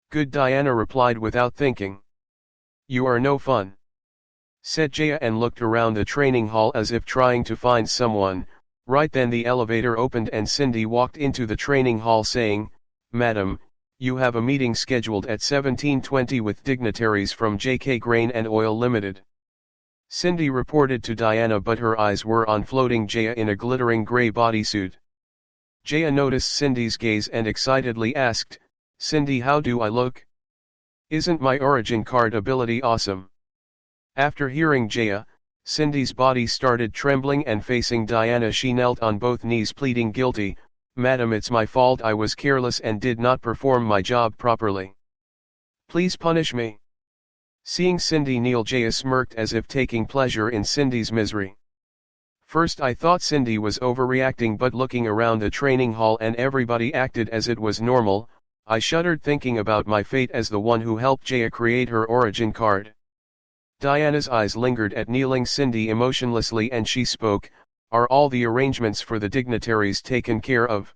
"Good," Diana replied without thinking. "You are no fun," said Jaya and looked around the training hall as if trying to find someone. Right then the elevator opened and Cindy walked into the training hall saying, "Madam, you have a meeting scheduled at 17:20 with dignitaries from JK Grain and Oil Limited." Cindy reported to Diana, but her eyes were on floating Jaya in a glittering grey bodysuit. Jaya noticed Cindy's gaze and excitedly asked, "Cindy, how do I look? Isn't my origin card ability awesome?" After hearing Jaya, Cindy's body started trembling and facing Diana she knelt on both knees pleading guilty. Madam, it's my fault, I was careless and did not perform my job properly. Please punish me. Seeing Cindy kneel, Jaya smirked as if taking pleasure in Cindy's misery. First I thought Cindy was overreacting, but looking around the training hall and everybody acted as it was normal, I shuddered thinking about my fate as the one who helped Jaya create her origin card. Diana's eyes lingered at kneeling Cindy emotionlessly and she spoke, "Are all the arrangements for the dignitaries taken care of?"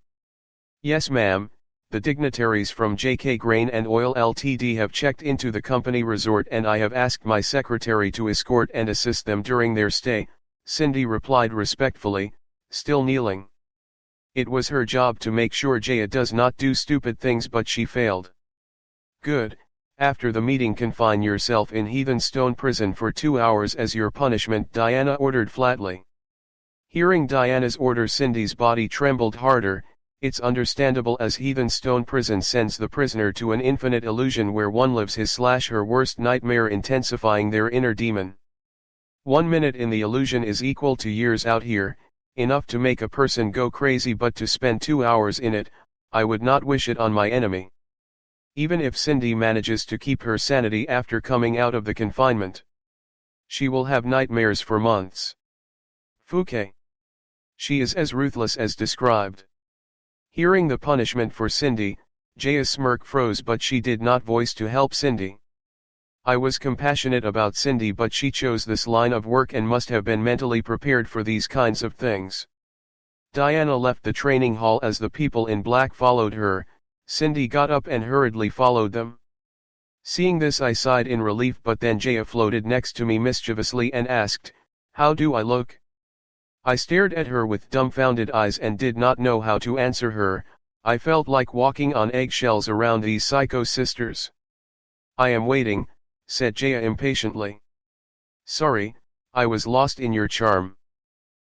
"Yes ma'am, the dignitaries from JK Grain and Oil Ltd have checked into the company resort and I have asked my secretary to escort and assist them during their stay," Cindy replied respectfully, still kneeling. It was her job to make sure Jaya does not do stupid things, but she failed. "Good, after the meeting confine yourself in Heathen Stone Prison for 2 hours as your punishment," Diana ordered flatly. Hearing Diana's order, Cindy's body trembled harder. It's understandable, as Heathen Stone Prison sends the prisoner to an infinite illusion where one lives his/her worst nightmare, intensifying their inner demon. 1 minute in the illusion is equal to years out here, enough to make a person go crazy, but to spend 2 hours in it, I would not wish it on my enemy. Even if Cindy manages to keep her sanity after coming out of the confinement, she will have nightmares for months. Fouquet. She is as ruthless as described. Hearing the punishment for Cindy, Jaya's smirk froze, but she did not voice to help Cindy. I was compassionate about Cindy, but she chose this line of work and must have been mentally prepared for these kinds of things. Diana left the training hall as the people in black followed her. Cindy got up and hurriedly followed them. Seeing this, I sighed in relief, but then Jaya floated next to me mischievously and asked, "How do I look?" I stared at her with dumbfounded eyes and did not know how to answer her. I felt like walking on eggshells around these psycho sisters. "I am waiting," said Jaya impatiently. "Sorry, I was lost in your charm.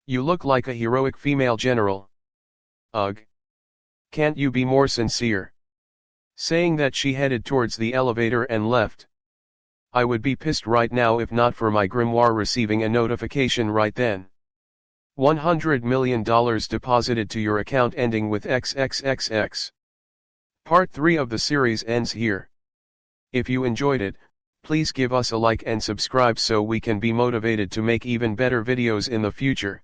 You look like a heroic female general." "Ugh. Can't you be more sincere?" Saying that, she headed towards the elevator and left. I would be pissed right now if not for my grimoire receiving a notification right then. $100 million deposited to your account ending with XXXX. Part 3 of the series ends here. If you enjoyed it, please give us a like and subscribe so we can be motivated to make even better videos in the future.